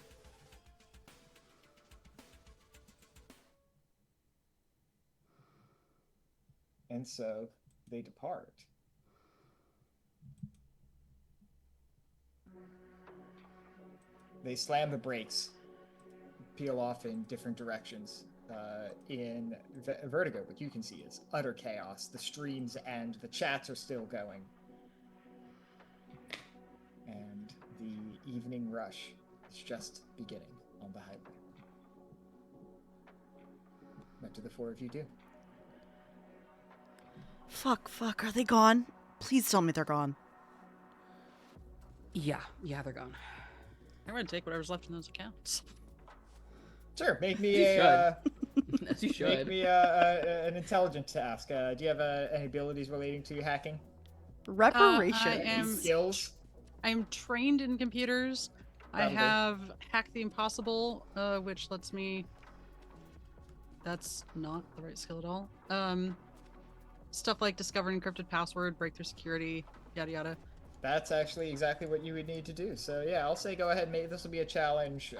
And so they depart. They slam the brakes, peel off in different directions. In Vertigo, what you can see is utter chaos. The streams and the chats are still going. And the evening rush is just beginning on the highway. What do the 4 of you do? Fuck, are they gone? Please tell me they're gone. Yeah, they're gone. I'm gonna take whatever's left in those accounts. Sure, make me You a As you should. make me an intelligence task. Do you have any abilities relating to hacking? Reparation. I am- Skills? I'm trained in computers. That'll I do. have Hack the Impossible, which lets me... That's not the right skill at all. Stuff like discover encrypted password, break through security, yada yada. That's actually exactly what you would need to do. So yeah, I'll say go ahead. Maybe this will be a challenge.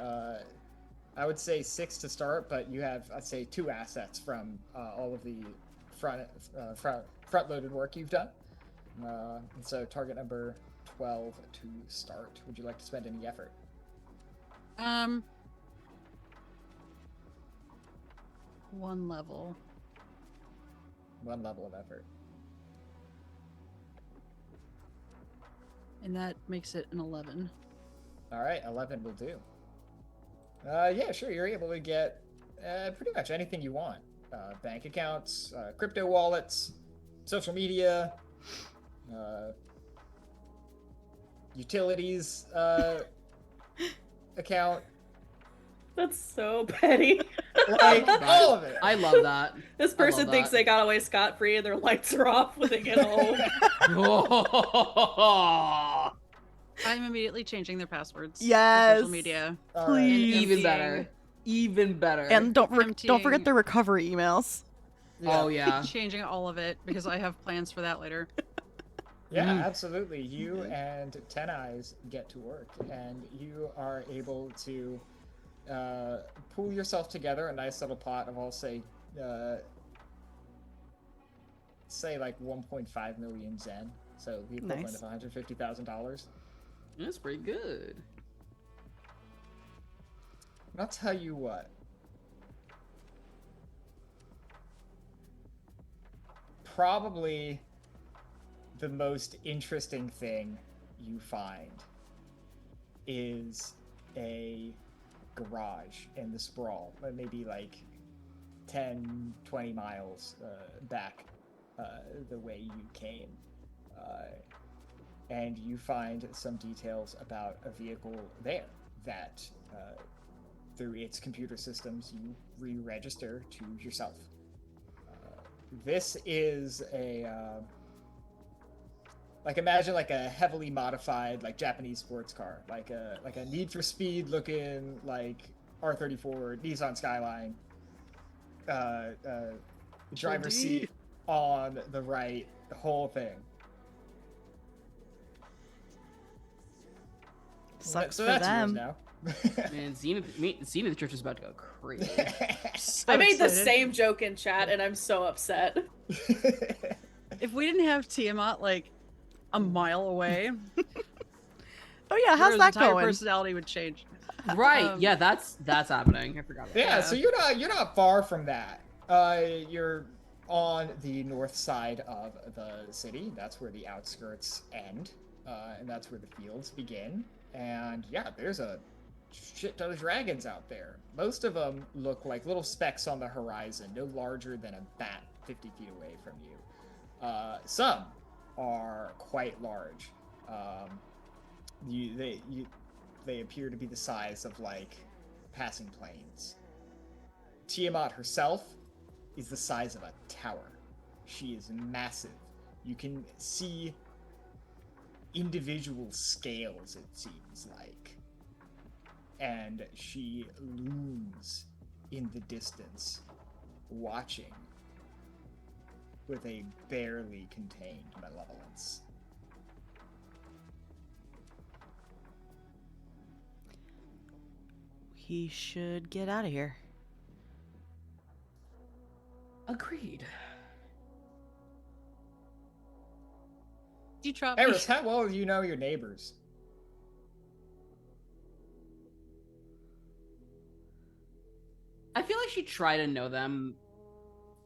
I would say 6 to start, but you have, I'd say, 2 assets from all of the front-loaded work you've done. And so target number 12 to start. Would you like to spend any effort? One level. 1 level of effort. And that makes it an 11. All right, 11 will do. Yeah, sure. You're able to get pretty much anything you want. Bank accounts, crypto wallets, social media, utilities account. That's so petty. Like, all of it. I love that. This person thinks they got away scot-free and their lights are off when they get home. I'm immediately changing their passwords. Yes. For social media. All Please. right. Even better. even better. And don't Emptying- forget the recovery emails. Oh yeah. Changing all of it because I have plans for that later. Yeah, Mm. absolutely. You and Ten Eyes get to work, and you are able to pull yourself together a nice little pot of, I'll say like 1.5 million Zen, so the equivalent Nice. of $150,000. That's pretty good. And I'll tell you what. Probably the most interesting thing you find is a garage in the sprawl, maybe like 10, 20 miles back the way you came. And you find some details about a vehicle there that, through its computer systems, you re-register to yourself. This is a imagine like a heavily modified like Japanese sports car, like a Need for Speed looking like R34 Nissan Skyline. Driver's seat on the right, the whole thing. Sucks So for that's yours them. now. Man, Zenith Church is about to go crazy. So I made the excited. same joke in chat, and I'm so upset. If we didn't have Tiamat like a mile away, Oh yeah, how's your that entire going? personality would change. Right? Um, Yeah, that's happening. I forgot. About Yeah, Yeah. so you're not far from that. You're on the north side of the city. That's where the outskirts end, and that's where the fields begin. And yeah, there's a shit ton of dragons out there. Most of them look like little specks on the horizon, no larger than a bat 50 feet away from you. Some are quite large. They appear to be the size of like passing planes. Tiamat herself is the size of a tower. She is massive. You can see individual scales, it seems like. And she looms in the distance, watching with a barely contained malevolence. He should get out of here. Agreed. Do you drop me? Eris, how well do you know your neighbors? I feel like she tried to know them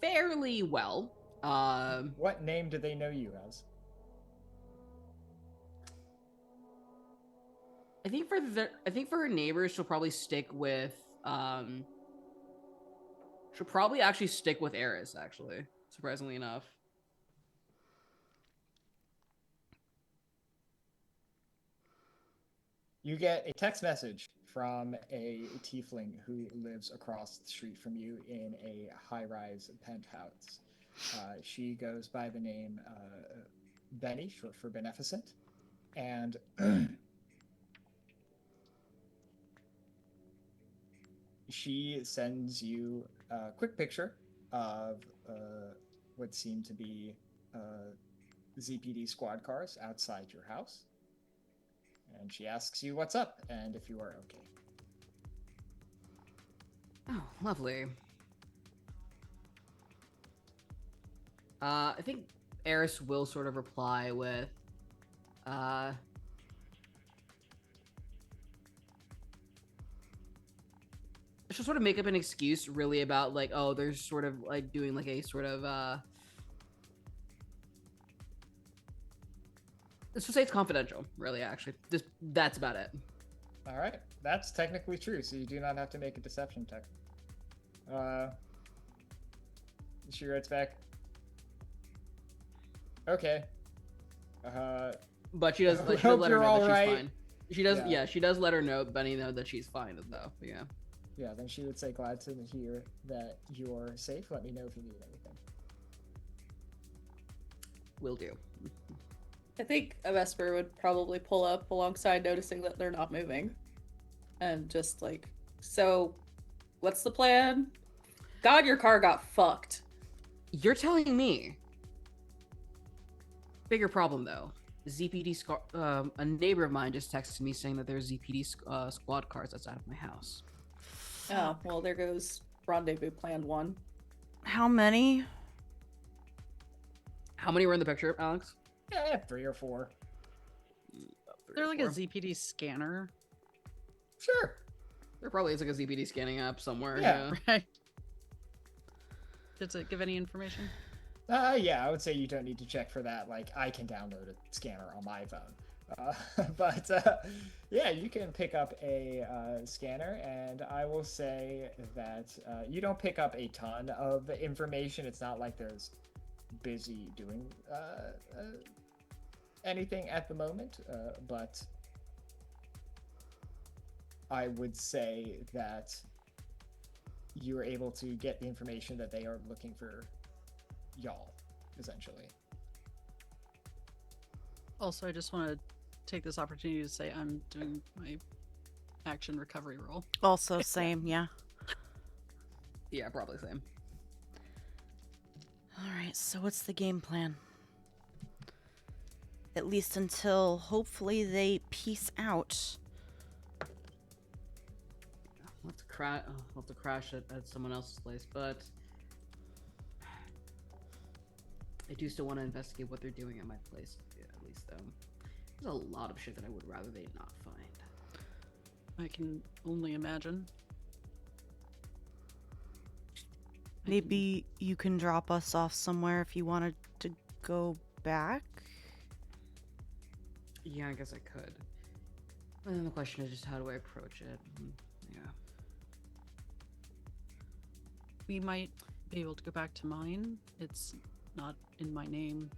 fairly well. What name do they know you as? I think for her neighbors, she'll probably stick with she'll probably actually stick with Eris, actually, surprisingly enough. You get a text message from a tiefling who lives across the street from you in a high-rise penthouse. She goes by the name Benny, short for Beneficent, and she sends you a quick picture of what seem to be ZPD squad cars outside your house. And she asks you what's up and if you are okay. Oh, lovely. I think Eris will sort of reply with, she'll sort of make up an excuse really about like, oh, there's sort of like doing like a sort of, let's just say it's confidential, really, actually. Just, that's about it. All right, that's technically true, so you do not have to make a deception check. She writes back, okay. But she does, I she does hope let her you're know all that right. she's fine. She does, Yeah. yeah, she does let her know, Benny know that she's fine though. But yeah, Yeah, then she would say, glad to hear that you're safe. Let me know if you need anything. will do. I think a Vesper would probably pull up alongside, noticing that they're not moving. And just like, so What's the plan? God, your car got fucked. You're telling me. Bigger problem though. A neighbor of mine just texted me saying that there's ZPD squad cars outside of my house. Oh, well, there goes rendezvous plan 1. How many? How many were in the picture, Alex? Yeah, 3 or 4. They're like a ZPD scanner. Sure. There probably is like a ZPD scanning app somewhere. Yeah. Right. Does it give any information? Yeah, I would say you don't need to check for that. Like, I can download a scanner on my phone. But yeah, you can pick up a scanner, and I will say that you don't pick up a ton of information. It's not like there's busy doing anything at the moment, but I would say that you are able to get the information that they are looking for y'all, essentially. Also, I just want to take this opportunity to say I'm doing my action recovery roll. Also, same, yeah. Yeah, probably same. Alright, so what's the game plan? At least until hopefully they peace out. I'll have to crash at someone else's place, but I do still want to investigate what they're doing at my place. Yeah, at least there's a lot of shit that I would rather they not find. I can only imagine. Maybe you can drop us off somewhere if you wanted to go back? Yeah, I guess I could. And then the question is just how do I approach it? Yeah. We might be able to go back to mine. It's not in my name.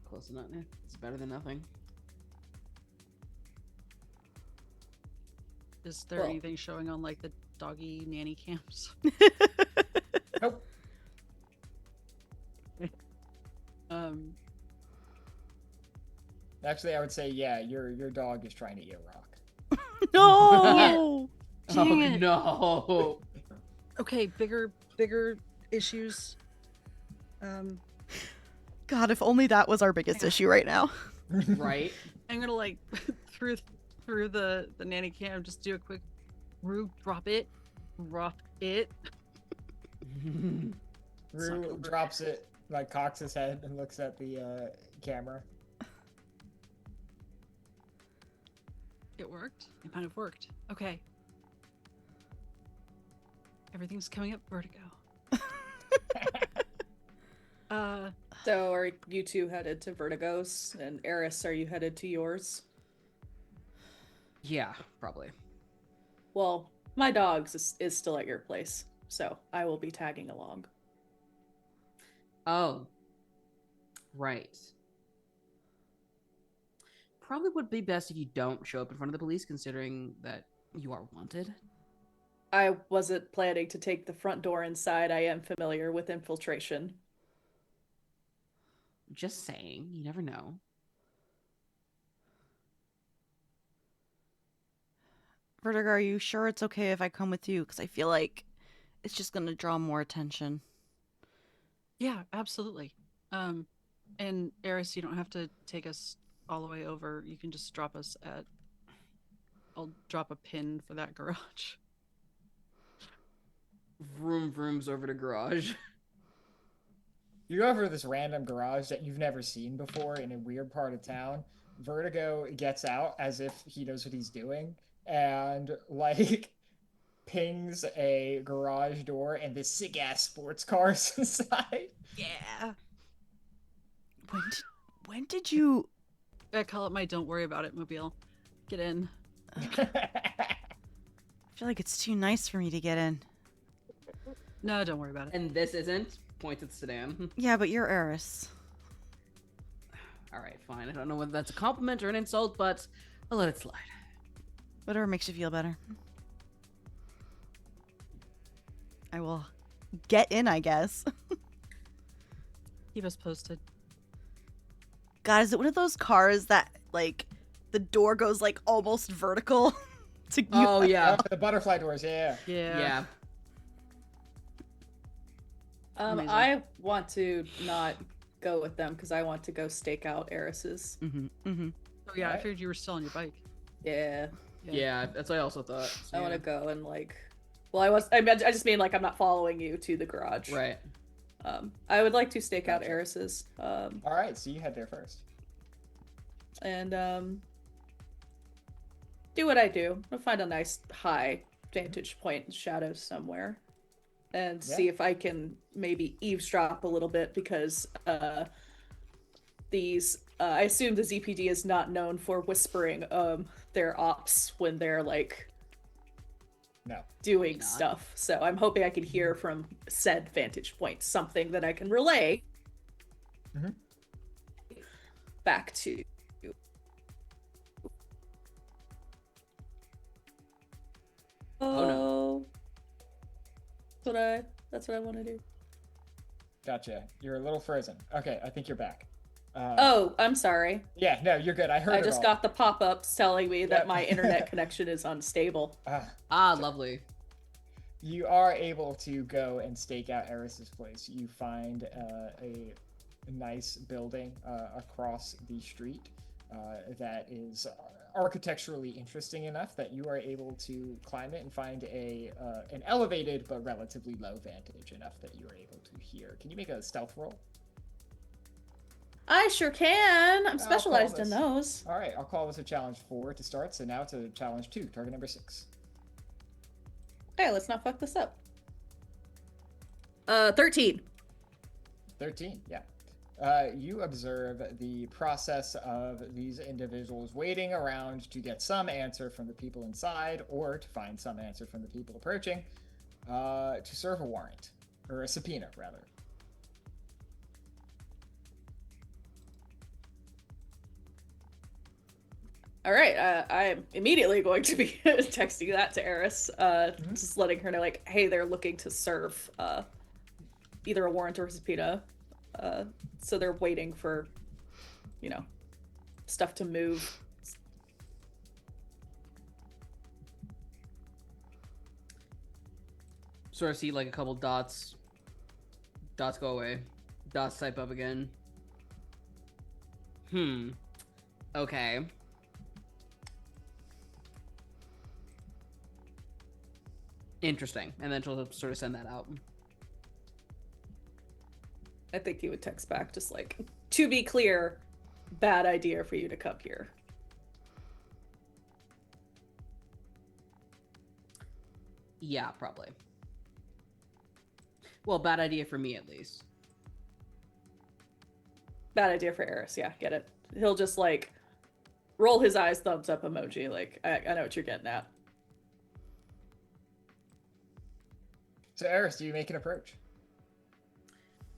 Close enough. Yeah. It's better than nothing. Is there Well- anything showing on like the doggy nanny cams? Nope. Actually, I would say, yeah, your dog is trying to eat a rock. No! Dang Oh it. no! Okay, bigger issues. God, if only that was our biggest issue right now. Right? I'm gonna like through the nanny cam just do a quick drop it. Rue drops it, like cocks his head and looks at the camera. It worked. It might have worked. Okay. Everything's coming up Vertigo. So are you two headed to Vertigo's? And Eris, are you headed to yours? Yeah, probably. Well, my dog's is still at your place, so I will be tagging along. Oh. Right. Probably would be best if you don't show up in front of the police, considering that you are wanted. I wasn't planning to take the front door inside. I am familiar with infiltration. Just saying, you never know. Vertigo, are you sure it's okay if I come with you? Because I feel like it's just going to draw more attention. Yeah, absolutely. And Eris, you don't have to take us all the way over. You can just drop us at. I'll drop a pin for that garage. Vroom vrooms over to garage. You go over to this random garage that you've never seen before in a weird part of town. Vertigo gets out as if he knows what he's doing and, like, pings a garage door and this sick-ass sports car's inside. Yeah. When did you... I call it my "Don't worry about it" mobile. Get in. I feel like it's too nice for me to get in. No, don't worry about it. And this isn't. Points at the sedan. Yeah, but you're Eris. Alright, fine. I don't know whether that's a compliment or an insult, but I'll let it slide. Whatever makes you feel better. I will get in, I guess. Keep us posted. God, is it one of those cars that, like, the door goes, like, almost vertical? Oh yeah, Oh, the butterfly doors. Yeah. yeah. Amazing. I want to not go with them because I want to go stake out Eris's. Oh yeah, I Alright. figured you were still on your bike. Yeah, Yeah, that's what I also thought. So, I want yeah. to go and like. Well, I just mean like I'm not following you to the garage. Right. I would like to stake out Gotcha. Eris's. All right, so you head there first. And do what I do. I'll find a nice high vantage point in shadows somewhere, and see if I can maybe eavesdrop a little bit because these I assume the ZPD is not known for whispering their ops when they're like No. doing Not. stuff. So I'm hoping I can hear from said vantage point something that I can relay back to. Oh, no. That's what I want to do. Gotcha. You're a little frozen. Okay, I think you're back. Oh, I'm sorry. Yeah, no, you're good. I heard I it just all. got the pop-ups telling me that Yep. my internet connection is unstable. Lovely. You are able to go and stake out Eris's place. You find a nice building across the street that is architecturally interesting enough that you are able to climb it and find an elevated but relatively low vantage enough that you are able to hear. Can you make a stealth roll? I sure can. I'm call specialized in this. those. All right, I'll call this a challenge 4 to start. So now it's a challenge 2, target number 6. Okay, let's not fuck this up. 13. 13, yeah. You observe the process of these individuals waiting around to get some answer from the people inside or to find some answer from the people approaching to serve a warrant, or a subpoena, rather. All right, I'm immediately going to be texting that to Eris, just letting her know, like, hey, they're looking to serve either a warrant or a subpoena. So they're waiting for, stuff to move. Sort of see like a couple dots. Dots go away. Dots type up again. Okay. Interesting. And then she'll sort of send that out. I think he would text back, just like, to be clear, bad idea for you to come here. Yeah, probably. Well, bad idea for me at least. Bad idea for Eris, yeah, get it. He'll just, like, roll his eyes, thumbs up emoji, like, I know what you're getting at. So, Eris, do you make an approach?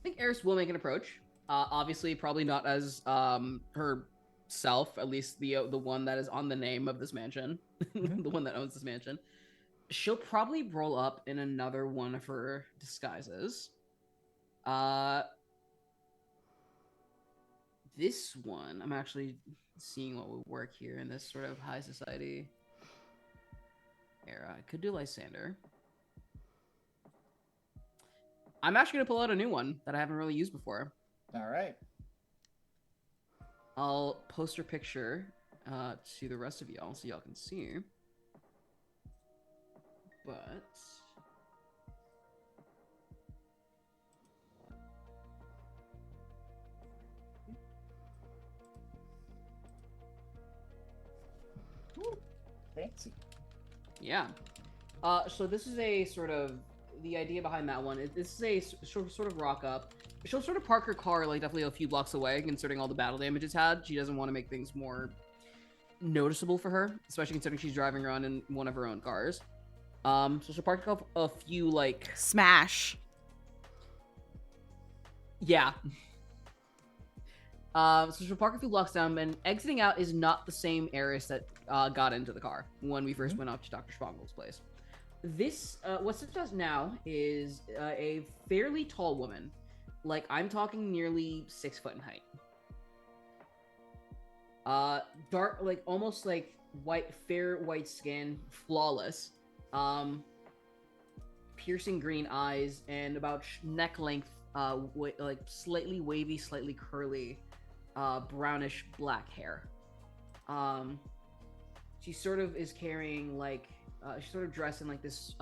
I think Eris will make an approach. Obviously, probably not as herself, at least the one that is on the name of this mansion, the one that owns this mansion. She'll probably roll up in another one of her disguises. This one, I'm actually seeing what would work here in this sort of high society era. I could do Lysander. I'm actually going to pull out a new one that I haven't really used before. All right. I'll post her picture to the rest of y'all so y'all can see. But... Fancy. yeah. So this is a sort of... The idea behind that one is this is a sort of rock up. She'll sort of park her car like definitely a few blocks away, considering all the battle damage it's had. She doesn't want to make things more noticeable for her, especially considering she's driving around in one of her own cars. So she'll park up a few like Smash. yeah. So she'll park a few blocks down, and exiting out is not the same Eris that got into the car when we first went up to Dr. Spongel's place. This, what Seth does now is a fairly tall woman. Like, I'm talking nearly 6 foot in height. Dark, like, almost like fair white skin, flawless, piercing green eyes, and about neck length, like slightly wavy, slightly curly, brownish black hair. She sort of is carrying like she's sort of dressed in like this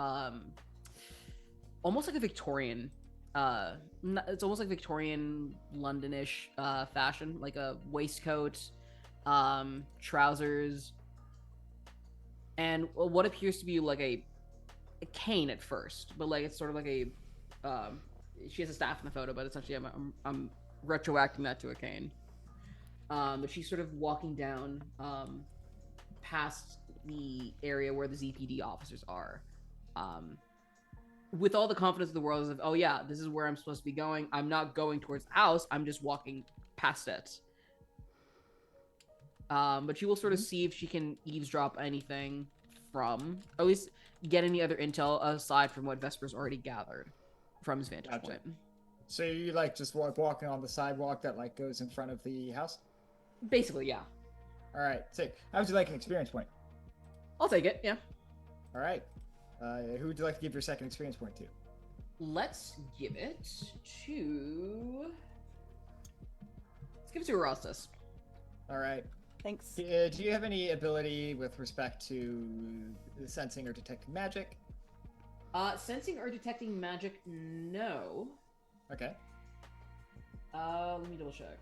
almost like a Victorian it's almost like Victorian Londonish fashion, like a waistcoat, trousers, and what appears to be like a cane at first, but like it's sort of like a she has a staff in the photo, but essentially I'm retroacting that to a cane. But she's sort of walking down past the area where the ZPD officers are, with all the confidence in the world, as if, oh yeah, this is where I'm supposed to be going. I'm not going towards the house. I'm just walking past it. But she will sort of see if she can eavesdrop anything from, or at least get any other intel aside from what Vesper's already gathered from his vantage point. So you like just walking on the sidewalk that like goes in front of the house? Basically, yeah. All right, sick. How would you like an experience point? I'll take it, yeah. All right. Who would you like to give your second experience point to? Let's give it to... Let's give it to Erastus. All right. Thanks. Do you have any ability with respect to sensing or detecting magic? Sensing or detecting magic, no. Okay. Let me double check.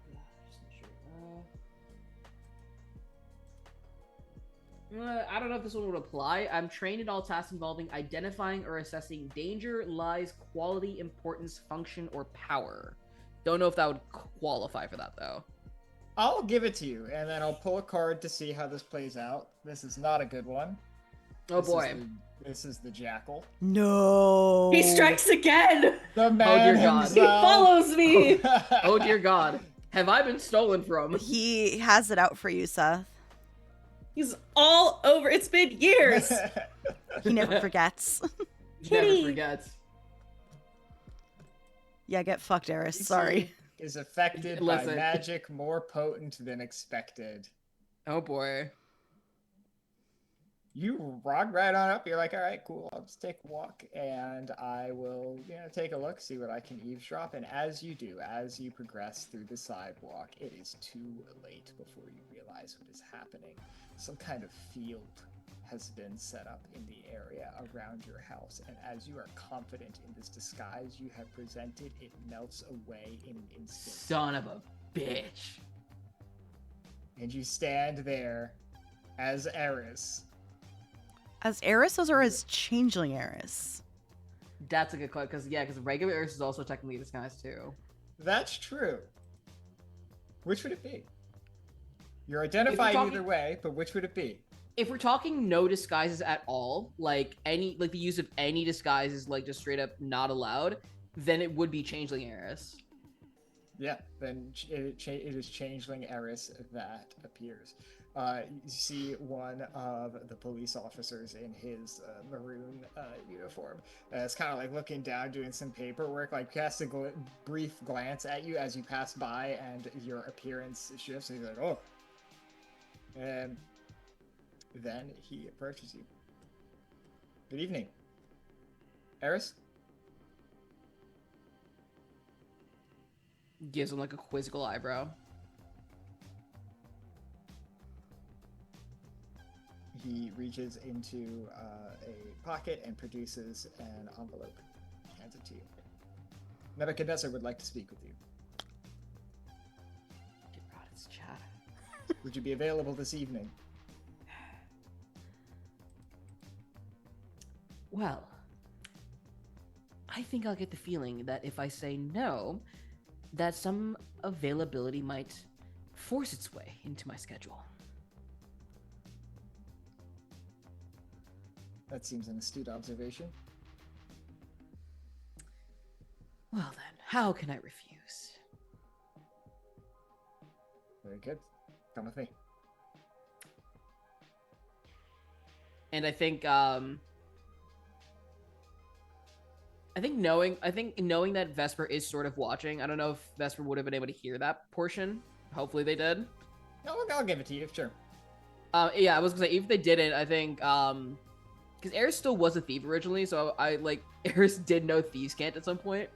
Just make sure. I don't know if this one would apply. I'm trained in all tasks involving identifying or assessing danger, lies, quality, importance, function, or power. Don't know if that would qualify for that, though. I'll give it to you, and then I'll pull a card to see how this plays out. This is not a good one. Oh, boy. This is the Jackal. No. He strikes again. The man dear God. himself. He follows me. Oh, dear God. Have I been stolen from? He has it out for you, Seth. He's all over. It's been years. He never forgets. Never Kitty. forgets. Yeah, get fucked, Eris. Sorry. Is affected by Listen. magic more potent than expected. Oh, boy. You rock right on up. You're like, all right, cool. I'll just take a walk, and I will, take a look, see what I can eavesdrop. And as you do, as you progress through the sidewalk, it is too late before you realize what is happening. Some kind of field has been set up in the area around your house, and as you are confident in this disguise you have presented, it melts away in an instant. Son of a bitch. And you stand there as Eris. As Eris or as changeling Eris? That's a good question, because regular Eris is also technically disguised, too. That's true. Which would it be? You're identified either way, but which would it be? If we're talking no disguises at all, like the use of any disguise is like just straight up not allowed, then it would be changeling Eris. Yeah, then it is changeling Eris that appears. You see one of the police officers in his maroon uniform. It's kind of like looking down, doing some paperwork, like casts a brief glance at you as you pass by, and your appearance shifts. And he's like, "Oh," and then he approaches you. Good evening, Eris. Gives him like a quizzical eyebrow. He reaches into a pocket and produces an envelope. Hands it to you. Nebuchadnezzar would like to speak with you. Girard, it's chat. Would you be available this evening? Well, I think I'll get the feeling that if I say no, that some availability might force its way into my schedule. That seems an astute observation. Well then, how can I refuse? Very good. Come with me. And I think knowing that Vesper is sort of watching, I don't know if Vesper would have been able to hear that portion. Hopefully they did. No, I'll give it to you, sure. Yeah, I was gonna say, even if they didn't, I think, because Eris still was a thief originally, so I like, Eris did know thieves can't at some point.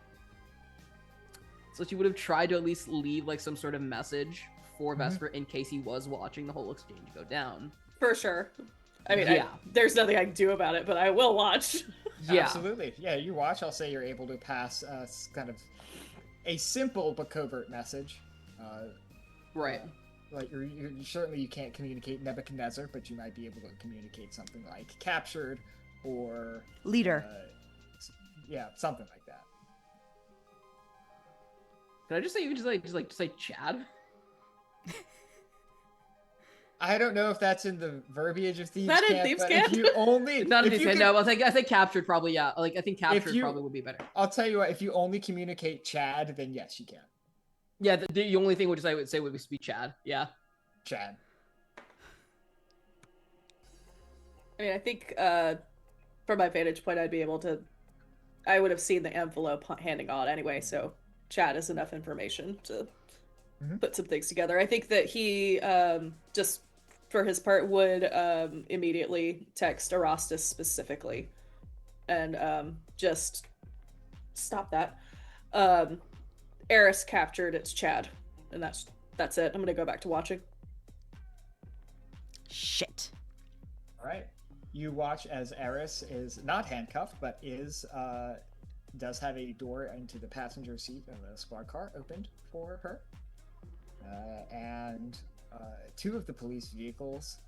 So she would have tried to at least leave, like, some sort of message for Vesper in case he was watching the whole exchange go down. For sure. I mean, Yeah. there's nothing I can do about it, but I will watch. Yeah. Absolutely. Yeah, you watch. I'll say you're able to pass kind of a simple but covert message. Right. Like you're certainly you can't communicate Nebuchadnezzar, but you might be able to communicate something like captured or Leader. Yeah, something like that. Can I just say, you can just say Chad? I don't know if that's in the verbiage of Thieves' That in Camp, Thieves' but Camp? if you only... Not if if you you can- no, I think captured probably, yeah. Like, I think captured you- probably would be better. I'll tell you what, if you only communicate Chad, then yes, you can. Yeah, the only thing I would say would be Chad. Yeah. Chad. I mean, I think from my vantage point, I would have seen the envelope handing out anyway, so Chad is enough information to put some things together. I think that he, just for his part, would immediately text Erastus specifically and just stop that. Eris captured, it's Chad, and that's it. I'm gonna go back to watching. Shit. All right. You watch as Eris is not handcuffed, but does have a door into the passenger seat of a squad car opened for her. And two of the police vehicles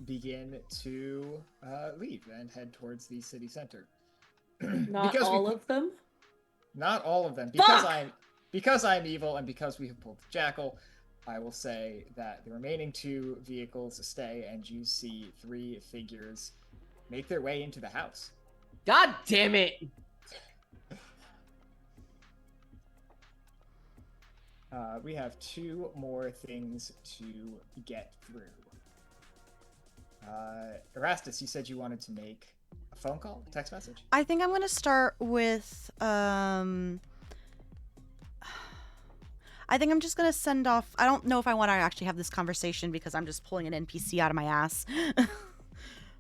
begin to leave and head towards the city center. Not all of them? Not all of them. Because I'm evil and because we have pulled the Jackal, I will say that the remaining two vehicles stay, and you see three figures make their way into the house. God damn it! We have two more things to get through. Erastus, you said you wanted to make a phone call, a text message? I think I'm gonna start with I think I'm just gonna send off. I don't know if I want to actually have this conversation because I'm just pulling an NPC out of my ass.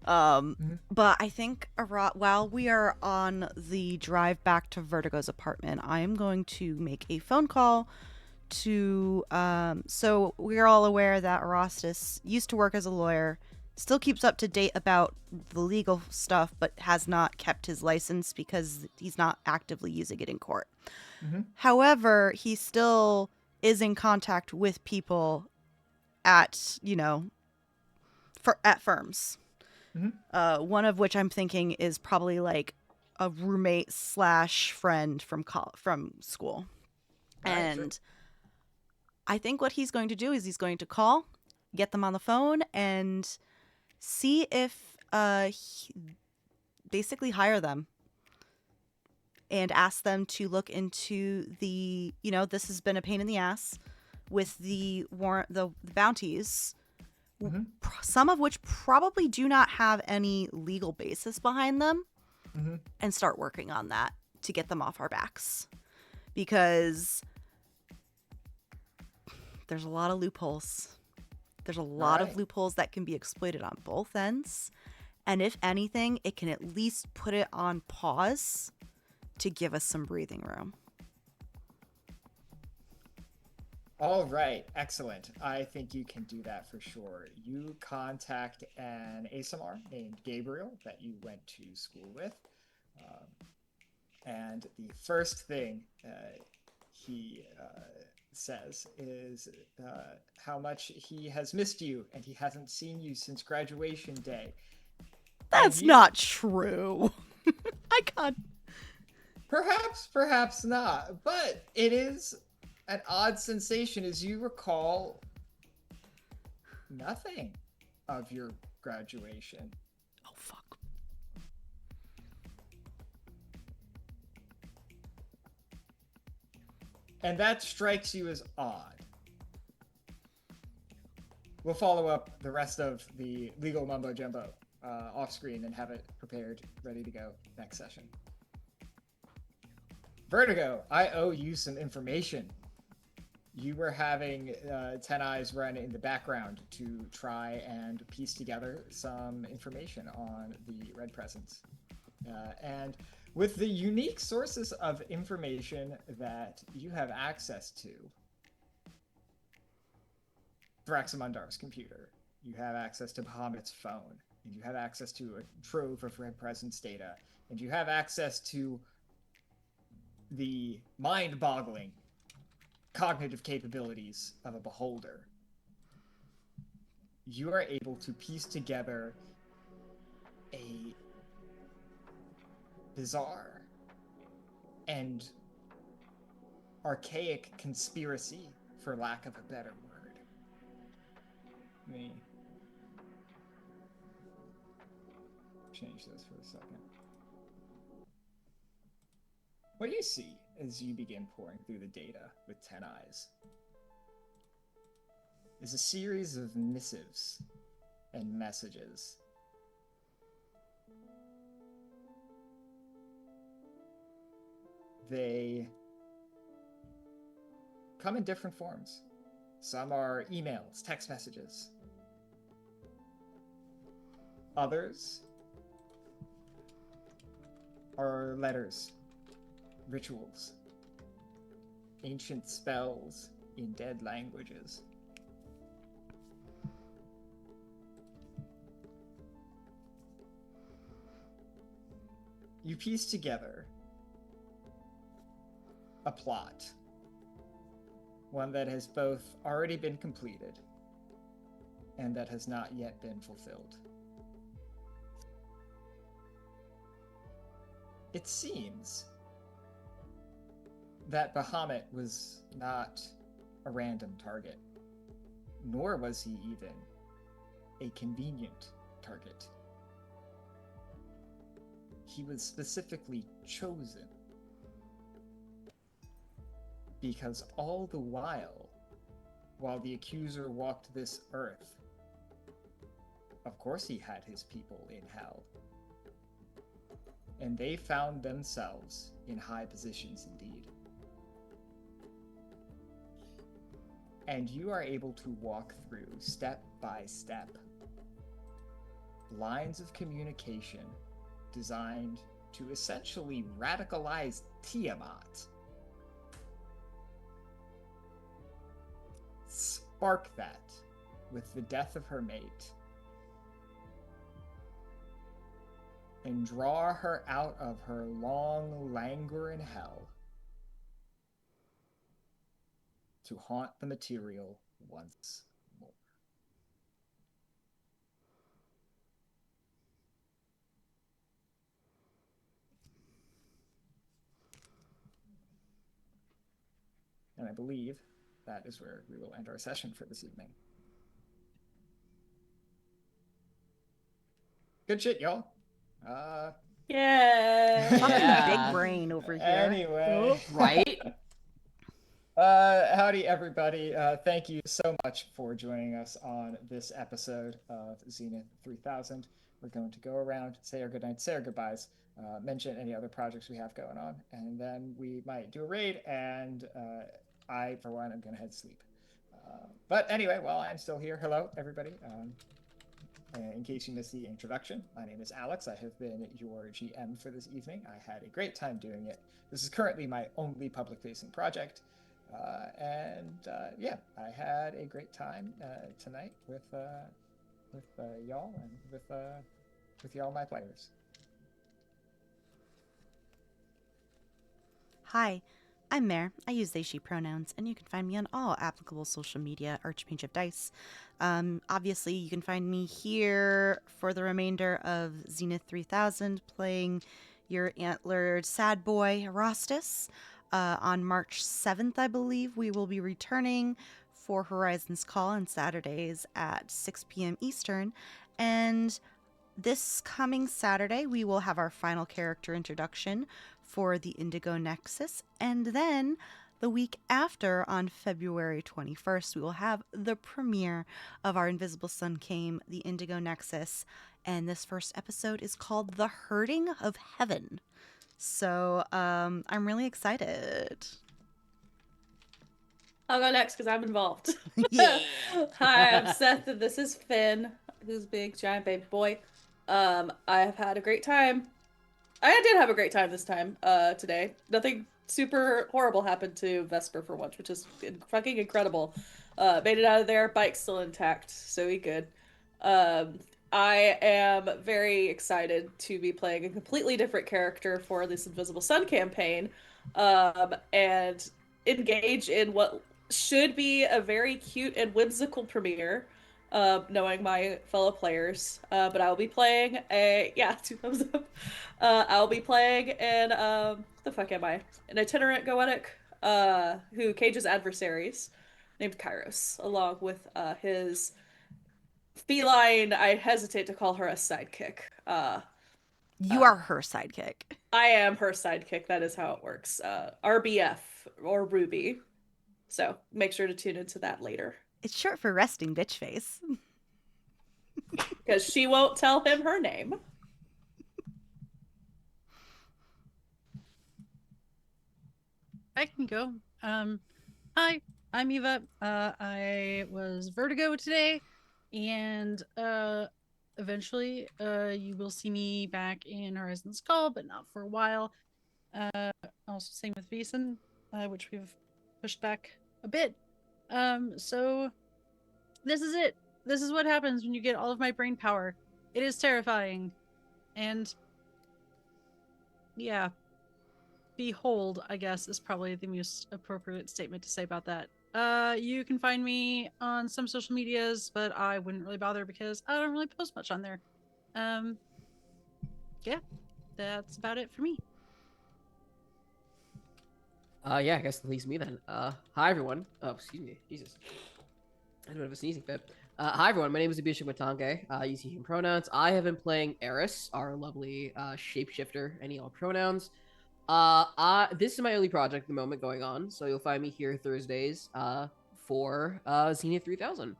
But I think while we are on the drive back to Vertigo's apartment, I am going to make a phone call to. So we're all aware that Erastus used to work as a lawyer, still keeps up to date about the legal stuff, but has not kept his license because he's not actively using it in court. However, he still is in contact with people at, at firms. One of which I'm thinking is probably like a roommate / friend from school. And sure. I think what he's going to do is he's going to call, get them on the phone, and see if basically hire them. And ask them to look into the, this has been a pain in the ass with the bounties, some of which probably do not have any legal basis behind them, and start working on that to get them off our backs. Because there's a lot of loopholes. There's a lot of loopholes that can be exploited on both ends. And if anything, it can at least put it on pause to give us some breathing room. All right, excellent. I think you can do that for sure. You contact an ASMR named Gabriel that you went to school with. And the first thing he says is how much he has missed you and he hasn't seen you since graduation day. That's not true. I can't. Perhaps not, but it is an odd sensation as you recall nothing of your graduation. Oh, fuck. And that strikes you as odd. We'll follow up the rest of the legal mumbo jumbo off screen and have it prepared, ready to go next session. Vertigo, I owe you some information. you were having Ten Eyes run in the background to try and piece together some information on the Red Presence. And with the unique sources of information that you have access to, Thraxamundar's computer, you have access to Bahamut's phone, and you have access to a trove of Red Presence data, and you have access to the mind-boggling cognitive capabilities of a beholder. You are able to piece together a bizarre and archaic conspiracy, for lack of a better word. Let me change this for a second. What do you see as you begin pouring through the data with 10 Eyes? Is a series of missives and messages. They come in different forms. Some are emails, text messages. Others are letters, rituals, ancient spells in dead languages. You piece together a plot, one that has both already been completed and that has not yet been fulfilled. It seems that Bahamut was not a random target, nor was he even a convenient target. He was specifically chosen because all the while the accuser walked this earth, of course he had his people in hell. And they found themselves in high positions indeed. And you are able to walk through, step by step, lines of communication designed to essentially radicalize Tiamat. Spark that with the death of her mate. And draw her out of her long languor in hell to haunt the material once more. And I believe that is where we will end our session for this evening. Good shit, y'all. Yeah. Fucking big brain over here. Anyway. Right? Howdy, everybody. Thank you so much for joining us on this episode of Zenith 3000. We're going to go around, say our goodnights, say our goodbyes, mention any other projects we have going on, and then we might do a raid, and I, for one, am going to head to sleep. But anyway, while I'm still here, hello, everybody. In case you missed the introduction, my name is Alex. I have been your GM for this evening. I had a great time doing it. This is currently my only public-facing project. Yeah, I had a great time tonight with y'all and with y'all, my players. Hi, I'm Mare. I use they, she pronouns, and you can find me on all applicable social media, Archmage of Dice. Obviously, you can find me here for the remainder of Zenith 3000, playing your antlered sad boy, Erastus. On March 7th, I believe, we will be returning for Horizon's Call on Saturdays at 6 p.m. Eastern. And this coming Saturday, we will have our final character introduction for the Indigo Nexus. And then the week after, on February 21st, we will have the premiere of our Invisible Sun Came, the Indigo Nexus. And this first episode is called The Hurting of Heaven. So I'm really excited. I'll go next because I'm involved. Yeah. Hi, I'm Seth, and this is Finn, who's a big giant baby boy. I have had a great time. I did have a great time this time, today. Nothing super horrible happened to Vesper for once, which is fucking incredible. Made it out of there, bike's still intact, so we good. Um, I am very excited to be playing a completely different character for this Invisible Sun campaign, and engage in what should be a very cute and whimsical premiere, knowing my fellow players. But I'll be playing a yeah, 2 thumbs up. I'll be playing the fuck am I? An itinerant goetic, who cages adversaries, named Kairos, along with his feline. I hesitate to call her a sidekick. You are her sidekick. I am her sidekick. That is how it works. RBF or Ruby. So make sure to tune into that later. It's short for resting bitch face. Because she won't tell him her name. I can go. Hi, I'm Eva. I was Vertigo today, and eventually, you will see me back in Horizon's Call, but not for a while. Also, same with Veason, which we've pushed back a bit. So this is it. This is what happens when you get all of my brain power. It is terrifying, and yeah. Behold, I guess, is probably the most appropriate statement to say about that. You can find me on some social medias, but I wouldn't really bother because I don't really post much on there. Yeah, that's about it for me. Yeah, I guess that leaves me then. Hi everyone. Oh, excuse me. Jesus. I don't have a sneezing fit. Hi everyone, my name is Abhishek Matange. Use he him pronouns. I have been playing Eris, our lovely shapeshifter, any all pronouns. This is my early project at the moment going on, so you'll find me here Thursdays for Zenith 3000.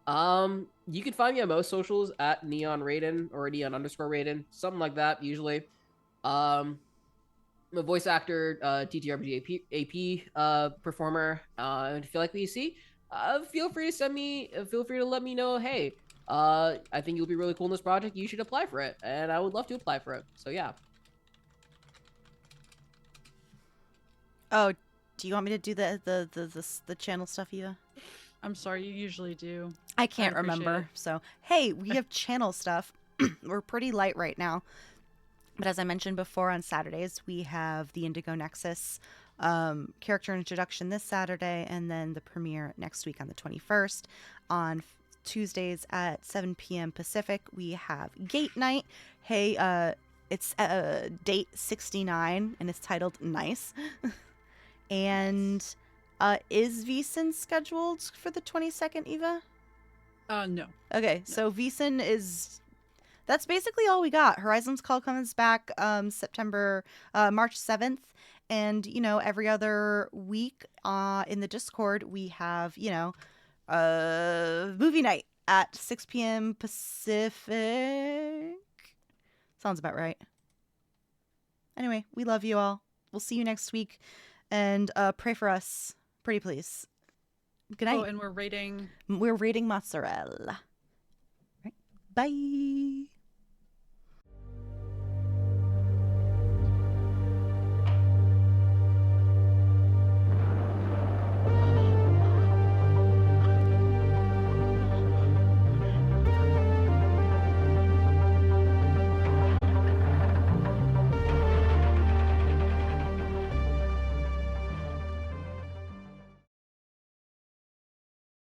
You can find me on most socials at Neon Raiden or Neon_Raiden, something like that usually. I'm a voice actor, TTRPG AP performer. If you like what you see, feel free to let me know, hey, I think you'll be really cool in this project, you should apply for it, and I would love to apply for it. So yeah. Oh, do you want me to do the channel stuff, Eva? I'm sorry, you usually do. I can't I'd appreciate remember. So, hey, we have channel stuff. We're pretty light right now. But as I mentioned before, on Saturdays, we have the Indigo Nexus character introduction this Saturday, and then the premiere next week on the 21st. On Tuesdays at 7 p.m. Pacific, we have Gate Night. Hey, it's date 69, and it's titled Nice. And is Veason scheduled for the 22nd, Eva? No. Okay, so Veason is... That's basically all we got. Horizon's Call comes back March 7th. And, you know, every other week in the Discord, we have, you know, movie night at 6 p.m. Pacific. Sounds about right. Anyway, we love you all. We'll see you next week. And pray for us. Pretty please. Good night. Oh, and we're rating Mozzarella. Right. Bye.